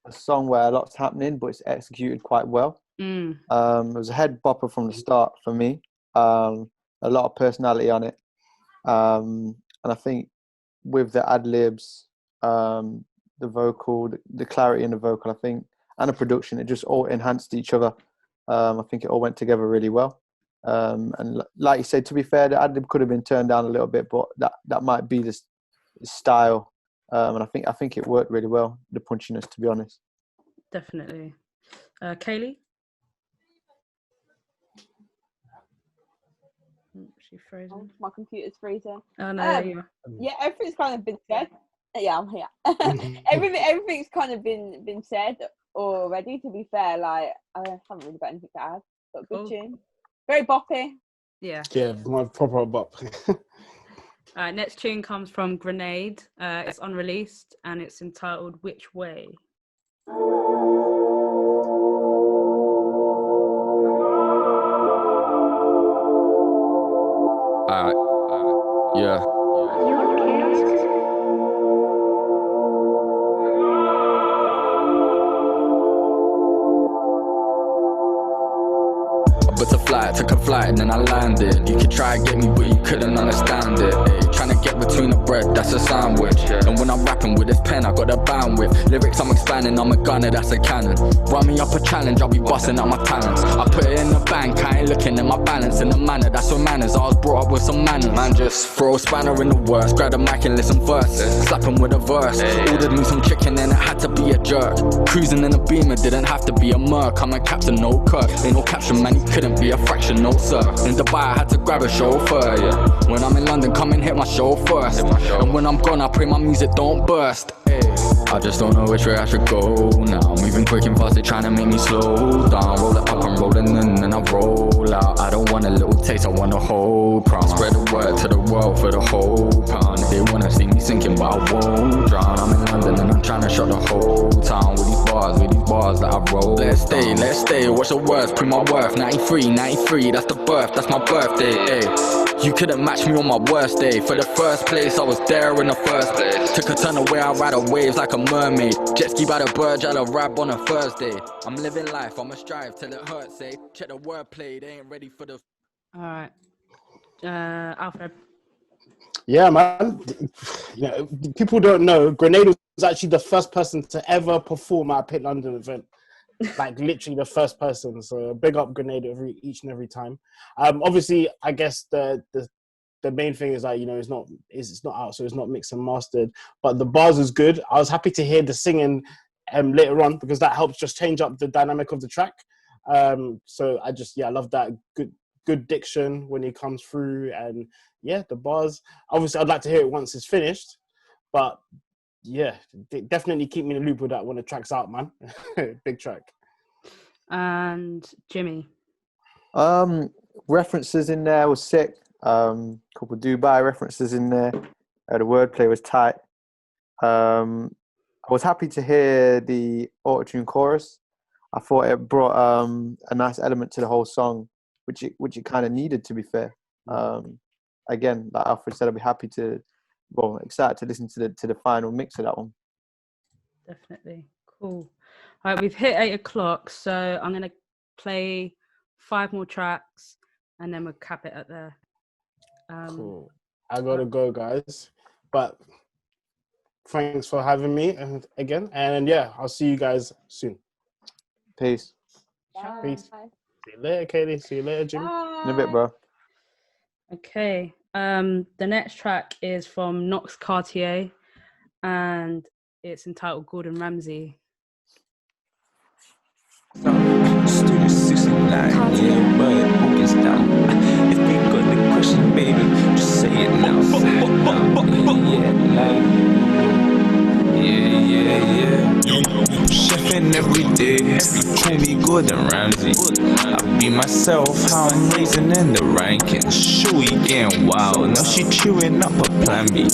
a song where a lot's happening, but it's executed quite well. It was a head bopper from the start for me. A lot of personality on it. And I think with the ad-libs, the vocal, the clarity in the vocal, I think, and the production, it just all enhanced each other. I think it all went together really well. And like you said, to be fair, the ad-lib could have been turned down a little bit, but that might be the style. And I think it worked really well, the punchiness, to be honest. Definitely. Kaylee? She's frozen. My computer's freezing. Oh no, there you are. Yeah, everything's kind of been said. Yeah, I'm here. Everything's kind of been said already. To be fair, like I haven't really got anything to add. But good tune, very boppy. Yeah. Yeah, my proper bop. Next tune comes from Grenade. It's unreleased and it's entitled Which Way? Yeah. But a flight, took a flight and then I landed. You could try and get me but you couldn't understand it. Ay, trying to get between the bread, that's a sandwich. And when I'm rapping with this pen, I got the bandwidth. Lyrics I'm expanding, I'm a gunner, that's a cannon. Run me up a challenge, I'll be busting out my talents. I put it in the bank, I ain't looking at my balance in the manner. That's what manners, I was brought up with some manners. Man, just throw a spanner in the works, grab the mic and listen first. Slap him with a verse, ordered me some chicken and it had to be a jerk. Cruising in a Beamer, didn't have to be a merc. I'm a captain, no Kirk. Ain't no caption, man, he couldn't be a fraction, no sir. In Dubai I had to grab a chauffeur, yeah. When I'm in London, come and hit my show first. And when I'm gone, I pray my music don't burst. Ay. I just don't know which way I should go now. Moving quick and fast, they trying to make me slow down. Roll it up, I'm rolling in and I roll out. I don't want a little taste, I want a whole crown. Spread the word to the world for the whole pound. If they wanna see me sinking, but I won't drown. I'm in London and I'm trying to shut the whole town with these bars that I roll. Let's stay, watch the words, prove my worth. 93, that's the birth, that's my birthday, ayy. You couldn't match me on my worst day. For the first place, I was there in the first place. Took a turn away, I ride the waves like a mermaid. Jet ski by the bird, I rap on a Thursday. I'm living life, I'ma strive till it hurts, eh? Check the wordplay, they ain't ready for the... Alright. Alfred. Yeah, man. You know, people don't know, Grenade was actually the first person to ever perform at a Pit London event. Like literally the first person. So big up Grenade each and every time. Obviously, I guess the main thing is that, you know, it's not out, so it's not mixed and mastered. But the bars is good. I was happy to hear the singing later on because that helps just change up the dynamic of the track. So I love that good diction when it comes through, and yeah, the bars. Obviously, I'd like to hear it once it's finished, but. Yeah, definitely keep me in the loop with that when the track's out, man. Big track. And Jimmy. References in there was sick. Couple Dubai references in there. The wordplay was tight. I was happy to hear the auto-tune chorus. I thought it brought a nice element to the whole song, which it kind of needed, to be fair. Again, like Alfred said, I'd be happy to. Well, excited to listen to the final mix of that one. Definitely. Cool. All right, we've hit 8 o'clock, so I'm going to play 5 more tracks and then we'll cap it at there. Cool. I got to go, guys. But thanks for having me again. And yeah, I'll see you guys soon. Peace. Bye. Peace. See you later, Kaylee. See you later, Jimmy. In a bit, bro. Okay. The next track is from Nox Cartier and it's entitled Gordon Ramsay. Studio 69, yeah, but focus down. If you got the question, baby, just say it now. Yeah. Chefing every day, call me Gordon Ramsay. I be myself, how I'm raising in the rankings. Sure, getting wild, now she chewing up a plan B.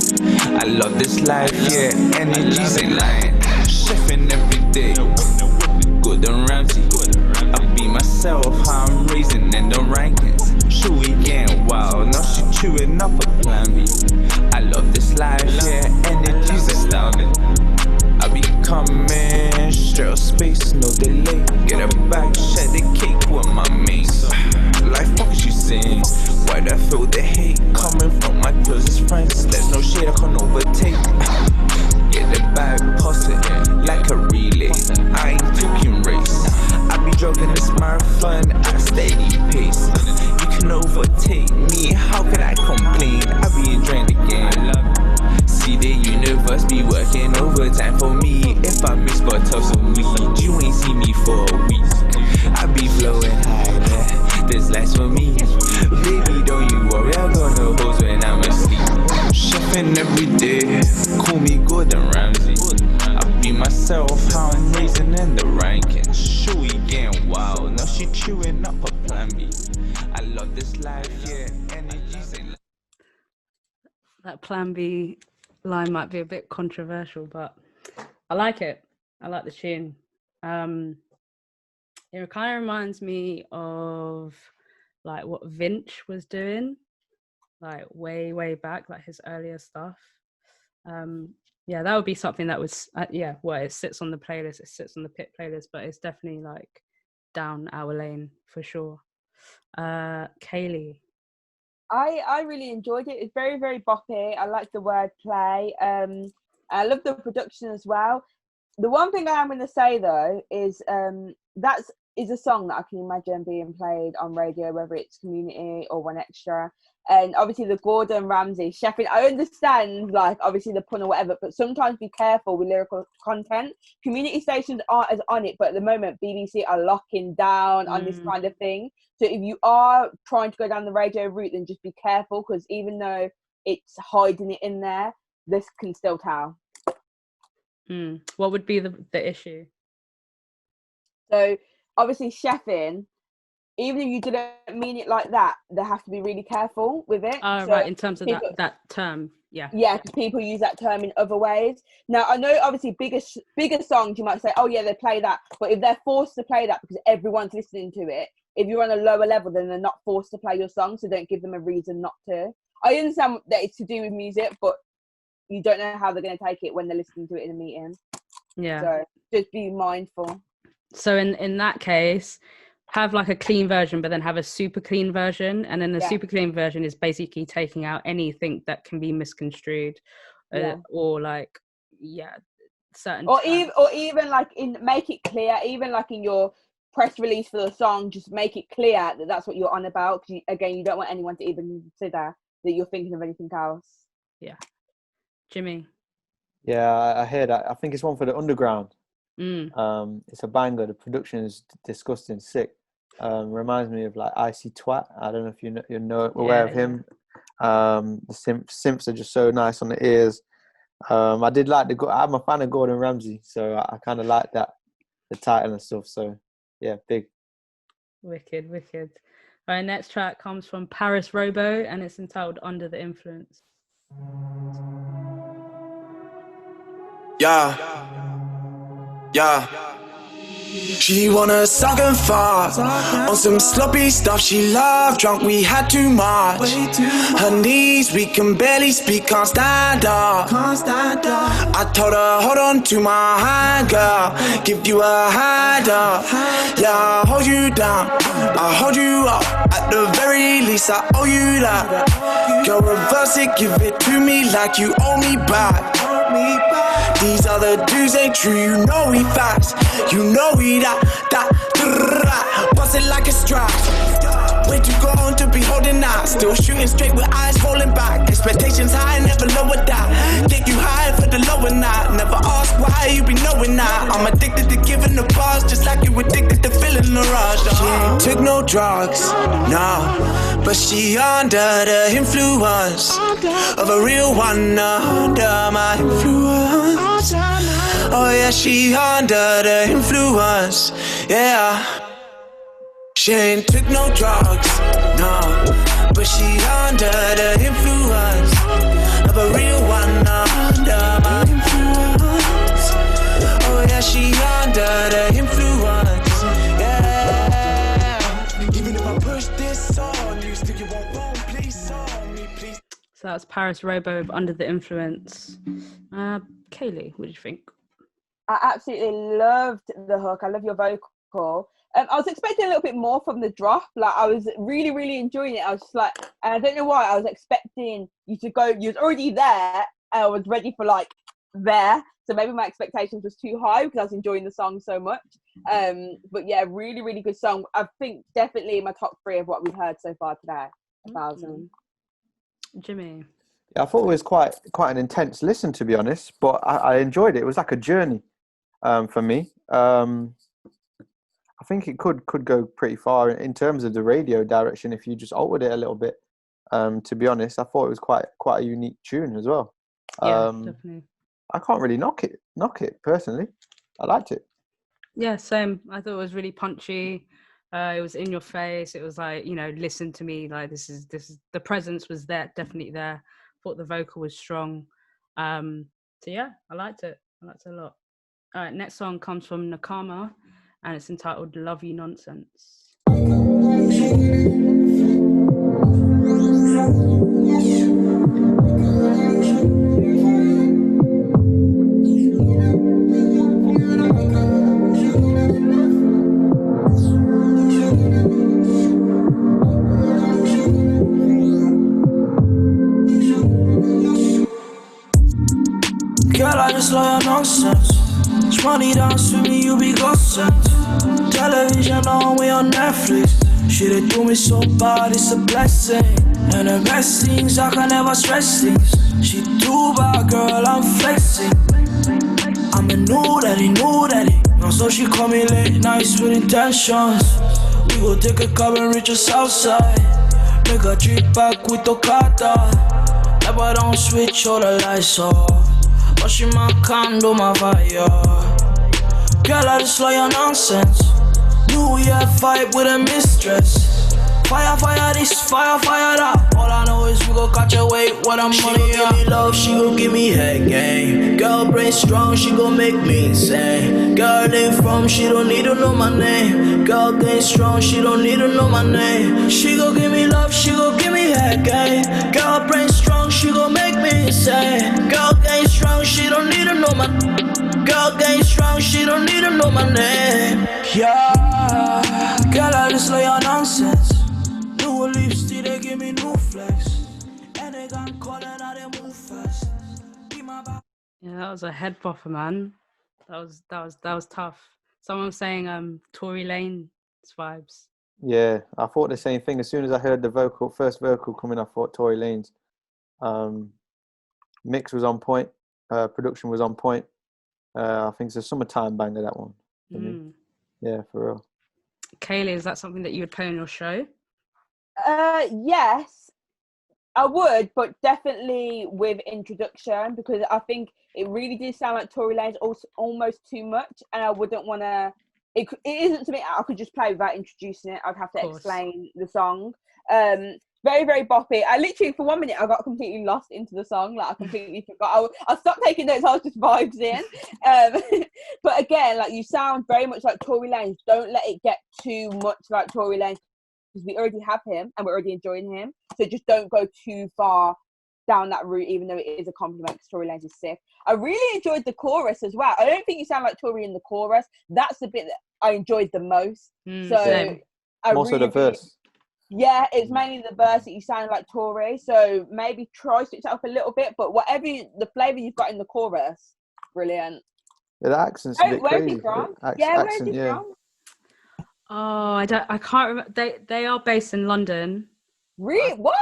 I love this life, yeah, energies ain't lying. Chefing every day, Gordon Ramsay. I be myself, how I'm raising in the rankings. Sure, getting wild, now she chewing up a plan B. I love this life, yeah, energies astounding. I be coming straight out space, no delay. Get a bag, share the cake with my mates. Like fuck is you saying? Why do I feel the hate coming from my closest friends? There's no shade I can overtake. Get the bag, pass it like a relay. I ain't talking race. I be jogging this marathon at a steady pace. You can overtake me, how could I complain? I be enjoying the game. See the universe be working overtime for me. If I miss but tough some weed, you ain't see me for a week. I be flowing high, yeah. There's lights for me. Baby, don't you worry, I got no hoes when I'm asleep. Chefing every day, call me Gordon Ramsay. I be myself, how I'm raising in the rankings. Sure, we getting wild, now she chewing up a plan B. I love this life, yeah. Energies ain't That Plan B line might be a bit controversial, but I like it. I like the tune. It kind of reminds me of like what Vinch was doing, like way back, like his earlier stuff. Yeah, that would be something that was well, it sits on the playlist, it sits on the Pit playlist, but it's definitely like down our lane for sure. Kaylee. I really enjoyed it. It's very, very boppy. I like the wordplay. I love the production as well. The one thing I am going to say though is that is a song that I can imagine being played on radio, whether it's Community or One Extra. And obviously the Gordon Ramsay chefing, I understand like obviously the pun or whatever, but sometimes be careful with lyrical content. Community stations aren't as on it, but at the moment BBC are locking down on this kind of thing. So if you are trying to go down the radio route, then just be careful, because even though it's hiding it in there, this can still tell. What would be the issue? So obviously chefing, even if you didn't mean it like that, they have to be really careful with it. Oh, so right, in terms of people, that term, yeah. Yeah, because people use that term in other ways. Now, I know obviously bigger songs, you might say, oh yeah, they play that. But if they're forced to play that because everyone's listening to it, if you're on a lower level, then they're not forced to play your song, so don't give them a reason not to. I understand that it's to do with music, but you don't know how they're going to take it when they're listening to it in a meeting. Yeah. So just be mindful. So in that case, have like a clean version, but then have a super clean version, and then the super clean version is basically taking out anything that can be misconstrued, or like certain. Or even like make it clear, even like in your press release for the song, just make it clear that that's what you're on about. Because again, you don't want anyone to even consider that you're thinking of anything else. Yeah, Jimmy. Yeah, I hear that. I think it's one for the underground. It's a banger. The production is disgusting, sick. Reminds me of like Icy Twat. I don't know if you're aware of him. The simps are just so nice on the ears. I did like I'm a fan of Gordon Ramsay, so I kind of like that, the title and stuff. So yeah, big. Wicked. All right, next track comes from Paris Robo, and it's entitled Under the Influence. Yeah. She wanna suck and fart on some sloppy stuff she loved. Drunk, we had too much. Her knees, we can barely speak, can't stand up. I told her, hold on to my hand, girl, give you a hand up. Yeah, I'll hold you down, I'll hold you up. At the very least, I owe you that. Girl, reverse it, give it to me like you owe me back. These other dudes ain't true, you know we fast. You know we that bust it like a strap. Way too gone to be holding out. Still shooting straight with eyes rolling back. Expectations high, never lower that. Get you high for the lower night. Never ask why, you be knowing that. I'm addicted to giving the bars, just like you addicted to feeling the rush. She ain't took no drugs, no, but she under the influence of a real one, under my influence. Oh yeah, she under the influence, yeah. She ain't took no drugs, no, but she under the influence of a real one, under my influence. Oh yeah, she under the influence, yeah. Even if I push this on you, still you won't please on me, please. So that's Paris Robo of Under the Influence. Kaylee, what do you think? I absolutely loved the hook. I love your vocal. I was expecting a little bit more from the drop. Like, I was really, really enjoying it. I was just like, and I don't know why, I was expecting you to go, you was already there, and I was ready for like there. So maybe my expectations was too high because I was enjoying the song so much. But yeah, really, really good song. I think definitely in my top 3 of what we've heard so far today. 1,000. Jimmy. Yeah, I thought it was quite an intense listen, to be honest, but I enjoyed it. It was like a journey for me. I think it could go pretty far in terms of the radio direction if you just altered it a little bit. To be honest, I thought it was quite a unique tune as well. Yeah, definitely. I can't really knock it personally. I liked it. Yeah, same. I thought it was really punchy. It was in your face. It was like, you know, listen to me. Like this is the presence was there, definitely there. Thought the vocal was strong. So yeah, I liked it. I liked it a lot. All right, next song comes from Nakama, and it's entitled "Love You Nonsense." Girl, I just love your nonsense. It's money dance with me, you be godsend. Television on, we on Netflix. Shit, they do me so bad, it's a blessing. And the best things, I can never stress things. She too bad, girl, I'm flexing. I'm a new daddy. Now so she call me late nights with intentions. We go take a cab and reach us outside. Make a trip back with Okada. Never don't switch all the lights off. Washing my condo, my fire. Girl, I just love your nonsense. New Year fight with a mistress. Fire this, fire that. All I know is we gon' catch a weight what I'm money. She gon' give me love, she gon' give me head game. Girl brain strong, she gon' make me insane. Girl ain't from, she don't need to know my name. Girl game strong, she don't need to know my name. She gon' give me love, she gon' give me head game. Girl brain strong, she gon' make me insane. Girl game strong, she don't need to know my. Girl game strong, she don't need to know my name. Yeah, girl, I just love your nonsense. New leaves, still they give me new flex. And they got calling out, they move fast. Yeah, that was a head bopper, man. That was tough. Someone was saying Tory Lanez vibes. Yeah, I thought the same thing. As soon as I heard the first vocal coming, I thought Tory Lanez. Mix was on point. Production was on point. I think it's a summertime banger, that one. For me. Yeah, for real. Kaylee, is that something that you would play on your show? Yes, I would, but definitely with introduction, because I think it really did sound like Tory Lanez almost too much, and I wouldn't want to. It isn't something I could just play without introducing it. I'd have to explain the song. Very, very boppy. I literally, for 1 minute, I got completely lost into the song. Like, I completely forgot. I stopped taking notes. I was just vibes in. But again, like, you sound very much like Tory Lanez. Don't let it get too much like Tory Lanez, because we already have him and we're already enjoying him. So just don't go too far down that route, even though it is a compliment, because Tory Lanez is sick. I really enjoyed the chorus as well. I don't think you sound like Tory in the chorus. That's the bit that I enjoyed the most. So more so the verse. Yeah, it's mainly the verse that you sound like Tory. So maybe try to switch it up a little bit, but whatever the flavour you've got in the chorus, brilliant. Yeah, the accent's a bit where's crazy. he from? Where's he from? Oh, I can't remember. They are based in London. Really? What?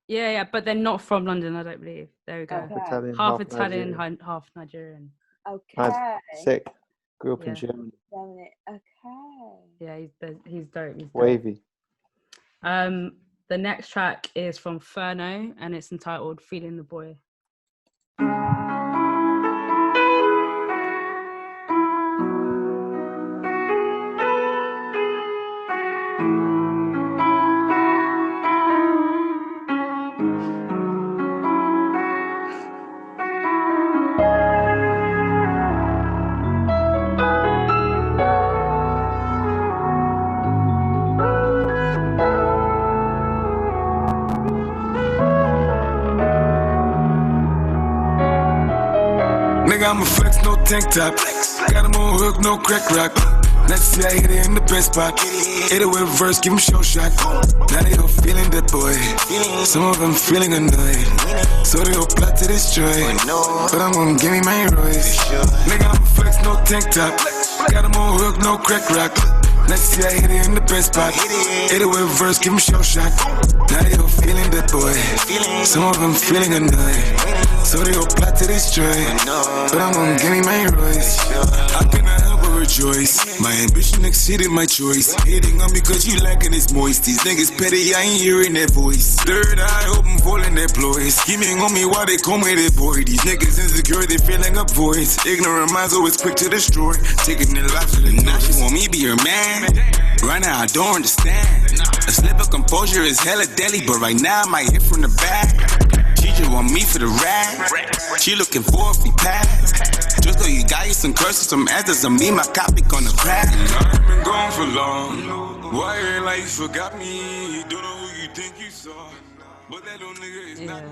Yeah, but they're not from London, I don't believe. There we go. Okay. Half Italian, half Nigerian. Okay. Sick. Grew up in Germany. Okay. Yeah, he's dope. He's dope. Wavy. The next track is from Furno, and it's entitled "Feeling the Boy." Nigga, I'm a flex, no tank top. Got him on hook, no crack rock. Next year I hit it in the best spot. Hit it with verse, give him show shot. Now they all feeling that boy. Some of them feeling annoyed. So they all plot to destroy. But I'm gonna give me my Royce. Nigga, I'm a flex, no tank top. Got him on hook, no crack rock. Next year I hit it in the best spot. Hit it with verse, give him show shot. Now they all feeling that boy. Some of them feeling annoyed. So they all plot to destroy. But I'm gonna give me my Royce. I cannot help but choice. My ambition exceeded my choice. Hating on me cause you lacking this moist. These niggas petty, I ain't hearing their voice. Third eye open, falling their ploys. Scheming on me while they call me their boy. These niggas insecure, they feeling up voids. Ignorant minds always quick to destroy. Taking their life to the now she want me be her man. Right now I don't understand. A slip of composure is hella deadly, but right now I might hit from the back. She just want me for the rag. She looking for a free pass. Just though you got you some curses, some ass doesn't mean my copy gonna crack. I've been gone for long. Why ain't like you forgot me? Don't know who you think you saw. But that little nigga is not.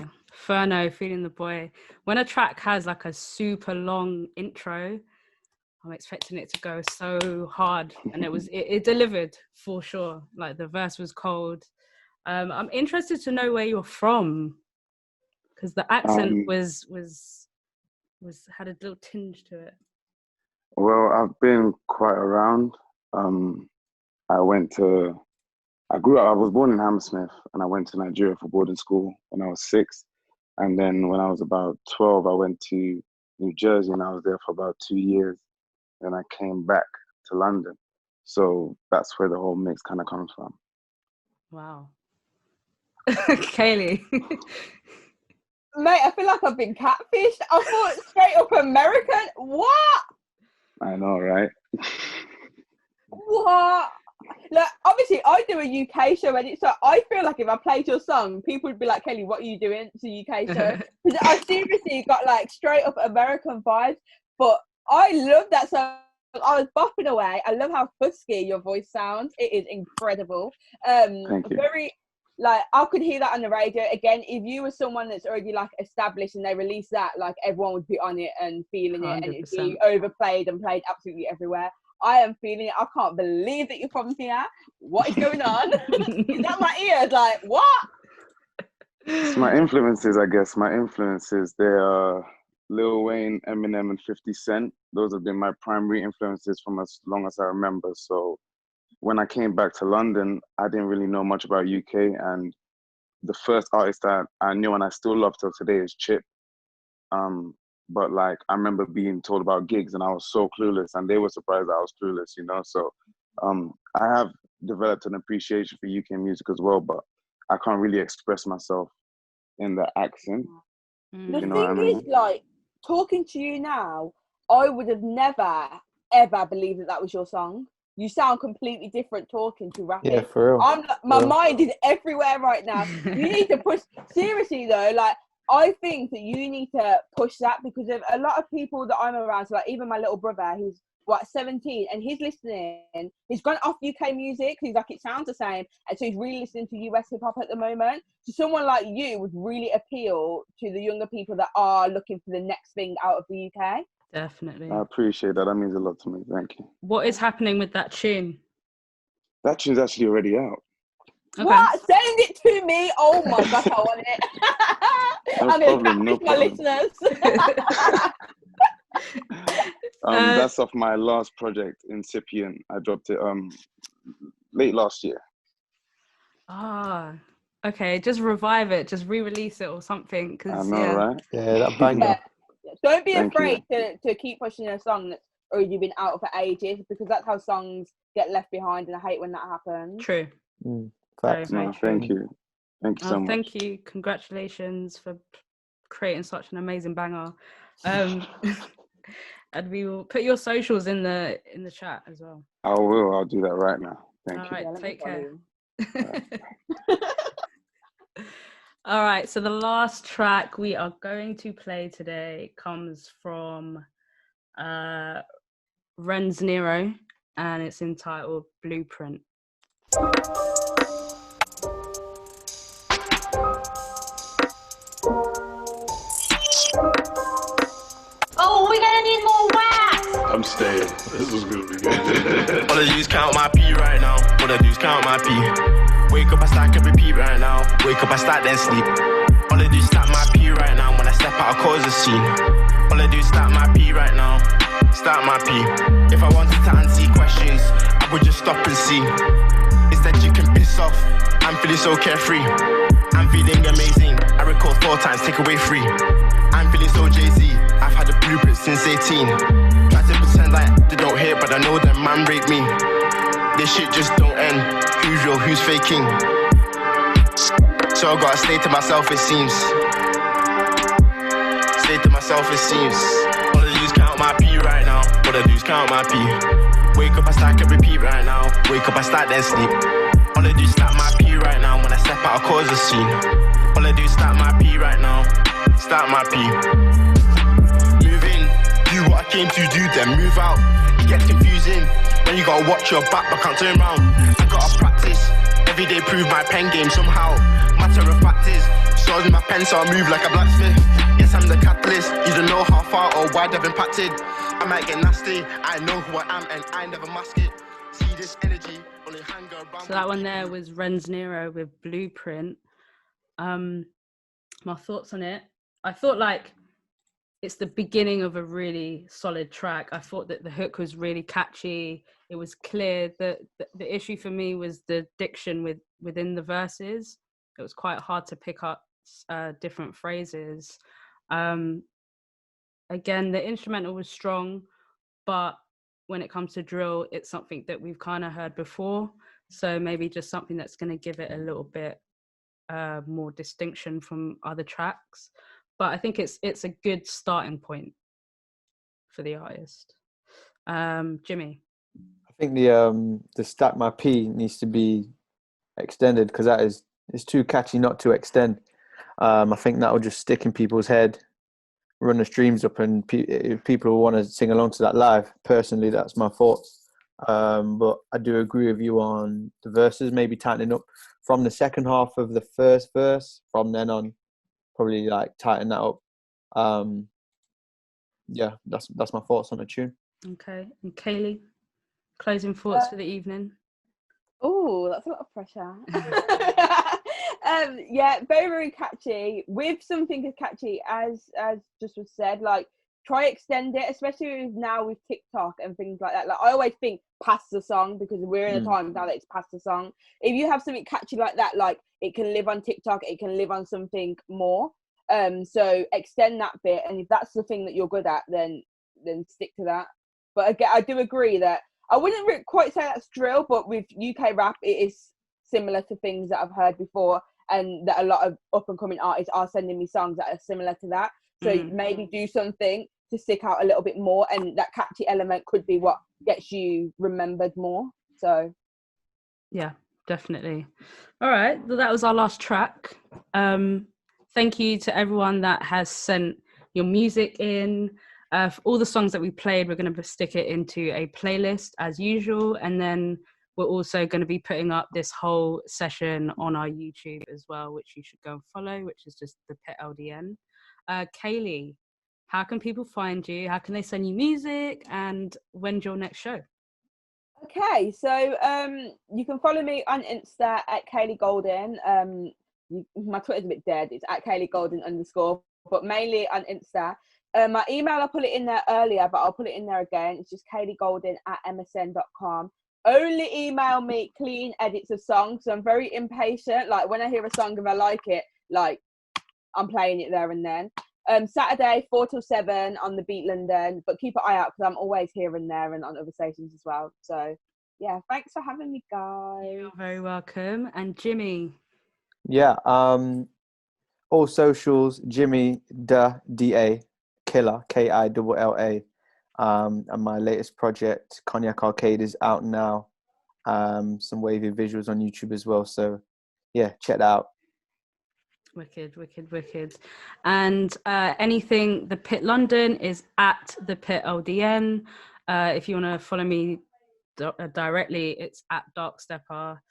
Furno, Feeling the Boy. When a track has like a super long intro, I'm expecting it to go so hard, and it delivered for sure. Like the verse was cold. I'm interested to know where you're from, because the accent was had a little tinge to it. Well, I've been quite around. I was born in Hammersmith, and I went to Nigeria for boarding school when I was 6. And then when I was about 12, I went to New Jersey, and I was there for about 2 years. Then I came back to London. So that's where the whole mix kind of comes from. Wow. Kaylee. Mate, I feel like I've been catfished. I thought straight up American. What? I know, right? What? Like, obviously, I do a UK show, and so I feel like if I played your song, people would be like, Kaylee, what are you doing? It's a UK show. Because I seriously got like straight up American vibes, but I love that song. I was bopping away. I love how husky your voice sounds. It is incredible. Thank you. Very, like, I could hear that on the radio. Again, if you were someone that's already like established and they release that, like everyone would be on it and feeling it, 100%. And it'd be overplayed and played absolutely everywhere. I am feeling it. I can't believe that you're from here. What is going on? Is that my ears? Like, what? It's my influences, I guess. My influences, they are Lil Wayne, Eminem, and 50 Cent. Those have been my primary influences from as long as I remember. So when I came back to London, I didn't really know much about UK. And the first artist that I knew and I still love till today is Chip. But like, I remember being told about gigs and I was so clueless, and they were surprised that I was clueless, you know? So I have developed an appreciation for UK music as well, but I can't really express myself in the accent. The thing is, like, talking to you now, I would have never, ever believed that that was your song. You sound completely different talking to rapping. Yeah, for real. My mind is everywhere right now. You need to push, seriously though, like, I think that you need to push that, because of a lot of people that I'm around, so like even my little brother, he's 17, and he's listening, he's gone off UK music, he's like, it sounds the same, and so he's really listening to US hip hop at the moment. So someone like you would really appeal to the younger people that are looking for the next thing out of the UK. Definitely. I appreciate that. That means a lot to me. Thank you. What is happening with that tune? That tune's actually already out. Okay. What? Send it to me. Oh my gosh, I want it. I'm going to catfish my listeners. That's off my last project, Incipient. I dropped it late last year. Okay, just revive it, just re-release it or something. I know, right? Yeah, that banger. Yeah. Don't be afraid to keep pushing a song that's already been out for ages, because that's how songs get left behind, and I hate when that happens. True. Very thank you. Thank you so much. Thank you. Congratulations for creating such an amazing banger. And we will put your socials in the chat as well. I will. I'll do that right now. Thank you. All right, take care. All right, so the last track we are going to play today comes from Renz Nero, and it's entitled Blueprint. Oh, we're gonna need more wax. I'm staying. This is gonna be good. All I do is count my P right now. All I do is count my P. Wake up, I start and repeat right now. Wake up, I start then sleep. All I do is start my P right now. When I step out, I cause a scene. All I do is start my P right now. Start my P. If I wanted to answer questions, I would just stop and see. Instead, you can piss off. I'm feeling so carefree. I'm feeling amazing. I record 4 times, take away 3. I'm feeling so Jay-Z. I've had a blueprint since 18. Try to pretend like They don't hate, but I know that man rate me. This shit just don't end. Who's real, who's faking? So I gotta stay to myself, it seems. Stay to myself, it seems. All I do is count my P right now. All I do is count my P. Wake up, I stack and repeat right now. Wake up, I start then sleep. All I do is stack my P right now. When I step out, I cause a scene. All I do is stack my P right now. Start my P. Move in, do what I came to do, then move out. It gets confusing. Then you gotta watch your back, but can't turn round. I gotta practice. Every day prove my pen game somehow. Matter of fact is, swords in my pen so I move like a blacksmith. Yes, I'm the catalyst. You don't know how far or wide I've impacted. I might get nasty. I know who I am and I never mask it. See this energy only hang around. So that one there was Renz Nero with Blueprint. My thoughts on it. I thought like it's the beginning of a really solid track. I thought that the hook was really catchy. It was clear. The issue for me was the diction within the verses. It was quite hard to pick up different phrases. Again, the instrumental was strong, but when it comes to drill, it's something that we've kind of heard before. So maybe just something that's going to give it a little bit more distinction from other tracks. But I think it's a good starting point for the artist. Jimmy? I think the Stack My P needs to be extended because it's too catchy not to extend. I think that will just stick in people's head, run the streams up, and people will want to sing along to that live. Personally, that's my thoughts. But I do agree with you on the verses, maybe tightening up from the second half of the first verse. From then on, probably like tighten that up. Yeah, that's my thoughts on the tune. Okay, and Kaylee, closing thoughts for the evening. Oh, that's a lot of pressure. Yeah, very, very catchy. With something as catchy as just was said, like try extend it, especially now with TikTok and things like that. Like I always think past the song because we're in a time now that it's past the song. If you have something catchy like that, like it can live on TikTok, it can live on something more. So extend that bit, and if that's the thing that you're good at, then stick to that. But again, I do agree that I wouldn't quite say that's drill, but with UK rap, it is similar to things that I've heard before, and that a lot of up-and-coming artists are sending me songs that are similar to that. So maybe do something to stick out a little bit more, and that catchy element could be what gets you remembered more. So, yeah, definitely. All right, well, that was our last track. Thank you to everyone that has sent your music in. For all the songs that we played, we're going to stick it into a playlist as usual, and then we're also going to be putting up this whole session on our YouTube as well, which you should go and follow, which is just the Pit LDN. Kaylee, how can people find you? How can they send you music? And when's your next show? okay, so you can follow me on Insta at Kaylee Golden. My Twitter's a bit dead. It's at Kaylee Golden _, but mainly on Insta. My email, I'll put it in there earlier, but I'll put it in there again. It's just kaylieGolden@msn.com. Only email me clean edits of songs. So I'm very impatient. Like when I hear a song, if I like it, like I'm playing it there and then. Saturday 4 till 7 on the Beat London, but keep an eye out because I'm always here and there and on other stations as well. So yeah, thanks for having me, guys. You're very welcome. And Jimmy? Yeah, all socials, JimiDaKilla, KILLA. And my latest project, Cognac Arcade, is out now. Some wavy visuals on YouTube as well. So yeah, check that out. Wicked. And anything the Pit London is at the Pit LDN. If you want to follow me directly, it's at Dark Stepper.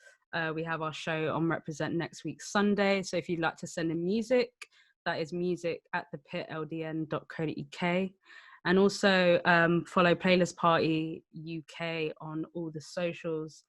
We have our show on Represent next week Sunday. So if you'd like to send in music, that is music at thepitldn.co.uk. And also follow Playlist Party UK on all the socials.